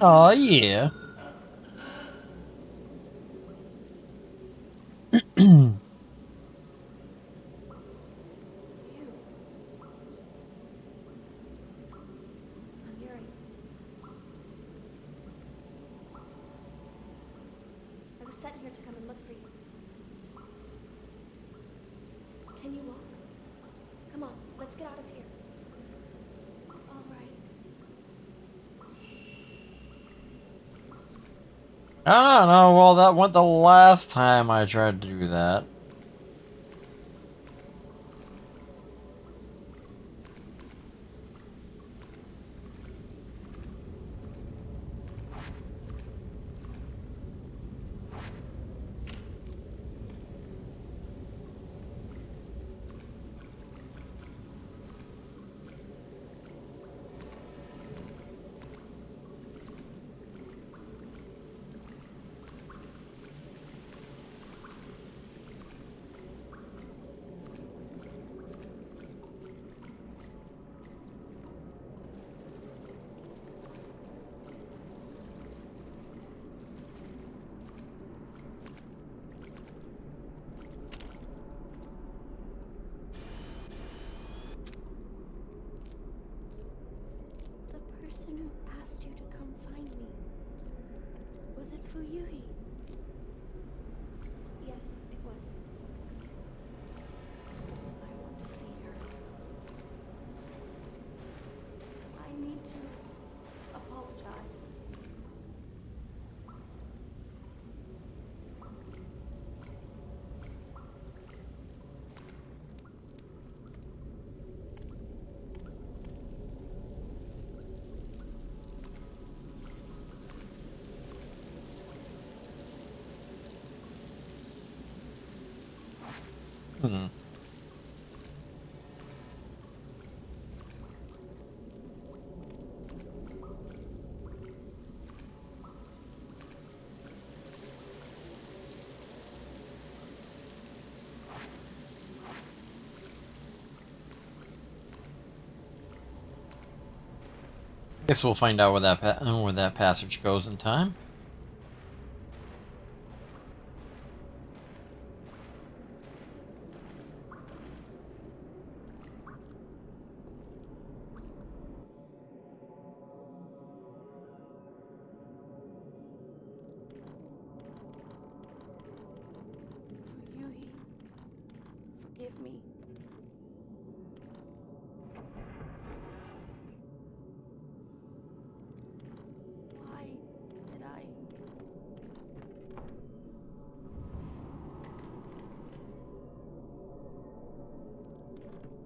Oh yeah. You. I'm Yuri. I was sent here to come and look for you. Can you walk? Come on, let's get out of here. All right. I don't know. Well, that went the last time I tried to do that. The person who asked you to come find me. Was it Fuyuhi? Yes, it was. I want to see her. I need to apologize. Hmm. Guess we'll find out where that passage goes in time. Fuyuhi, forgive me. Why did I?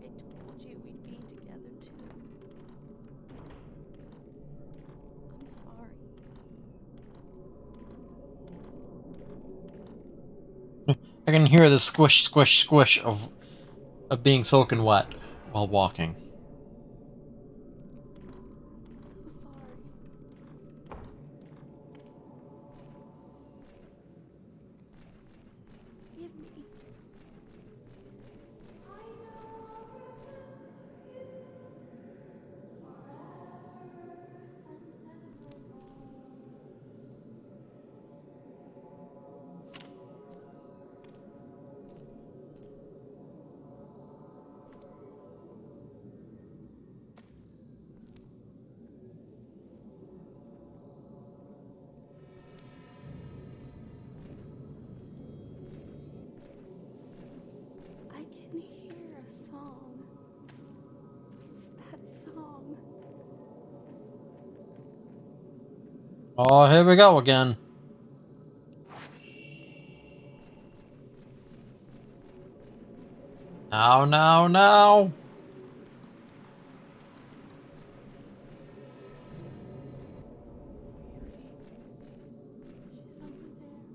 I told you we'd be together too. I'm sorry. I can hear the squish, squish, squish of being soaking wet while walking. So sorry. Forgive me. I can hear a song. It's that song. Oh, here we go again. Now, now, now. She's over there.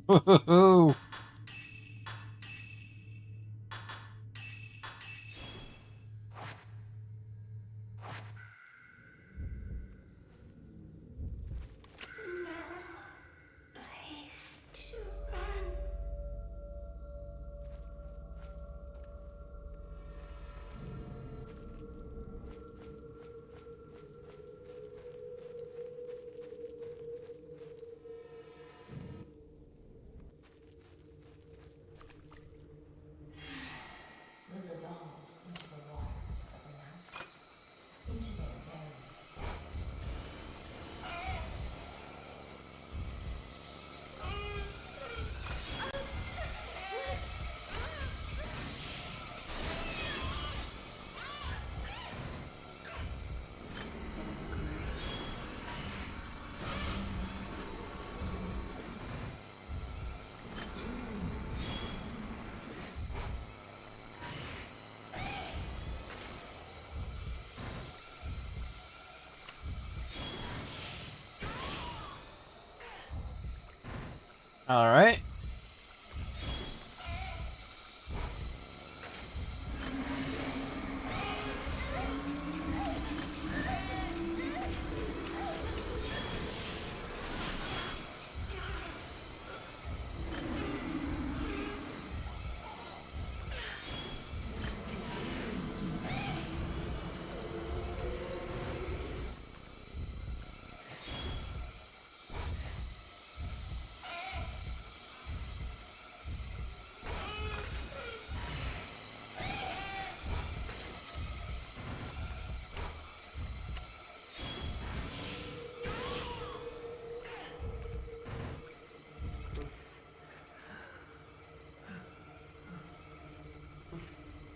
Woohoo! Will dissolve into the waters of the mountain, into their very depths. All right.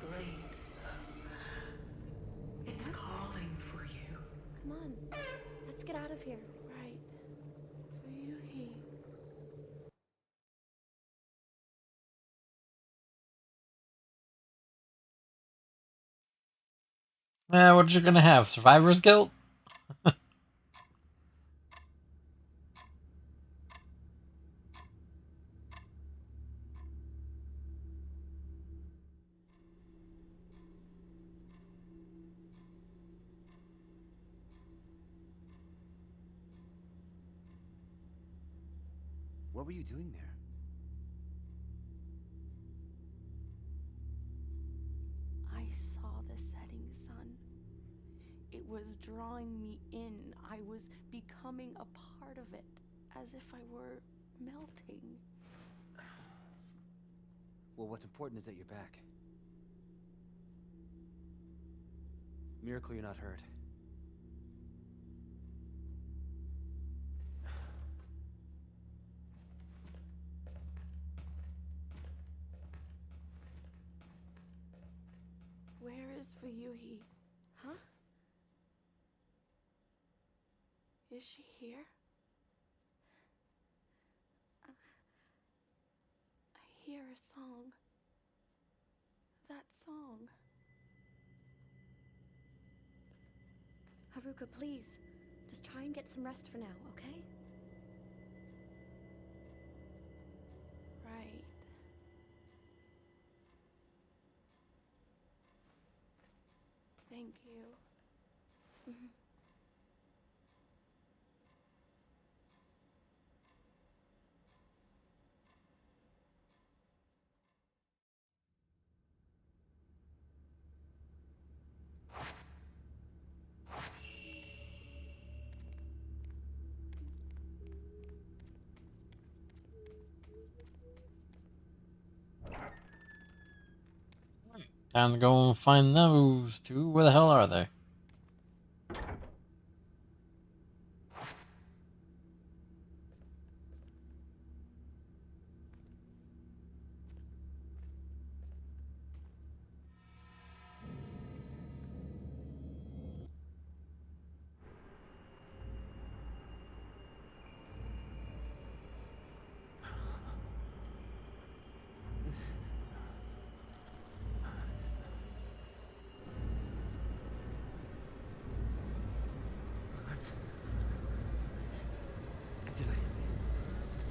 Blade. It's calling for you. Come on. Let's get out of here. Right. For you, he. What you gonna have? Survivor's guilt? What were you doing there? I saw the setting sun. It was drawing me in. I was becoming a part of it, as if I were melting. Well, what's important is that you're back. Miracle you're not hurt. Where is Fuyuhi? Huh? Is she here? I hear a song. That song. Haruka, please. Just try and get some rest for now, okay? Right. Thank you. Time to go and find those two. Where the hell are they?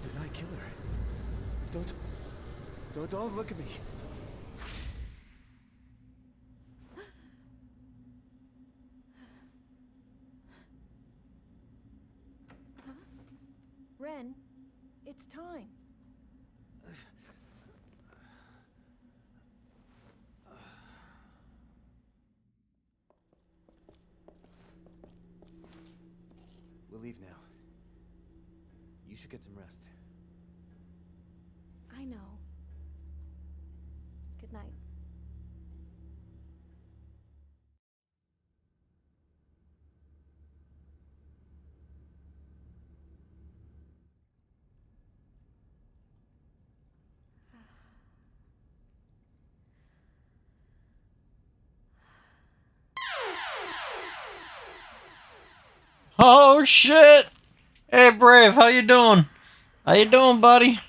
Did I kill her? Don't look at me. Ren, it's time. We'll leave now. You should get some rest. I know. Good night. Oh shit! Hey Brave, how you doing? How you doing, buddy?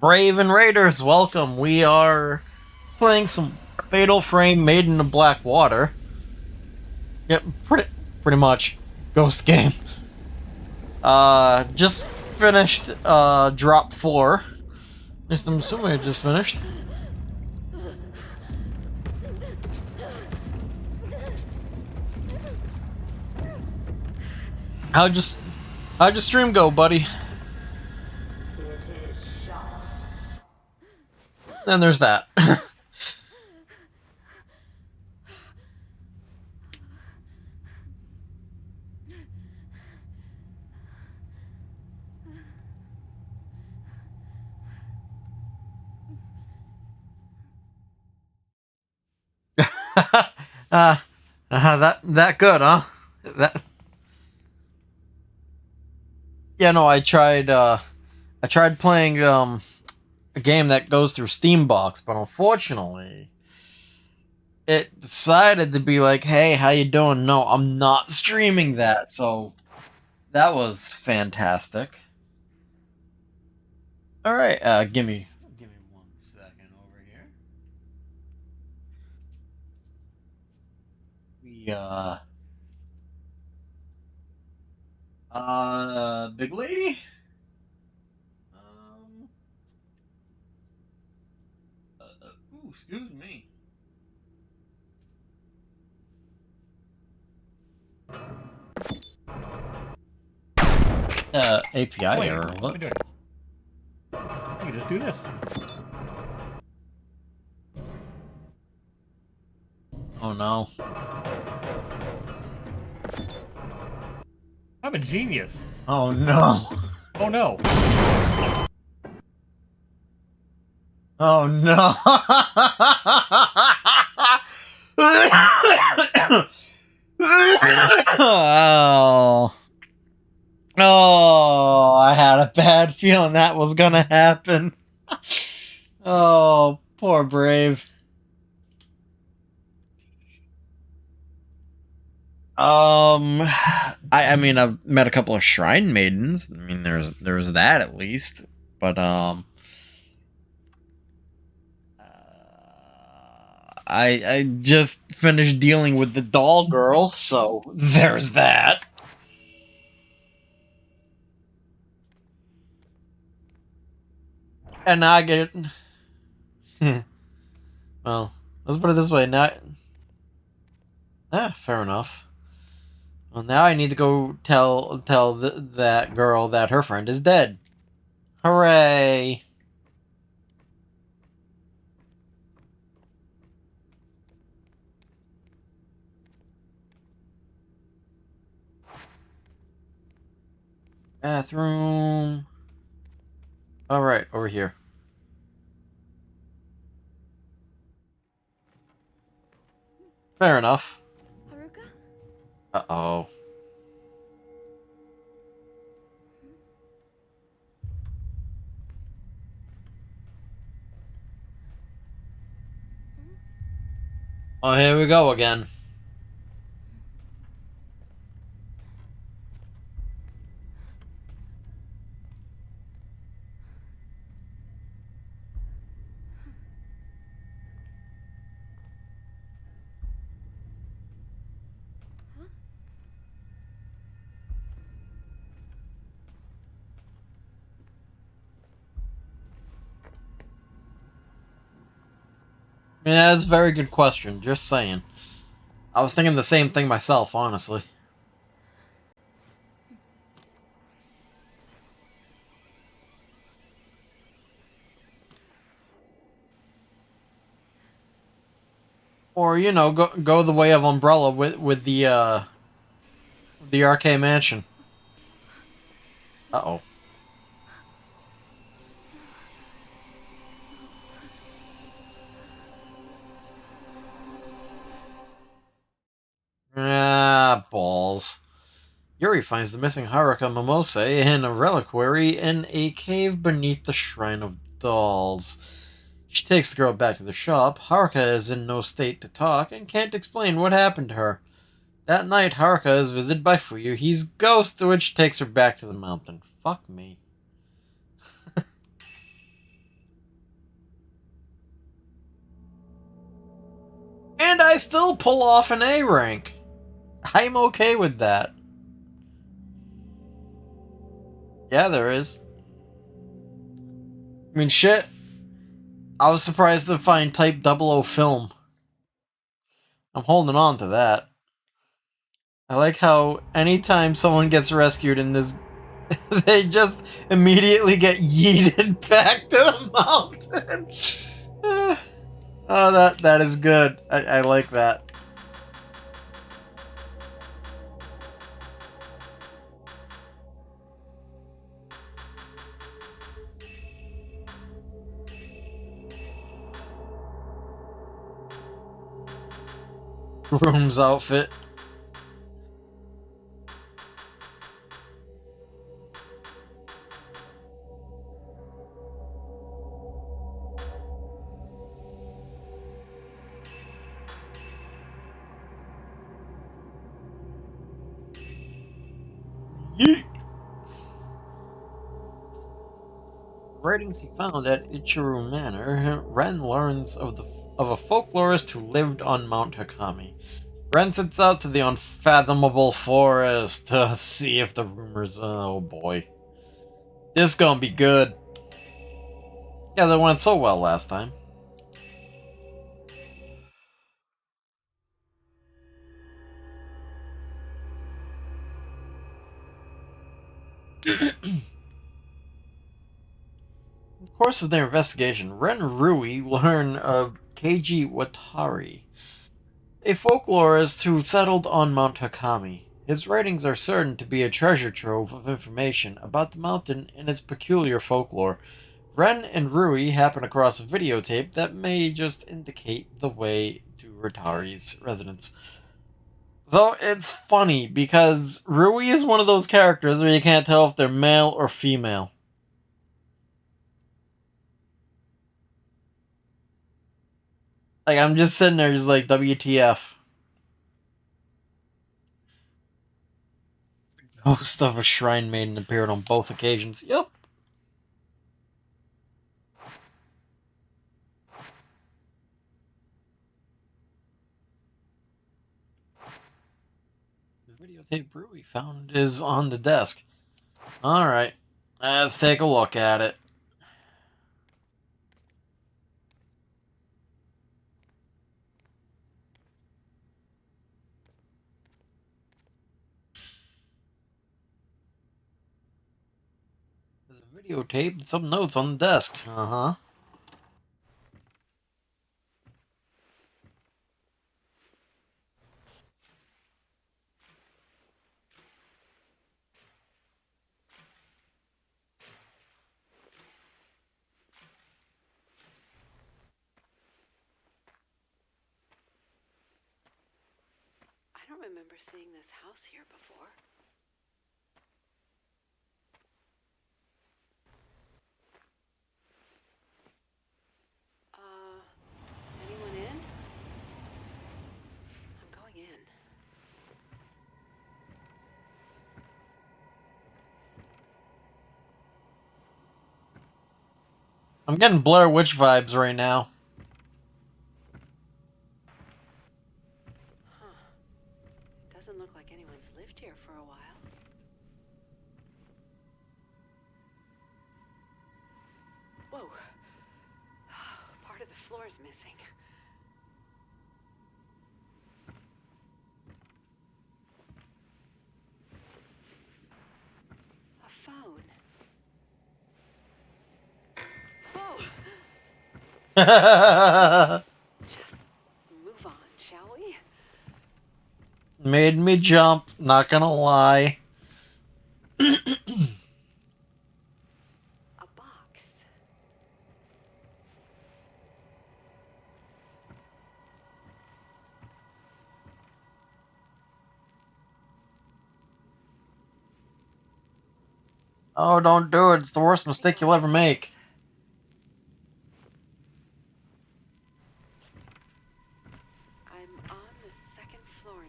Brave and Raiders, welcome. We are playing some Fatal Frame Made in the Black Water. Yep, pretty much. Ghost game. Just finished, drop 4. At least I'm assuming I just finished. How'd your stream go, buddy? Then there's that. That good, huh? That. Yeah, no, I tried playing a game that goes through Steambox, but unfortunately, it decided to be like, "Hey, how you doing?" No, I'm not streaming that. So that was fantastic. All right, give me 1 second over here. We big lady. Ooh, excuse me. API error. What? What are we doing? We can just do this. Oh no. I'm a genius. Oh no. Oh no. Oh no. Oh. Oh, I had a bad feeling that was gonna happen. Oh, poor Brave. I mean I've met a couple of shrine maidens. I mean there's that at least. But I just finished dealing with the doll girl, so there's that. And now I get well, let's put it this way, now fair enough. Well, now I need to go tell that girl that her friend is dead. Hooray! Bathroom. All right, over here. Fair enough. Haruka? Uh-oh. Oh, here we go again. I mean, that's a very good question. Just saying. I was thinking the same thing myself, honestly. Or, you know, go the way of Umbrella with the RK Mansion. Uh-oh. Ah, balls. Yuri finds the missing Haruka Momose in a reliquary in a cave beneath the Shrine of Dolls. She takes the girl back to the shop. Haruka is in no state to talk and can't explain what happened to her. That night, Haruka is visited by Fuyuhi's ghost, which takes her back to the mountain. Fuck me. And I still pull off an A rank. I'm okay with that. Yeah, there is. I mean, shit. I was surprised to find Type 00 film. I'm holding on to that. I like how anytime someone gets rescued in this, they just immediately get yeeted back to the mountain. Oh, that is good. I like that. Room's outfit. Yeet. Writings he found at Ichiru Manor, Ren learns of a folklorist who lived on Mount Hakami. Ren sets out to the unfathomable forest to see if the rumors. Oh boy, this gonna be good. Yeah, that went so well last time. In the course of their investigation, Ren and Rui learn of Keiji Watari, a folklorist who settled on Mount Hakami. His writings are certain to be a treasure trove of information about the mountain and its peculiar folklore. Ren and Rui happen across a videotape that may just indicate the way to Watari's residence. So it's funny because Rui is one of those characters where you can't tell if they're male or female. Like, I'm just sitting there just like, WTF. Ghost of a Shrine Maiden appeared on both occasions. Yup. The videotape Rui found is on the desk. Alright, let's take a look at it. There's a videotape and some notes on the desk. Uh-huh. I don't remember seeing this house here before. Anyone in? I'm going in. I'm getting Blair Witch vibes right now. Huh. Doesn't look like anyone's lived here for a while. Whoa. Part of the floor is missing. Move on, shall we? Made me jump, not gonna lie. A box. Oh, don't do it. It's the worst mistake you'll ever make. I'm on the second floor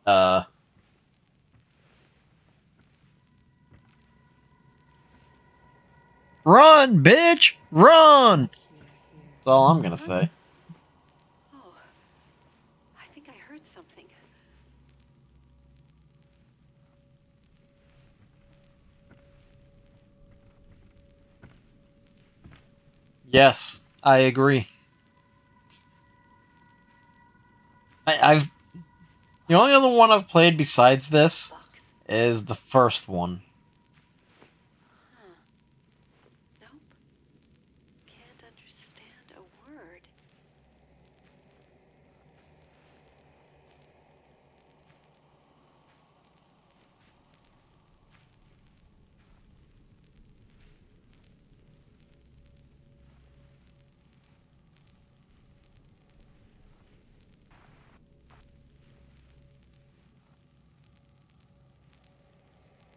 now. Run, bitch! Run! That's all I'm gonna say. Oh, I think I heard something. Yes, I agree. I've the only other one I've played besides this is the first one. Huh. Nope. Can't understand a word.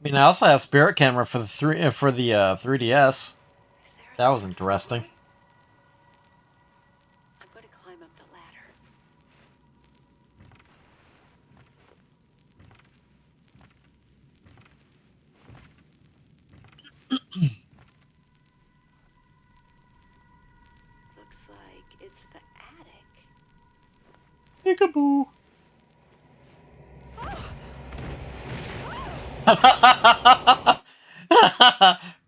I mean, I also have Spirit Camera for the 3DS. That was interesting. I'm going to climb up the ladder. Looks like it's the attic. Peekaboo.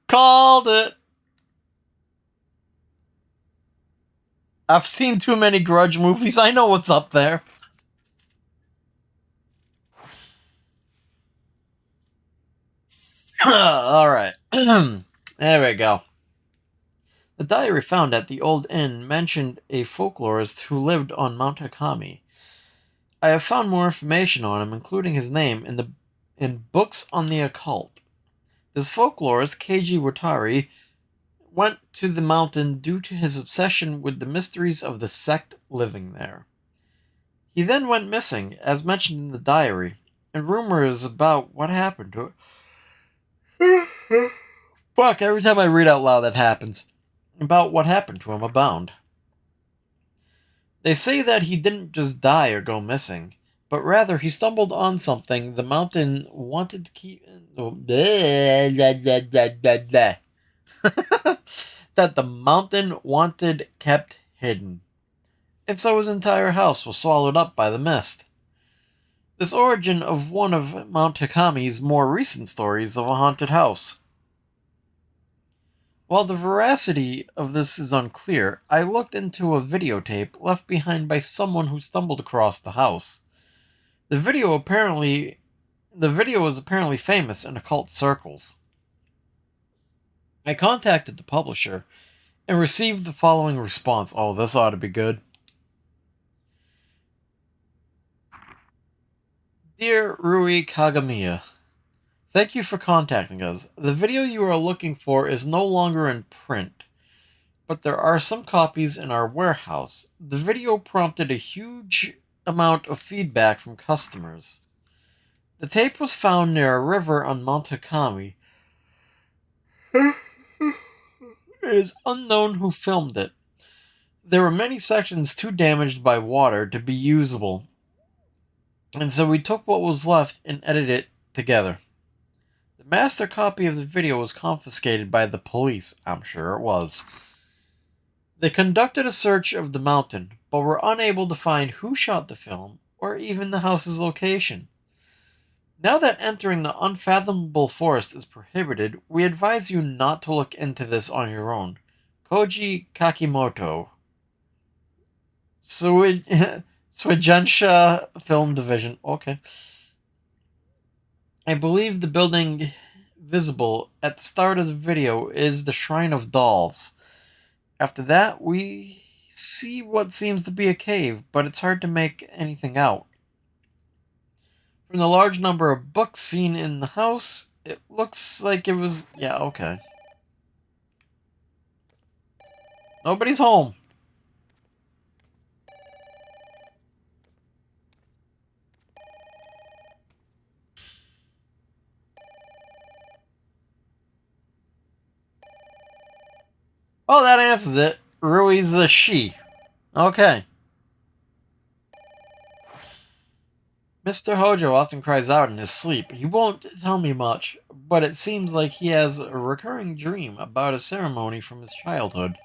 Called it. I've seen too many Grudge movies. I know what's up there. Alright. There we go. The diary found at the old inn mentioned a folklorist who lived on Mount Hakami. I have found more information on him, including his name, in books on the occult. This folklorist, Keiji Watari, went to the mountain due to his obsession with the mysteries of the sect living there. He then went missing, as mentioned in the diary, and rumors about what happened to it. Fuck, every time I read out loud that happens. About what happened to him abound. They say that he didn't just die or go missing, but rather he stumbled on something the mountain wanted to keep. That the mountain wanted kept hidden. And so his entire house was swallowed up by the mist. This origin of one of Mount Hakami's more recent stories of a haunted house. While the veracity of this is unclear, I looked into a videotape left behind by someone who stumbled across the house. The video was apparently famous in occult circles. I contacted the publisher and received the following response. Oh, this ought to be good. Dear Rui Kagamiya, thank you for contacting us. The video you are looking for is no longer in print, but there are some copies in our warehouse. The video prompted a huge amount of feedback from customers. The tape was found near a river on Mount Hakami. It is unknown who filmed it. There were many sections too damaged by water to be usable, and so we took what was left and edited it together. The master copy of the video was confiscated by the police. I'm sure it was. They conducted a search of the mountain, but were unable to find who shot the film or even the house's location. Now that entering the unfathomable forest is prohibited, we advise you not to look into this on your own. Koji Kakimoto. Swigensha Film Division. Okay. I believe the building visible at the start of the video is the Shrine of Dolls. After that, we see what seems to be a cave, but it's hard to make anything out. From the large number of books seen in the house, it looks like it was... Yeah, okay. Nobody's home. Oh, that answers it. Rui's a she. Okay. Mr. Hojo often cries out in his sleep. He won't tell me much, but it seems like he has a recurring dream about a ceremony from his childhood.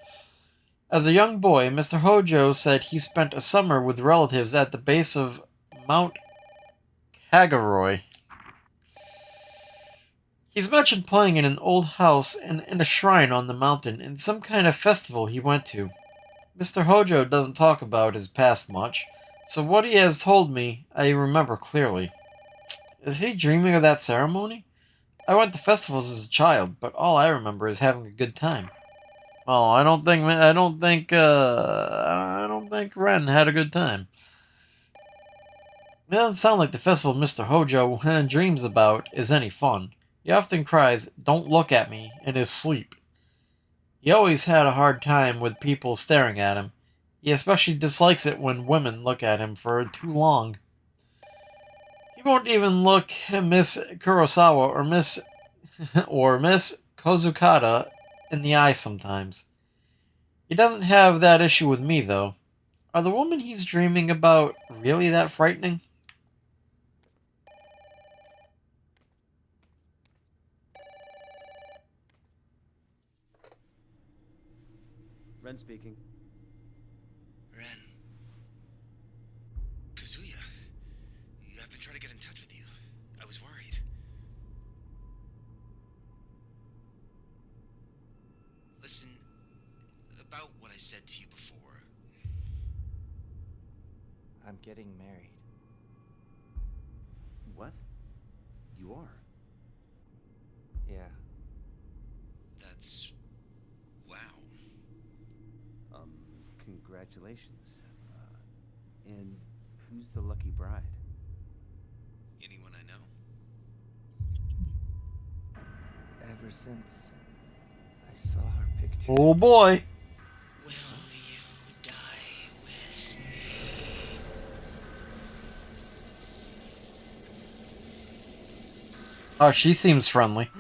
As a young boy, Mr. Hojo said he spent a summer with relatives at the base of Mount Kagaroy. He's mentioned playing in an old house and in a shrine on the mountain in some kind of festival he went to. Mr. Hojo doesn't talk about his past much, so what he has told me I remember clearly. Is he dreaming of that ceremony? I went to festivals as a child, but all I remember is having a good time. Well, I don't think Ren had a good time. It doesn't sound like the festival Mr. Hojo dreams about is any fun. He often cries, "Don't look at me," in his sleep. He always had a hard time with people staring at him. He especially dislikes it when women look at him for too long. He won't even look Miss Kurosawa or Miss Kozukata in the eye sometimes. He doesn't have that issue with me, though. Are the women he's dreaming about really that frightening? Ren speaking. Ren. Kazuya. I've been trying to get in touch with you. I was worried. Listen, about what I said to you before. I'm getting married. What? You are? Yeah. That's... wow. Congratulations. And who's the lucky bride? Anyone I know? Ever since I saw her picture. Oh boy. Will you die with me? Oh, she seems friendly.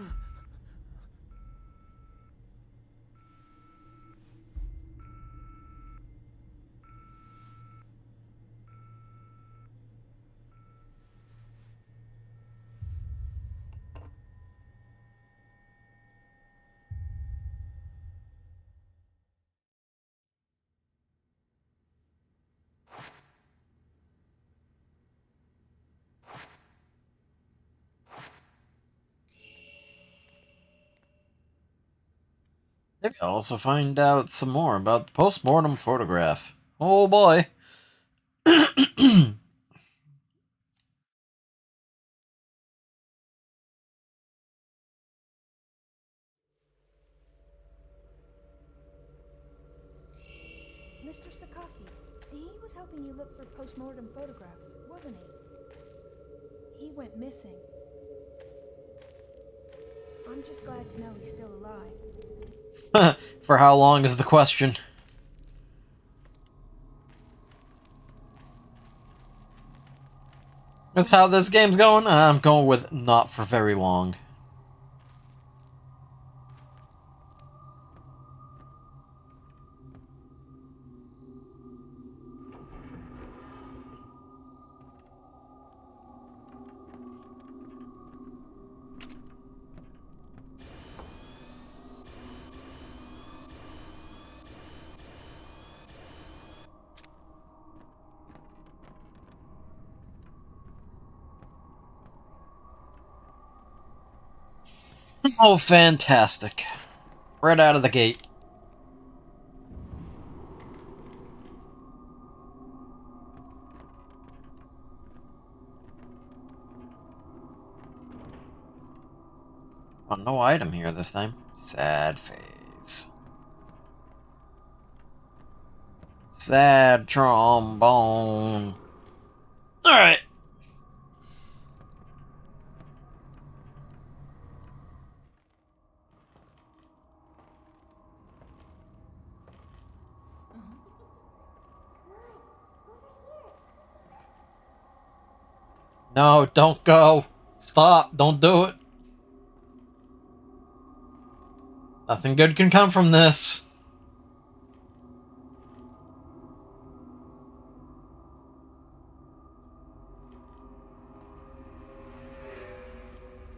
Maybe I'll also find out some more about the post-mortem photograph. Oh boy. Mr. Sakaki, he was helping you look for post-mortem photographs, wasn't he? He went missing. I'm just glad to know he's still alive. For how long is the question? With how this game's going, I'm going with not for very long. Oh, fantastic. Right out of the gate. Oh, no item here this time. Sad face. Sad trombone. Alright. No, don't go. Stop. Don't do it. Nothing good can come from this.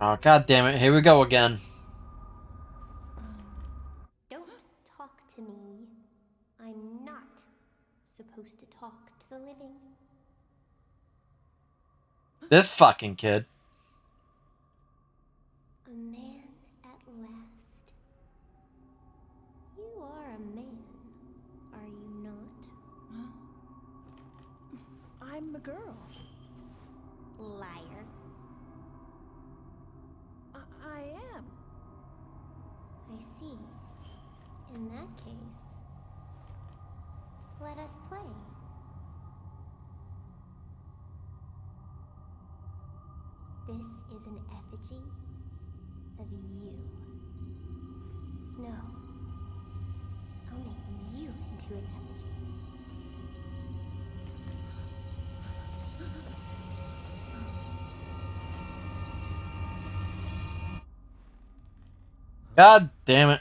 Oh, god damn it. Here we go again. Don't talk to me. I'm not supposed to talk to the living. This fucking kid. A man at last. You are a man, are you not? I'm a girl. Liar. I am. I see. In that case, let us play. This is an effigy of you. No. I'll make you into an effigy. God damn it.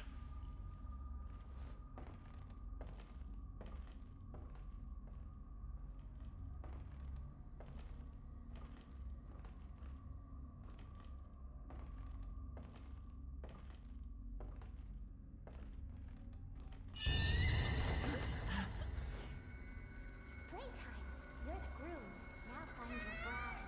Playtime. You're the groom. Now find your bride.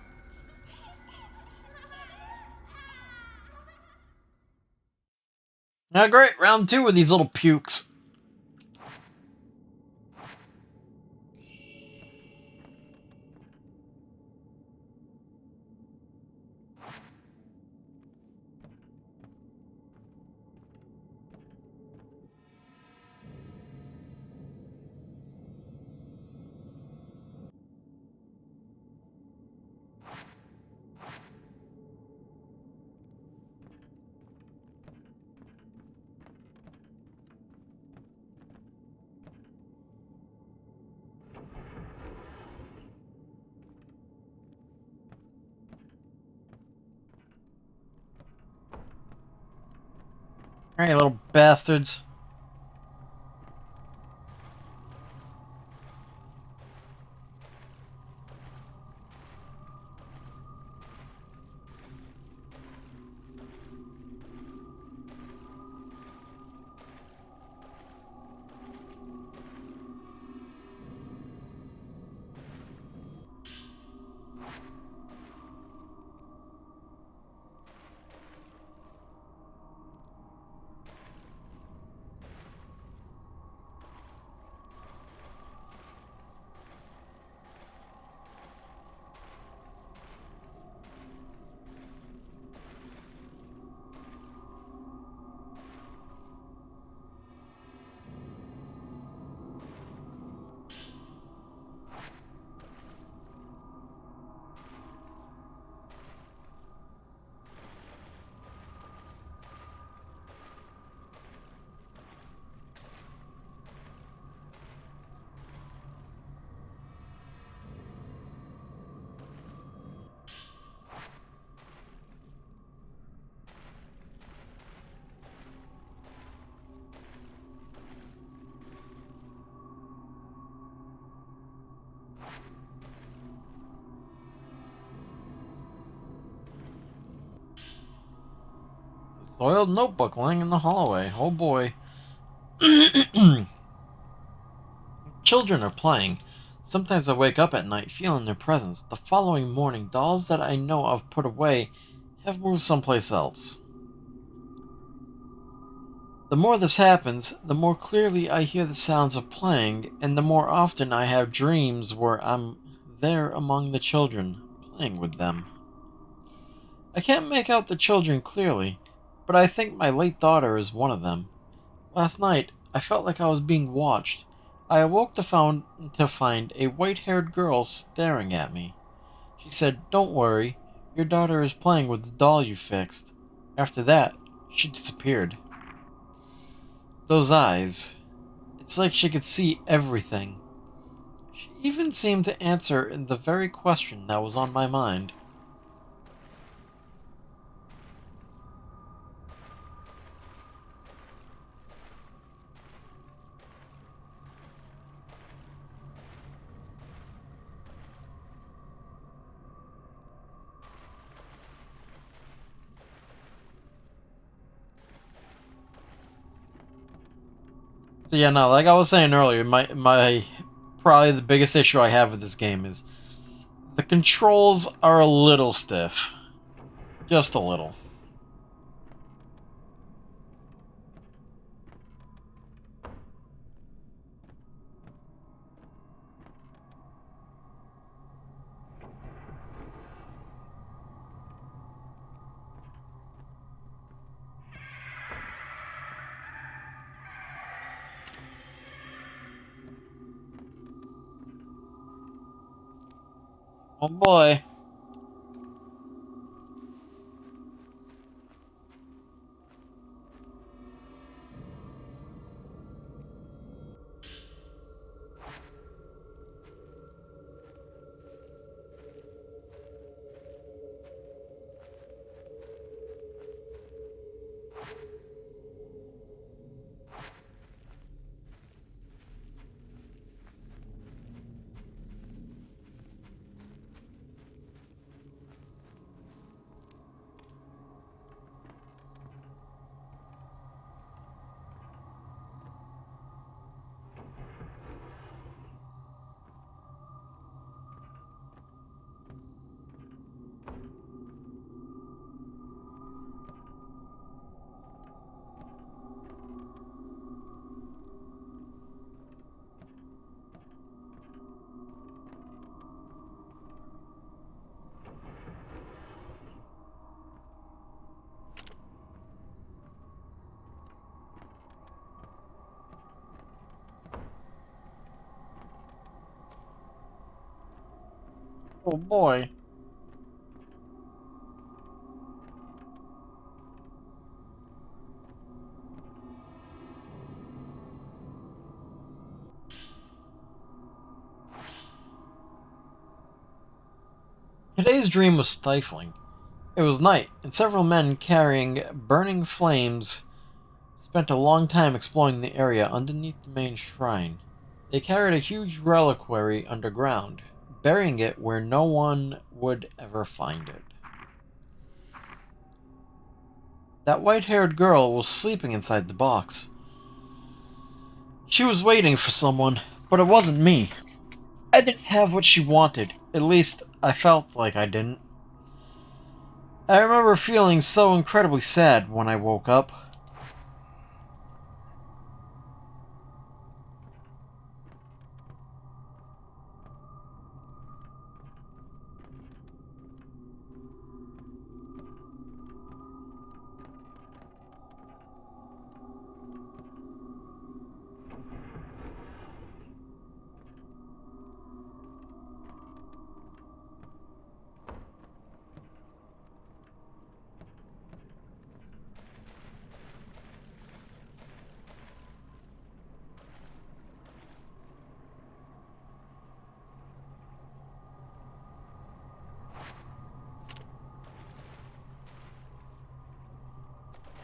Now, great. Round 2 with these little pukes. Alright, you little bastards. Soiled notebook lying in the hallway. Oh boy. Children are playing. Sometimes I wake up at night feeling their presence. The following morning, dolls that I know of put away have moved someplace else. The more this happens, the more clearly I hear the sounds of playing, and the more often I have dreams where I'm there among the children, playing with them. I can't make out the children clearly, but I think my late daughter is one of them. Last night, I felt like I was being watched. I awoke to find a white-haired girl staring at me. She said, "Don't worry, your daughter is playing with the doll you fixed." After that, she disappeared. Those eyes, it's like she could see everything. She even seemed to answer the very question that was on my mind. So yeah, no, like I was saying earlier, my probably the biggest issue I have with this game is the controls are a little stiff. Just a little. Oh boy. Oh boy. Today's dream was stifling. It was night, and several men carrying burning flames spent a long time exploring the area underneath the main shrine. They carried a huge reliquary underground, burying it where no one would ever find it. That white-haired girl was sleeping inside the box. She was waiting for someone, but it wasn't me. I didn't have what she wanted. At least, I felt like I didn't. I remember feeling so incredibly sad when I woke up.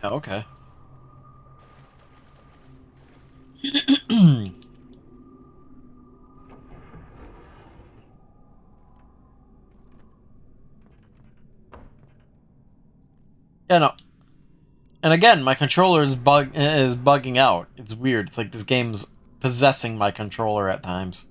Yeah, okay. Yeah, no. And again, my controller is bugging out. It's weird. It's like this game's possessing my controller at times.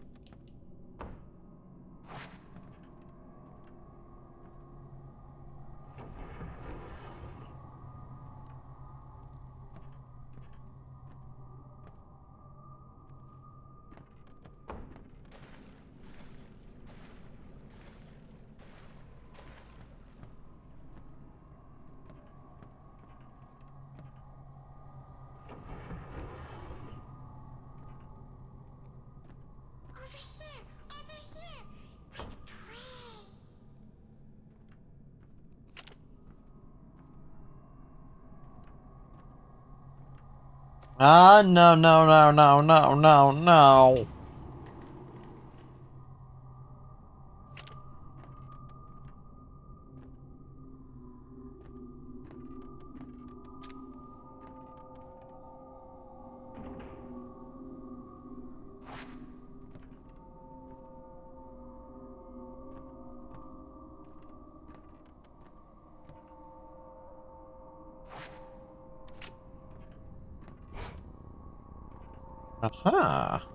Ah, no, no, no, no, no, no, no. Aha.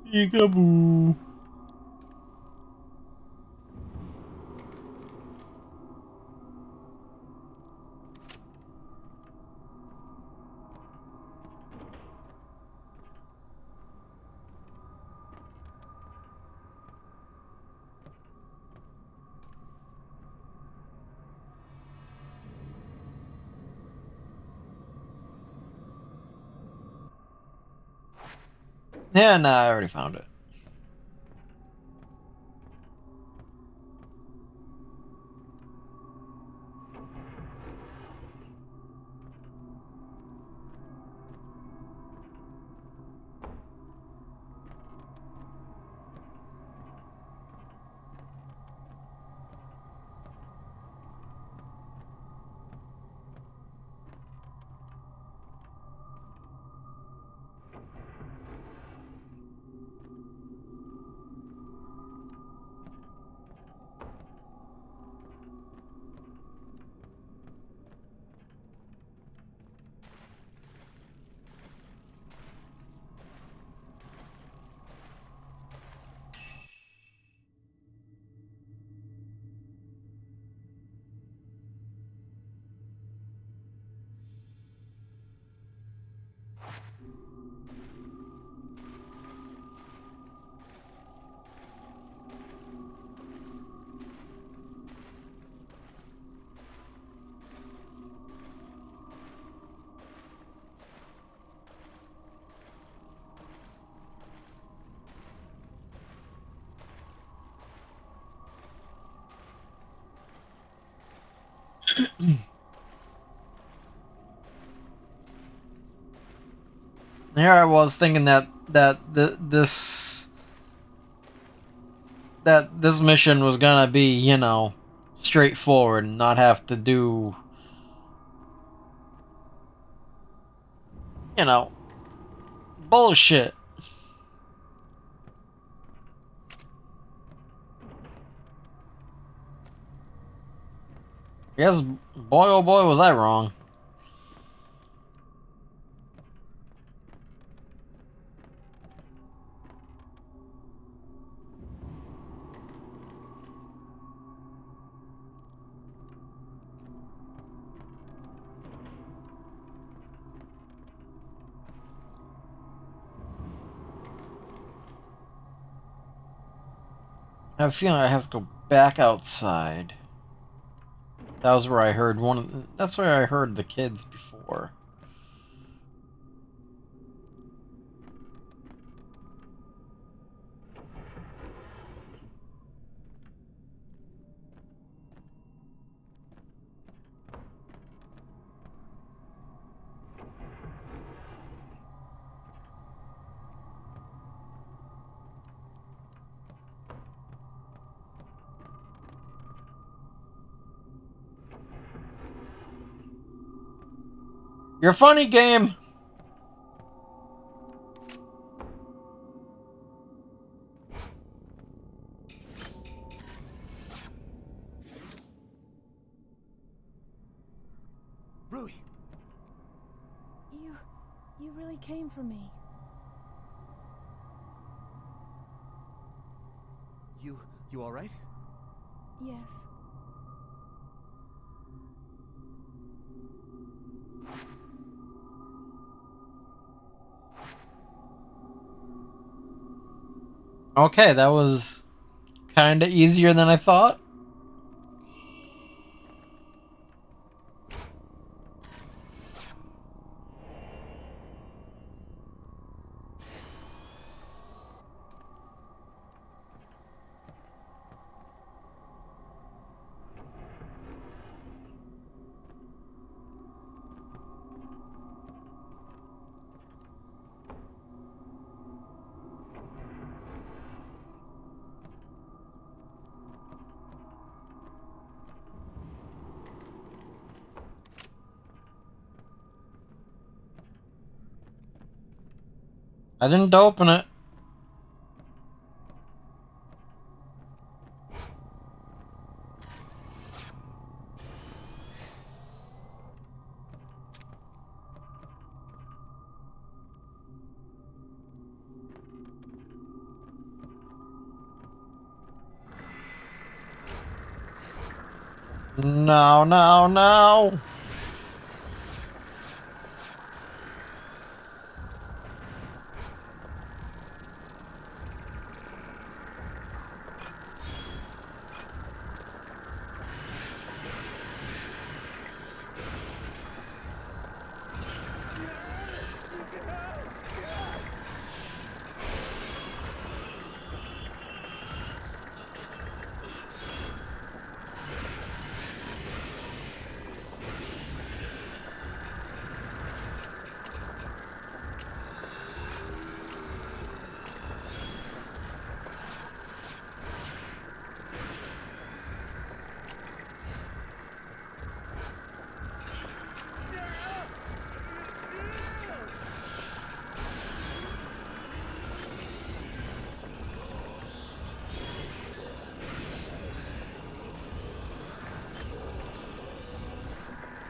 Peekaboo. Yeah, nah, I already found it. Here I was thinking this mission was gonna be, you know, straightforward and not have to do, you know, bullshit. Yes, boy oh boy was I wrong. I have a feeling I have to go back outside. That was where I heard that's where I heard the kids before. You're funny, game. Rui, You really came for me. you all right? Yes. Okay, that was kind of easier than I thought. I didn't open it. No, no, no.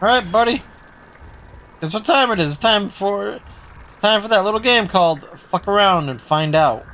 Alright, buddy. Guess what time it is? It's time for that little game called Fuck Around and Find Out.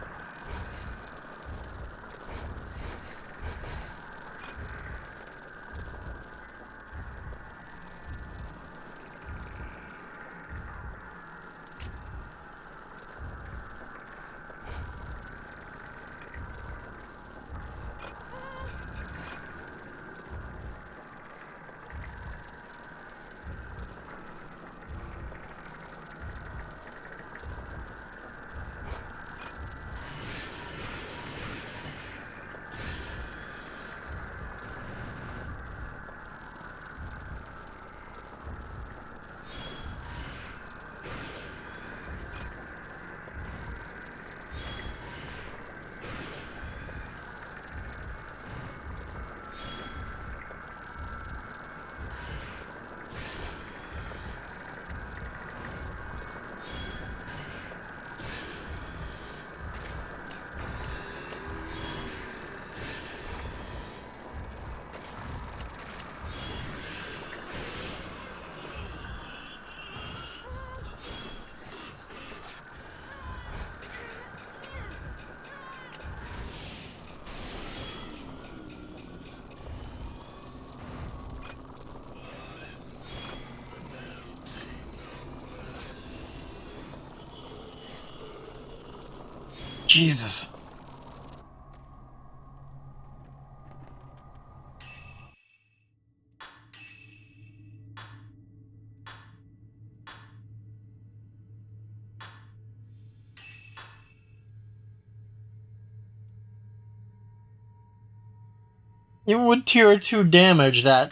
Jesus. Even with tier 2 damage, that...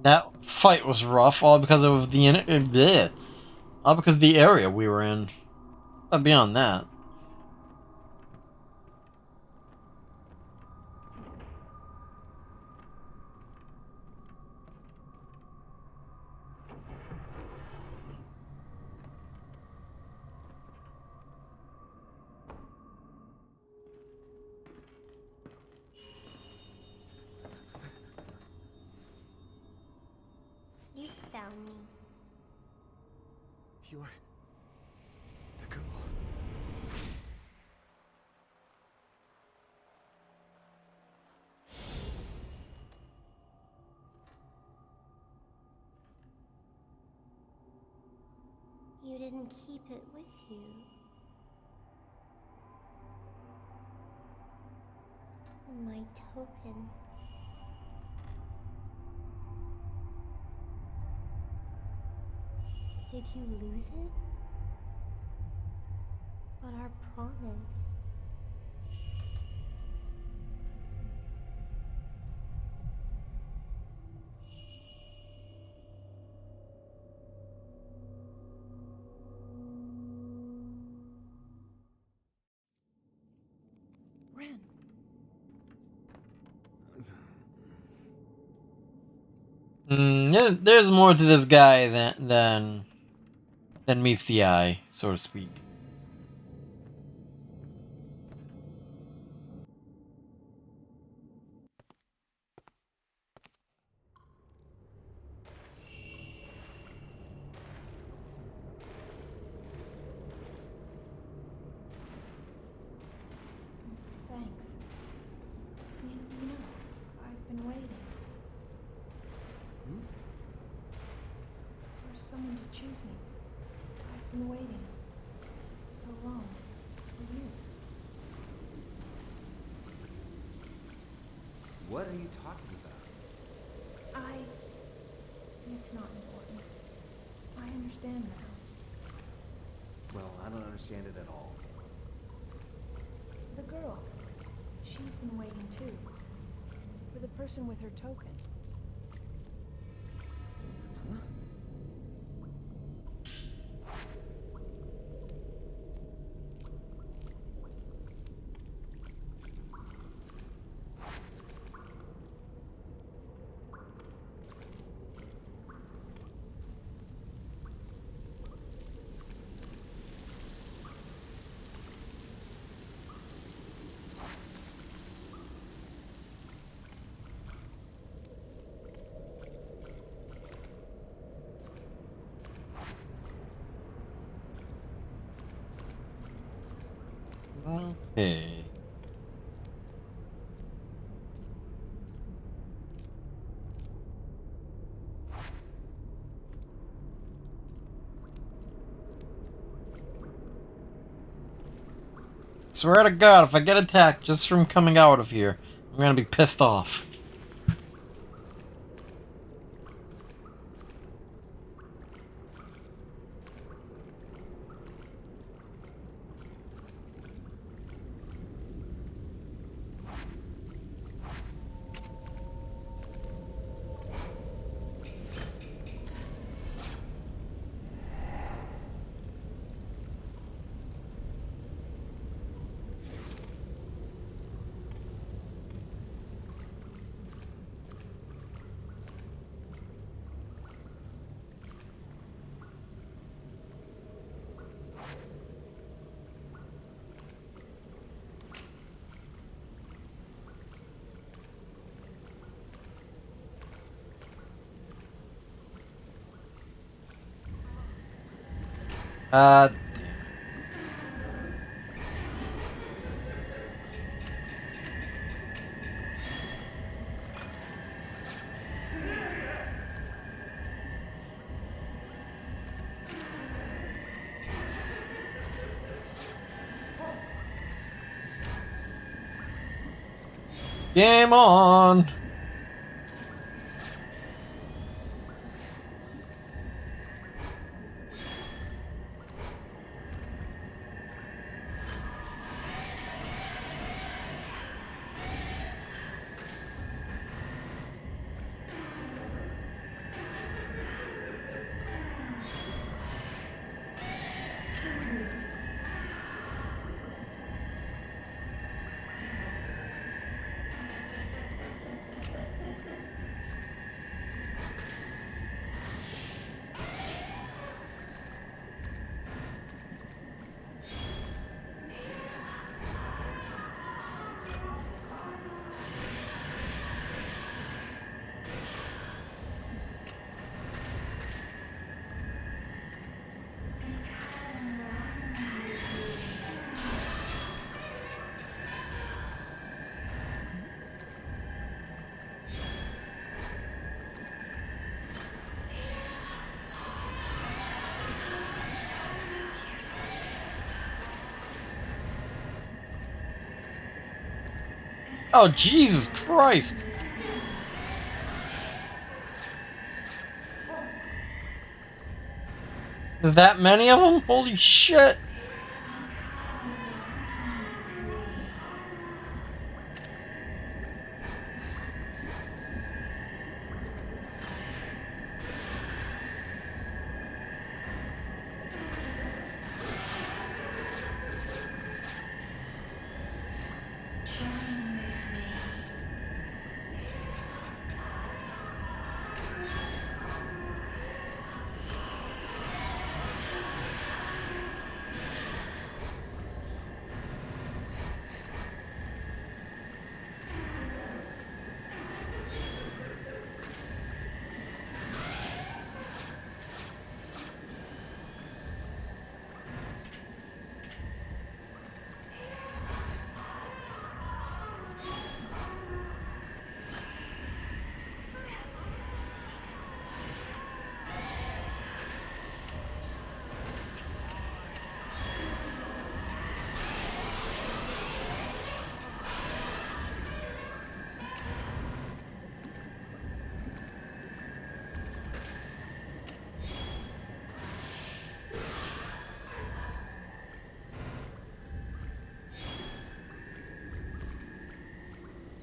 That fight was rough, all because of the bleh, all because of the area we were in. But beyond that, You found me. You're the girl. You didn't keep it with you. My token. Did you lose it? But our promise. Yeah, there's more to this guy than meets the eye, so to speak. Thanks. You know, I've been waiting. For someone to choose me. I've been waiting so long for you. What are you talking about? It's not important. I understand now. Well, I don't understand it at all. The girl. She's been waiting too. For the person with her token. Okay. Swear to God, if I get attacked just from coming out of here, I'm gonna be pissed off. Game on! Oh, Jesus Christ! Is that many of them? Holy shit!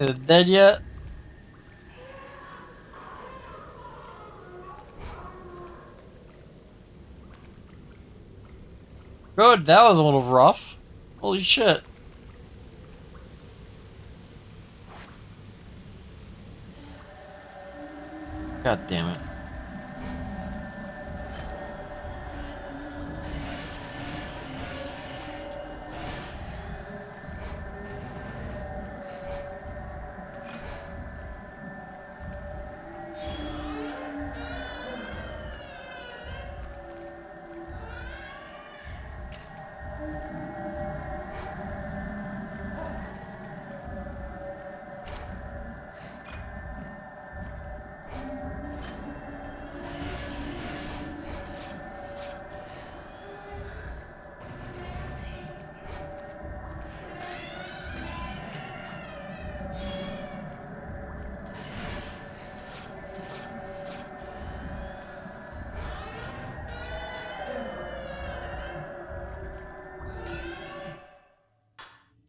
Is it dead yet? Good, that was a little rough. Holy shit. God damn it.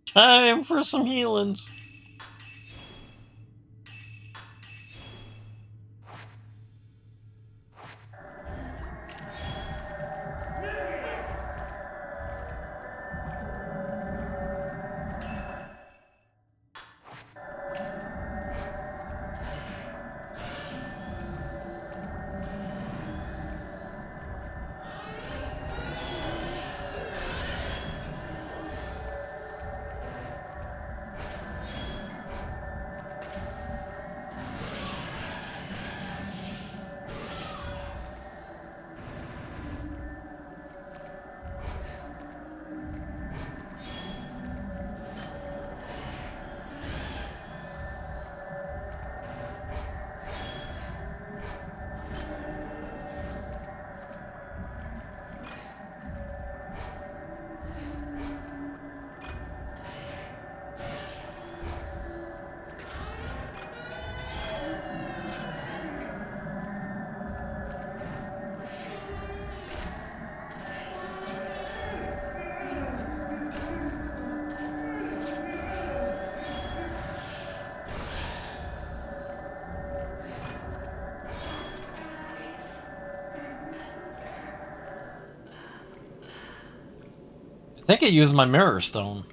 Time for some healings. I think it used my mirror stone.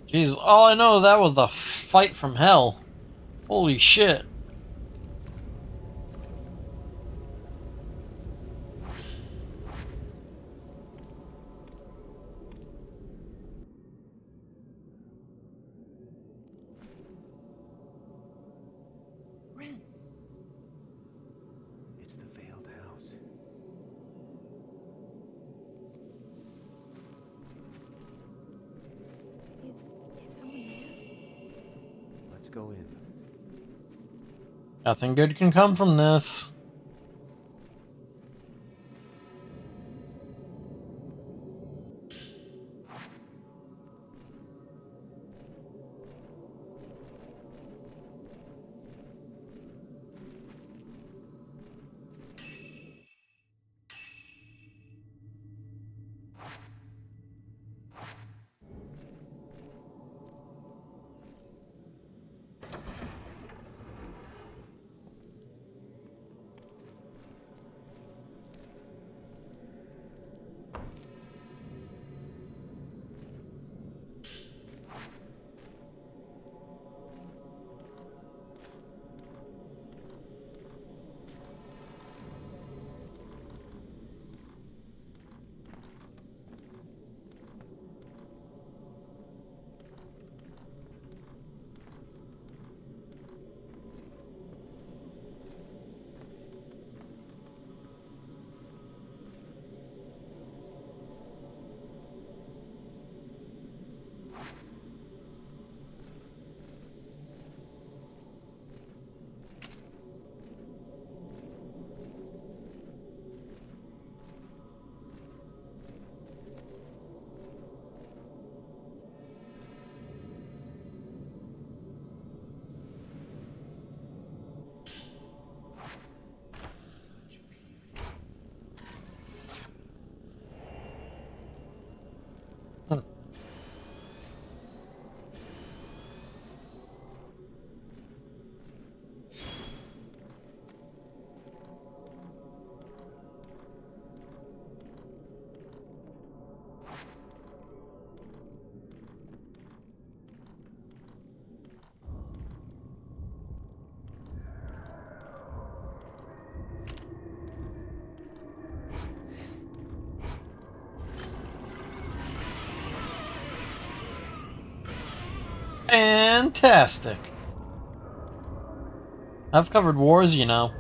Jeez, all I know is that was the fight from hell. Holy shit. Ren, It's the veiled house. is someone there? Let's go in. Nothing good can come from this. Fantastic. I've covered wars, you know.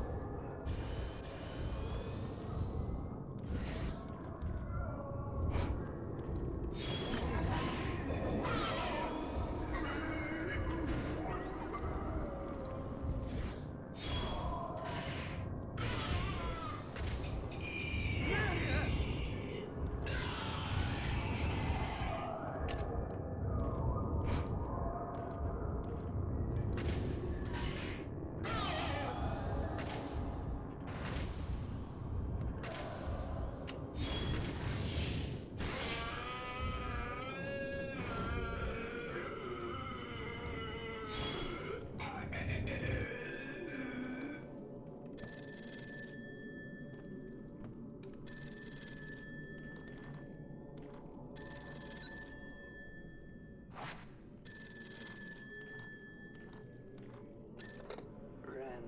Ren,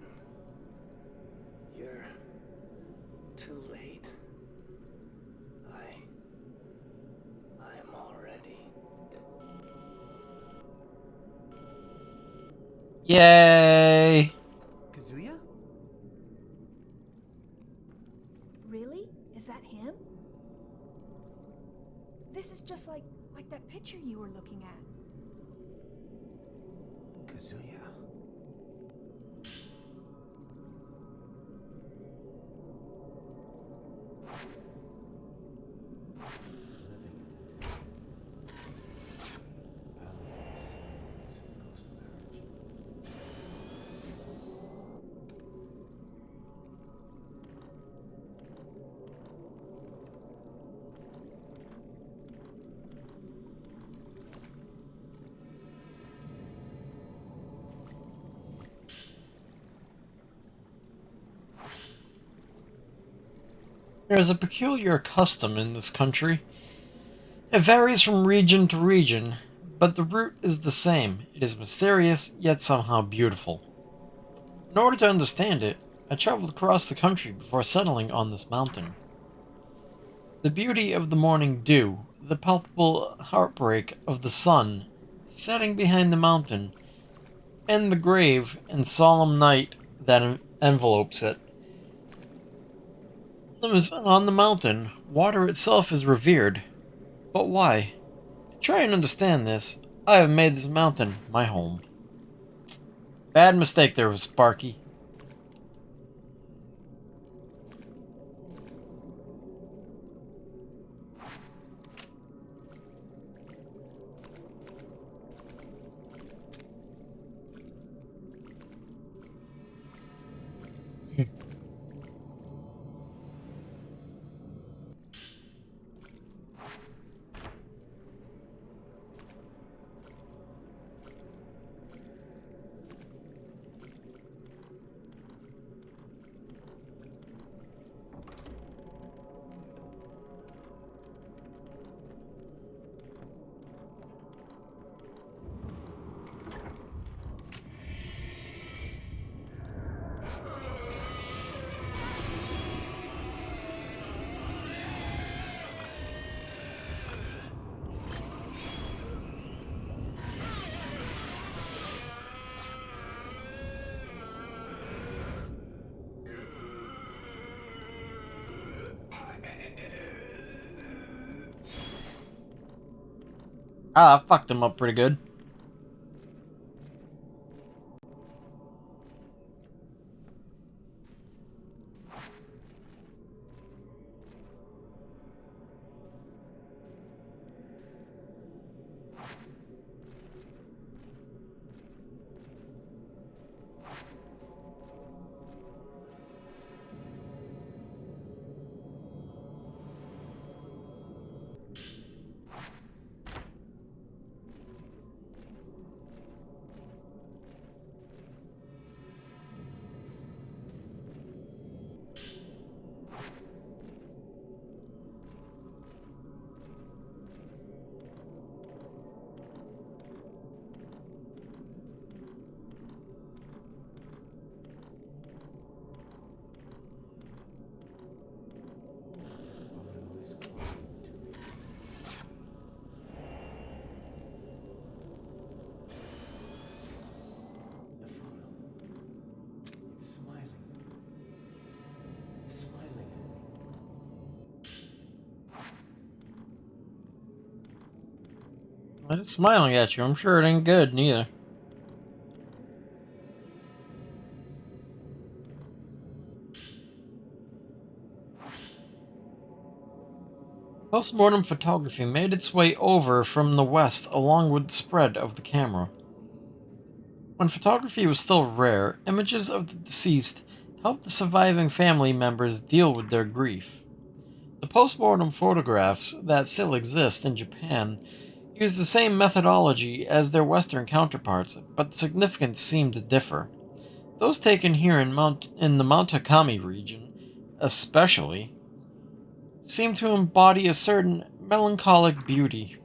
you're too late. I'm already. Yay! Kazuya? Really? Is that him? This is just like that picture you were looking at. Kazuya. There is a peculiar custom in this country. It varies from region to region, but the root is the same. It is mysterious, yet somehow beautiful. In order to understand it, I traveled across the country before settling on this mountain. The beauty of the morning dew, the palpable heartbreak of the sun setting behind the mountain, and the grave and solemn night that envelopes it. On the mountain, water itself is revered. But why? To try and understand this, I have made this mountain my home. Bad mistake there, Sparky. Ah, I fucked him up pretty good. It's smiling at you. I'm sure it ain't good, neither. Postmortem photography made its way over from the west along with the spread of the camera. When photography was still rare, images of the deceased helped the surviving family members deal with their grief. The postmortem photographs that still exist in Japan use the same methodology as their Western counterparts, but the significance seemed to differ. Those taken here in the Mount Hakami region, especially, seem to embody a certain melancholic beauty.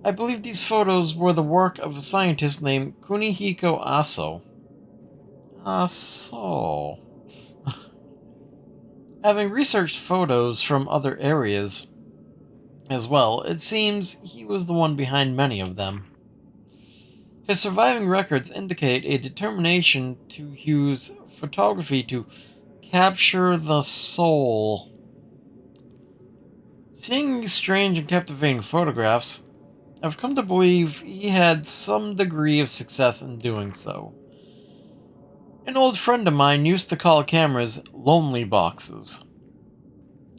I believe these photos were the work of a scientist named Kunihiko Aso. Aso. Having researched photos from other areas as well, it seems he was the one behind many of them. His surviving records indicate a determination to use photography to capture the soul. Seeing these strange and captivating photographs, I've come to believe he had some degree of success in doing so. An old friend of mine used to call cameras lonely boxes.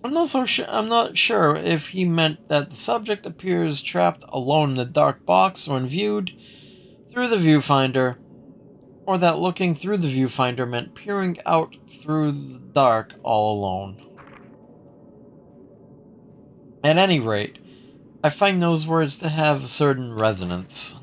I'm not sure if he meant that the subject appears trapped alone in the dark box when viewed through the viewfinder, or that looking through the viewfinder meant peering out through the dark all alone. At any rate, I find those words to have a certain resonance.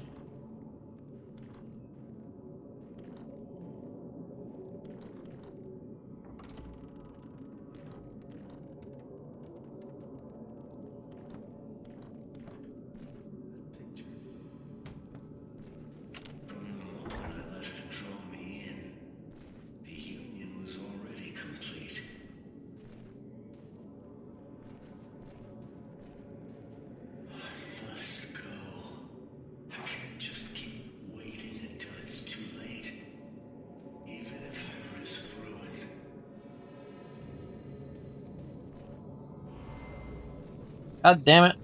God damn it.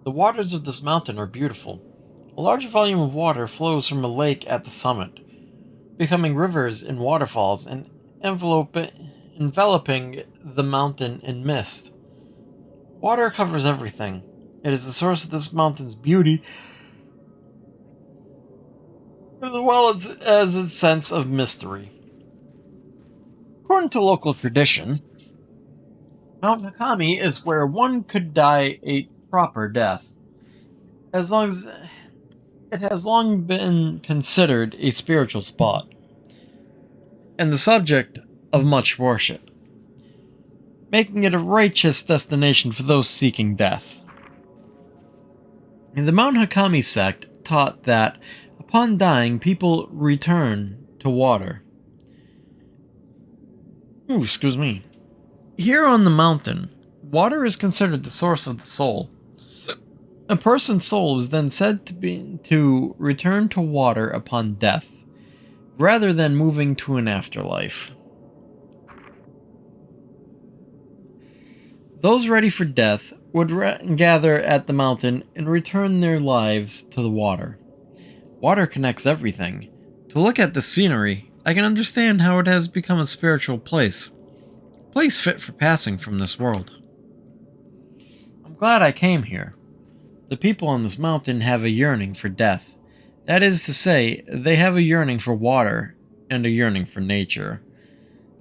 The waters of this mountain are beautiful. A large volume of water flows from a lake at the summit, becoming rivers and waterfalls and enveloping the mountain in mist. Water covers everything. It is the source of this mountain's beauty, as well as its sense of mystery. According to local tradition, Mount Hakami is where one could die a proper death, as long as it has long been considered a spiritual spot, and the subject of much worship, making it a righteous destination for those seeking death. And the Mount Hakami sect taught that upon dying, people return to water. Ooh, excuse me. Here on the mountain, water is considered the source of the soul. A person's soul is then said to return to water upon death, rather than moving to an afterlife. Those ready for death would gather at the mountain and return their lives to the water. Water connects everything. To look at the scenery, I can understand how it has become a spiritual place. A place fit for passing from this world. I'm glad I came here. The people on this mountain have a yearning for death. That is to say, they have a yearning for water and a yearning for nature.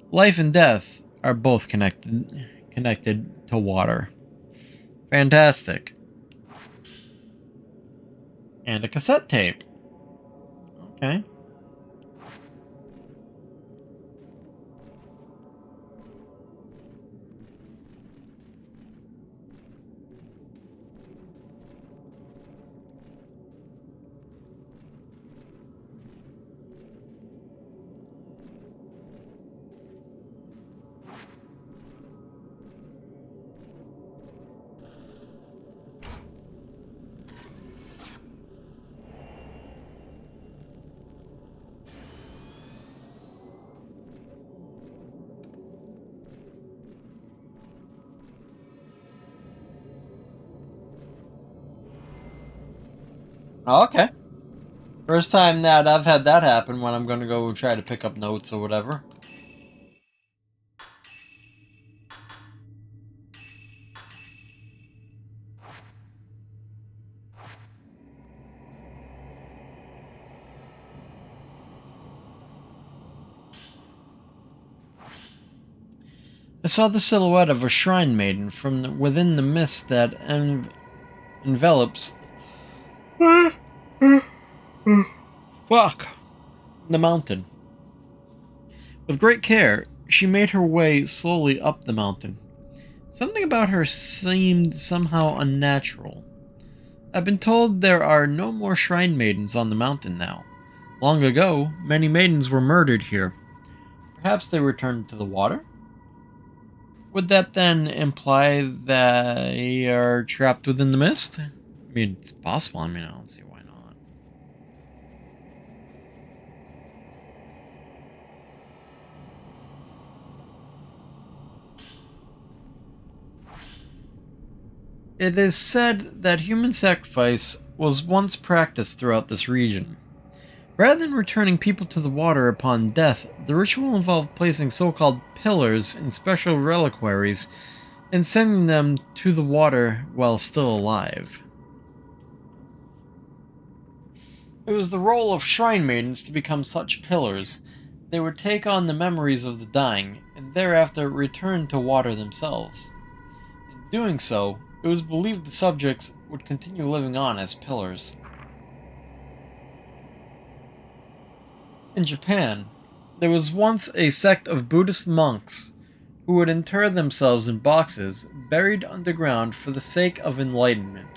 Life and death are both connected to water. Fantastic. And a cassette tape. Okay. Oh, okay. First time that I've had that happen when I'm going to go try to pick up notes or whatever. I saw the silhouette of a shrine maiden from within the mist that envelops. Fuck! The mountain. With great care, she made her way slowly up the mountain. Something about her seemed somehow unnatural. I've been told there are no more shrine maidens on the mountain now. Long ago, many maidens were murdered here. Perhaps they returned to the water? Would that then imply they are trapped within the mist? I mean, it's possible. I mean, I don't see why not. It is said that human sacrifice was once practiced throughout this region. Rather than returning people to the water upon death, the ritual involved placing so-called pillars in special reliquaries and sending them to the water while still alive. It was the role of shrine maidens to become such pillars. They would take on the memories of the dying, and thereafter return to water themselves. In doing so, it was believed the subjects would continue living on as pillars. In Japan, there was once a sect of Buddhist monks who would inter themselves in boxes buried underground for the sake of enlightenment.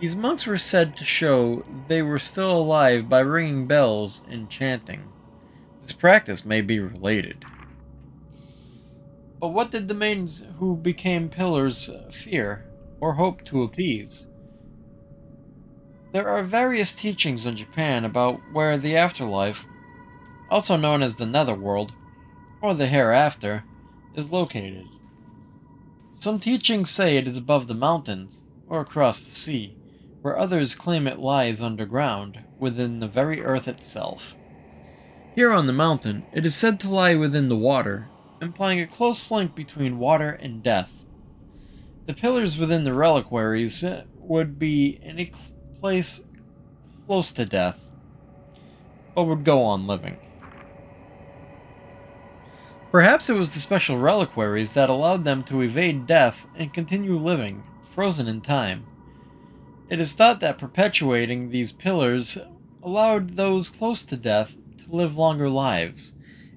These monks were said to show they were still alive by ringing bells and chanting. This practice may be related. But what did the maidens who became pillars fear or hope to appease? There are various teachings in Japan about where the afterlife, also known as the netherworld, or the hereafter, is located. Some teachings say it is above the mountains, or across the sea, where others claim it lies underground, within the very earth itself. Here on the mountain, it is said to lie within the water, implying a close link between water and death. The pillars within the reliquaries would be in a place close to death, but would go on living. Perhaps it was the special reliquaries that allowed them to evade death and continue living, frozen in time. It is thought that perpetuating these pillars allowed those close to death to live longer lives.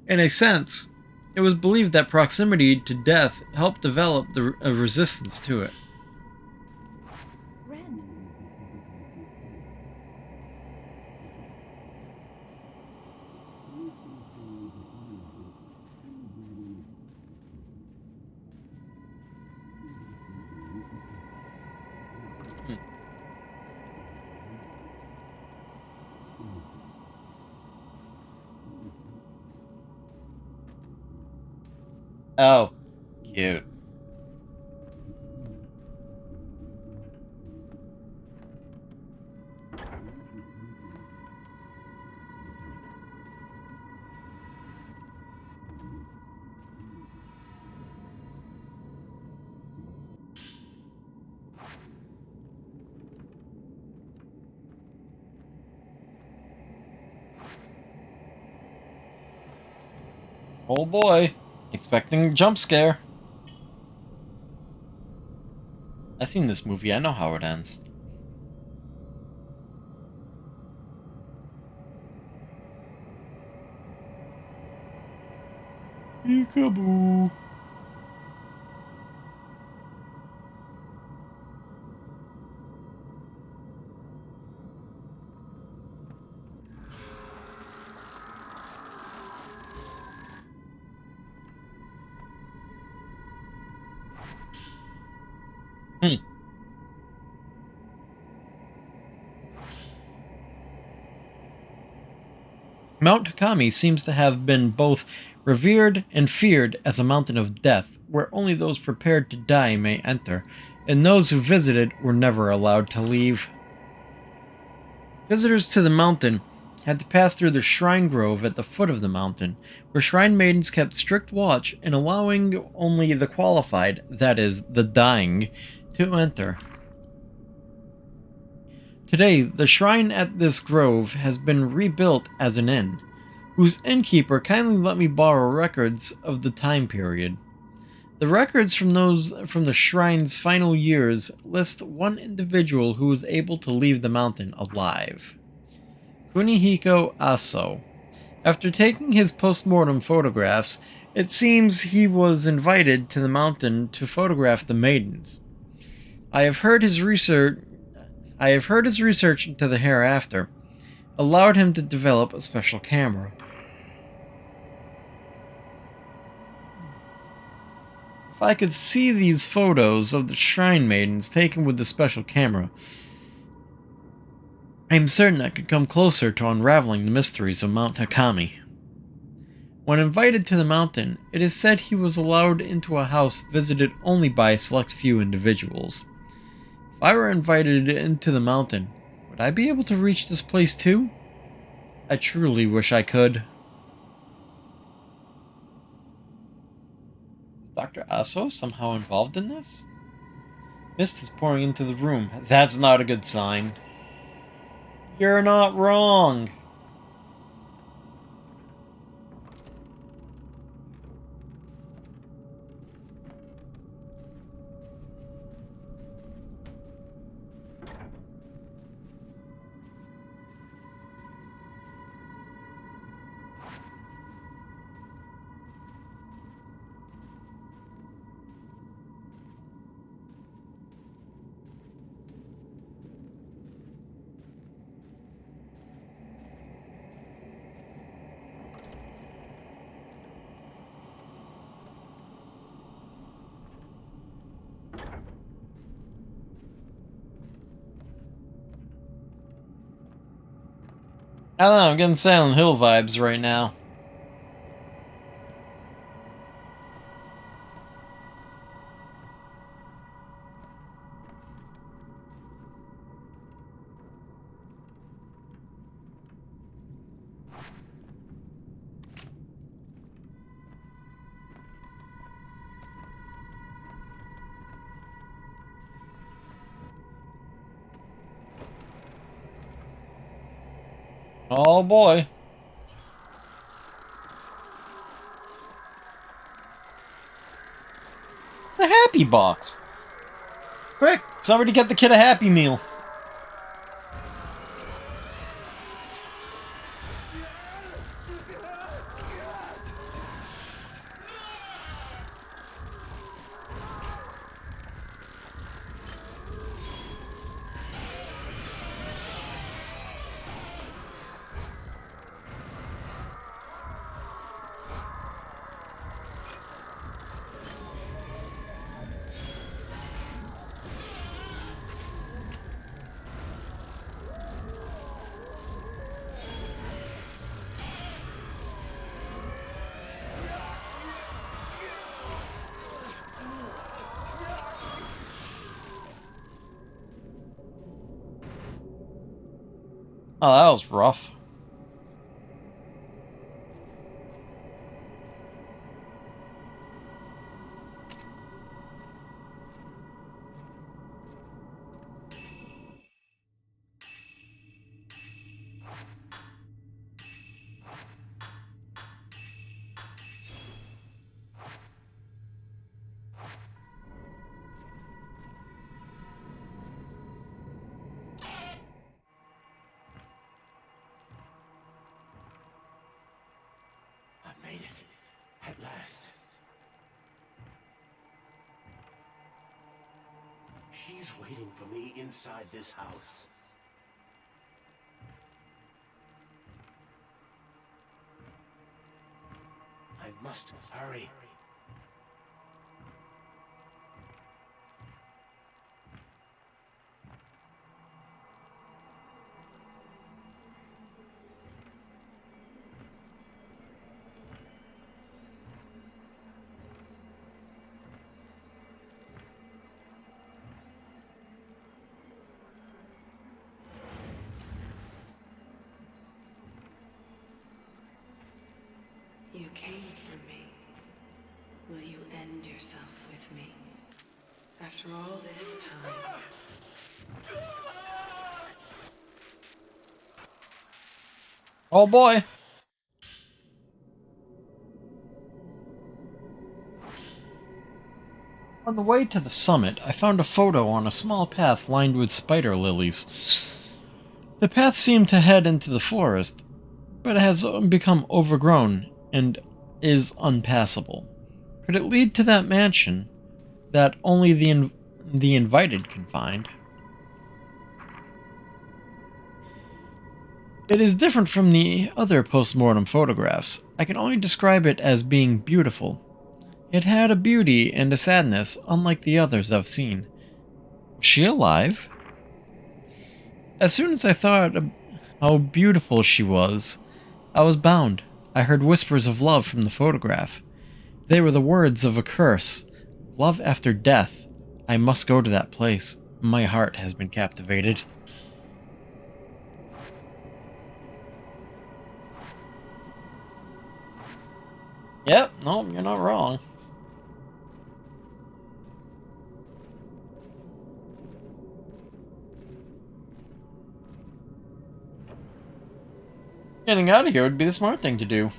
In a sense, it was believed that proximity to death helped develop a resistance to it. Ren. Oh, cute. Oh boy, expecting a jump scare. I've seen this movie, I know how it ends. Peekaboo. Mount Hakami seems to have been both revered and feared as a mountain of death, where only those prepared to die may enter, and those who visited were never allowed to leave. Visitors to the mountain had to pass through the shrine grove at the foot of the mountain, where shrine maidens kept strict watch in allowing only the qualified, that is, the dying, to enter. Today, the shrine at this grove has been rebuilt as an inn, whose innkeeper kindly let me borrow records of the time period. The records from the shrine's final years list one individual who was able to leave the mountain alive. Kunihiko Aso. After taking his post-mortem photographs, it seems he was invited to the mountain to photograph the maidens. I have heard his research into the hereafter allowed him to develop a special camera. If I could see these photos of the shrine maidens taken with the special camera, I am certain I could come closer to unraveling the mysteries of Mount Hakami. When invited to the mountain, it is said he was allowed into a house visited only by a select few individuals. If I were invited into the mountain, would I be able to reach this place too? I truly wish I could. Is Dr. Aso somehow involved in this? Mist is pouring into the room. That's not a good sign. You're not wrong. I don't know, I'm getting Silent Hill vibes right now. Oh boy. The Happy Box. Quick, somebody get the kid a Happy Meal. Oh, that was rough. I made it. At last. She's waiting for me inside this house. I must hurry. After all this time. Oh boy! On the way to the summit, I found a photo on a small path lined with spider lilies. The path seemed to head into the forest, but it has become overgrown and is unpassable. Could it lead to that mansion that only the invited can find? It is different from the other postmortem photographs. I can only describe it as being beautiful. It had a beauty and a sadness unlike the others I've seen. Was she alive? As soon as I thought of how beautiful she was, I was bound. I heard whispers of love from the photograph. They were the words of a curse. Love after death. I must go to that place. My heart has been captivated. Yep, no, you're not wrong. Getting out of here would be the smart thing to do.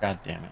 God damn it.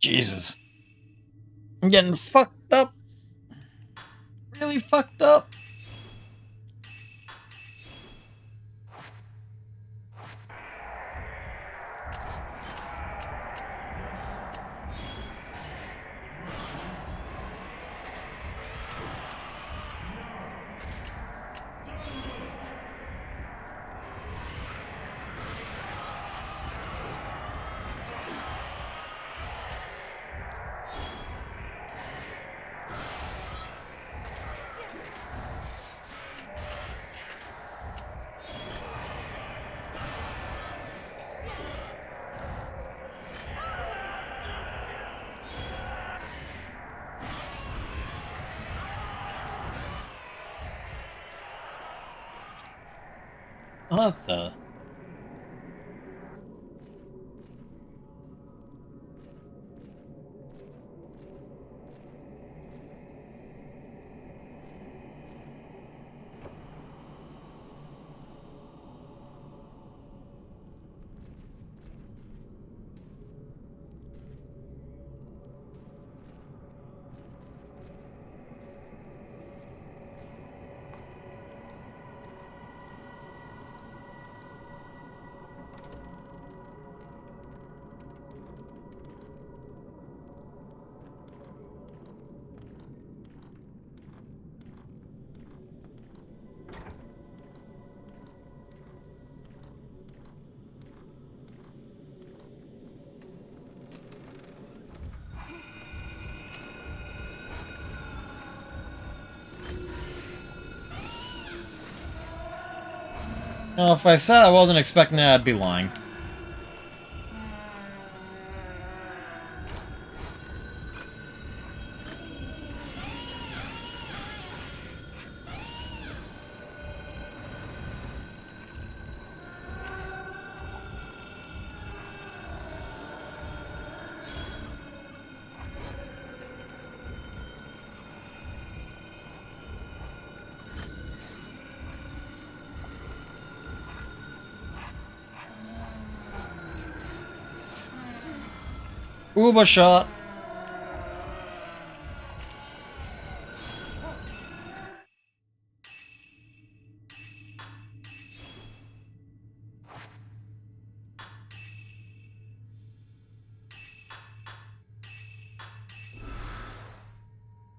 Jesus. I'm getting fucked up. Really fucked up. What the? Now, if I said I wasn't expecting that, I'd be lying. Uber shot.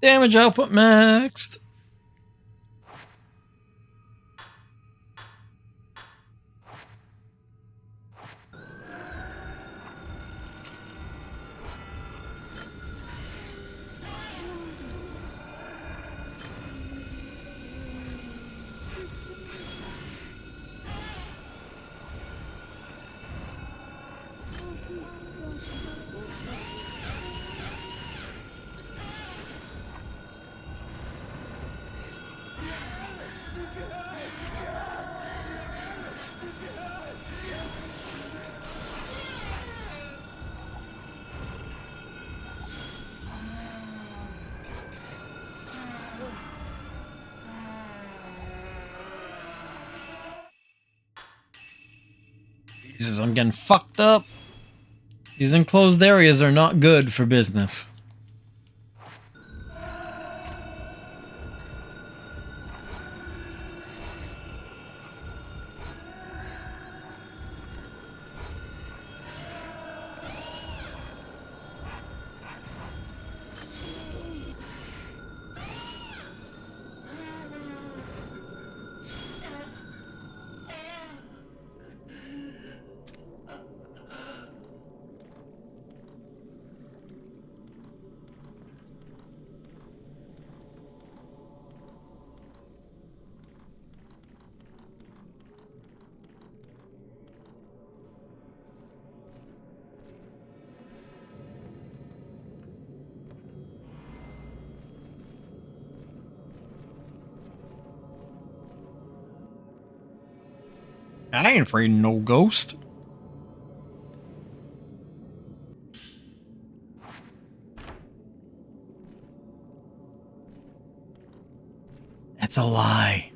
Damage output maxed. Jesus, I'm getting fucked up. These enclosed areas are not good for business. I ain't afraid of no ghost. That's a lie.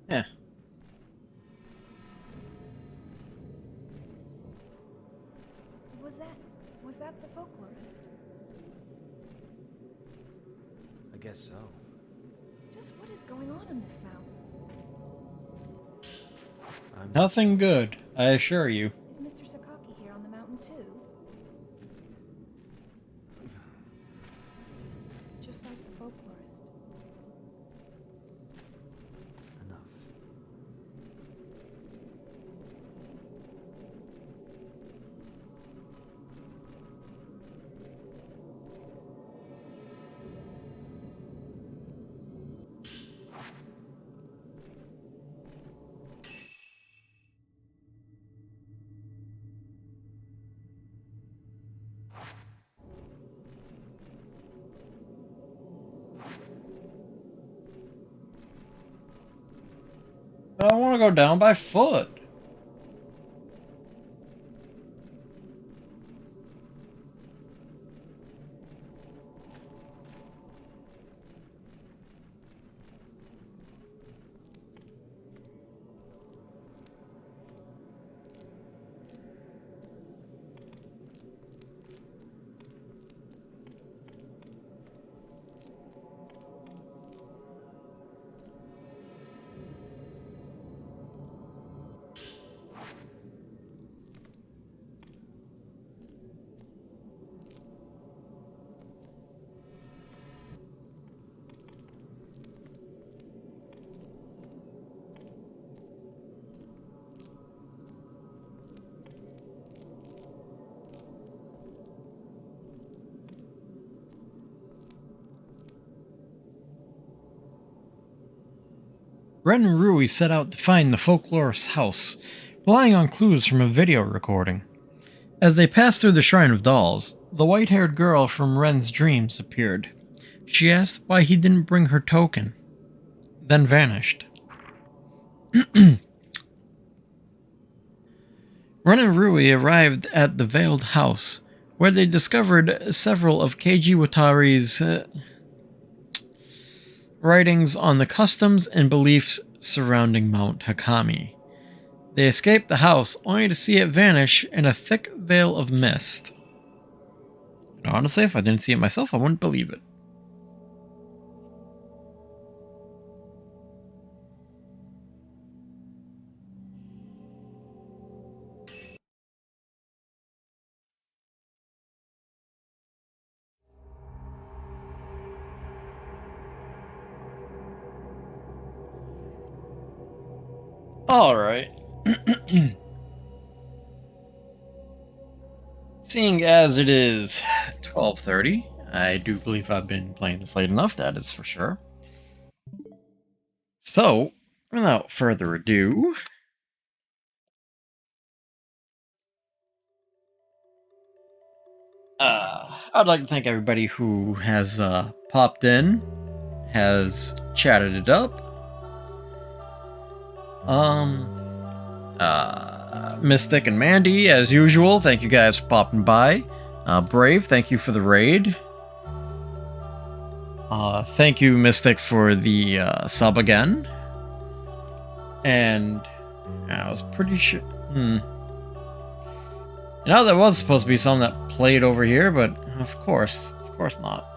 Yeah. Was that the folklorist? I guess so. Just what is going on in this mountain? Nothing good, I assure you. Is Mr. Sakaki here on the mountain too? Just like the folklorist. Enough. But I want to go down by foot. Ren and Rui set out to find the folklorist's house, relying on clues from a video recording. As they passed through the Shrine of Dolls, the white-haired girl from Ren's dreams appeared. She asked why he didn't bring her token, then vanished. Ren and Rui arrived at the Veiled House, where they discovered several of Keiji Watari's writings on the customs and beliefs surrounding Mount Hakami. They escaped the house only to see it vanish in a thick veil of mist. And honestly, if I didn't see it myself, I wouldn't believe it. Alright. Seeing as it is 12:30, I do believe I've been playing this late enough, that is for sure. So, without further ado, I'd like to thank everybody who has popped in, has chatted it up. Mystic and Mandy, as usual, thank you guys for popping by. Brave, thank you for the raid. Thank you, Mystic, for the sub again. And I was pretty sure... You know, there was supposed to be some that played over here, but of course not.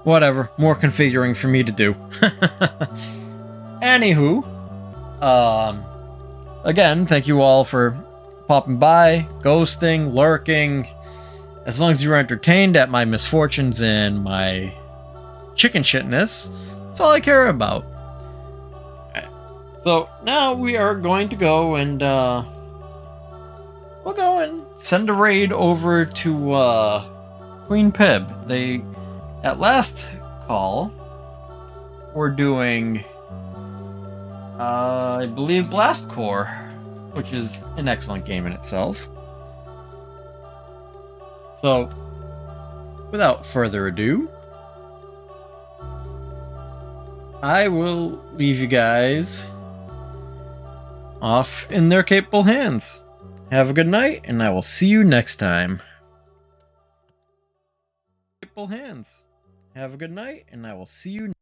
Whatever. More configuring for me to do. Anywho, again, thank you all for popping by, ghosting, lurking. As long as you were entertained at my misfortunes and my chicken shitness, that's all I care about. So now we are going to go and we'll go and send a raid over to Queen Pib. They, at last call, were doing I believe Blast Core, which is an excellent game in itself. So, without further ado, I will leave you guys off in their capable hands. Have a good night, and I will see you next time. Capable hands. Have a good night, and I will see you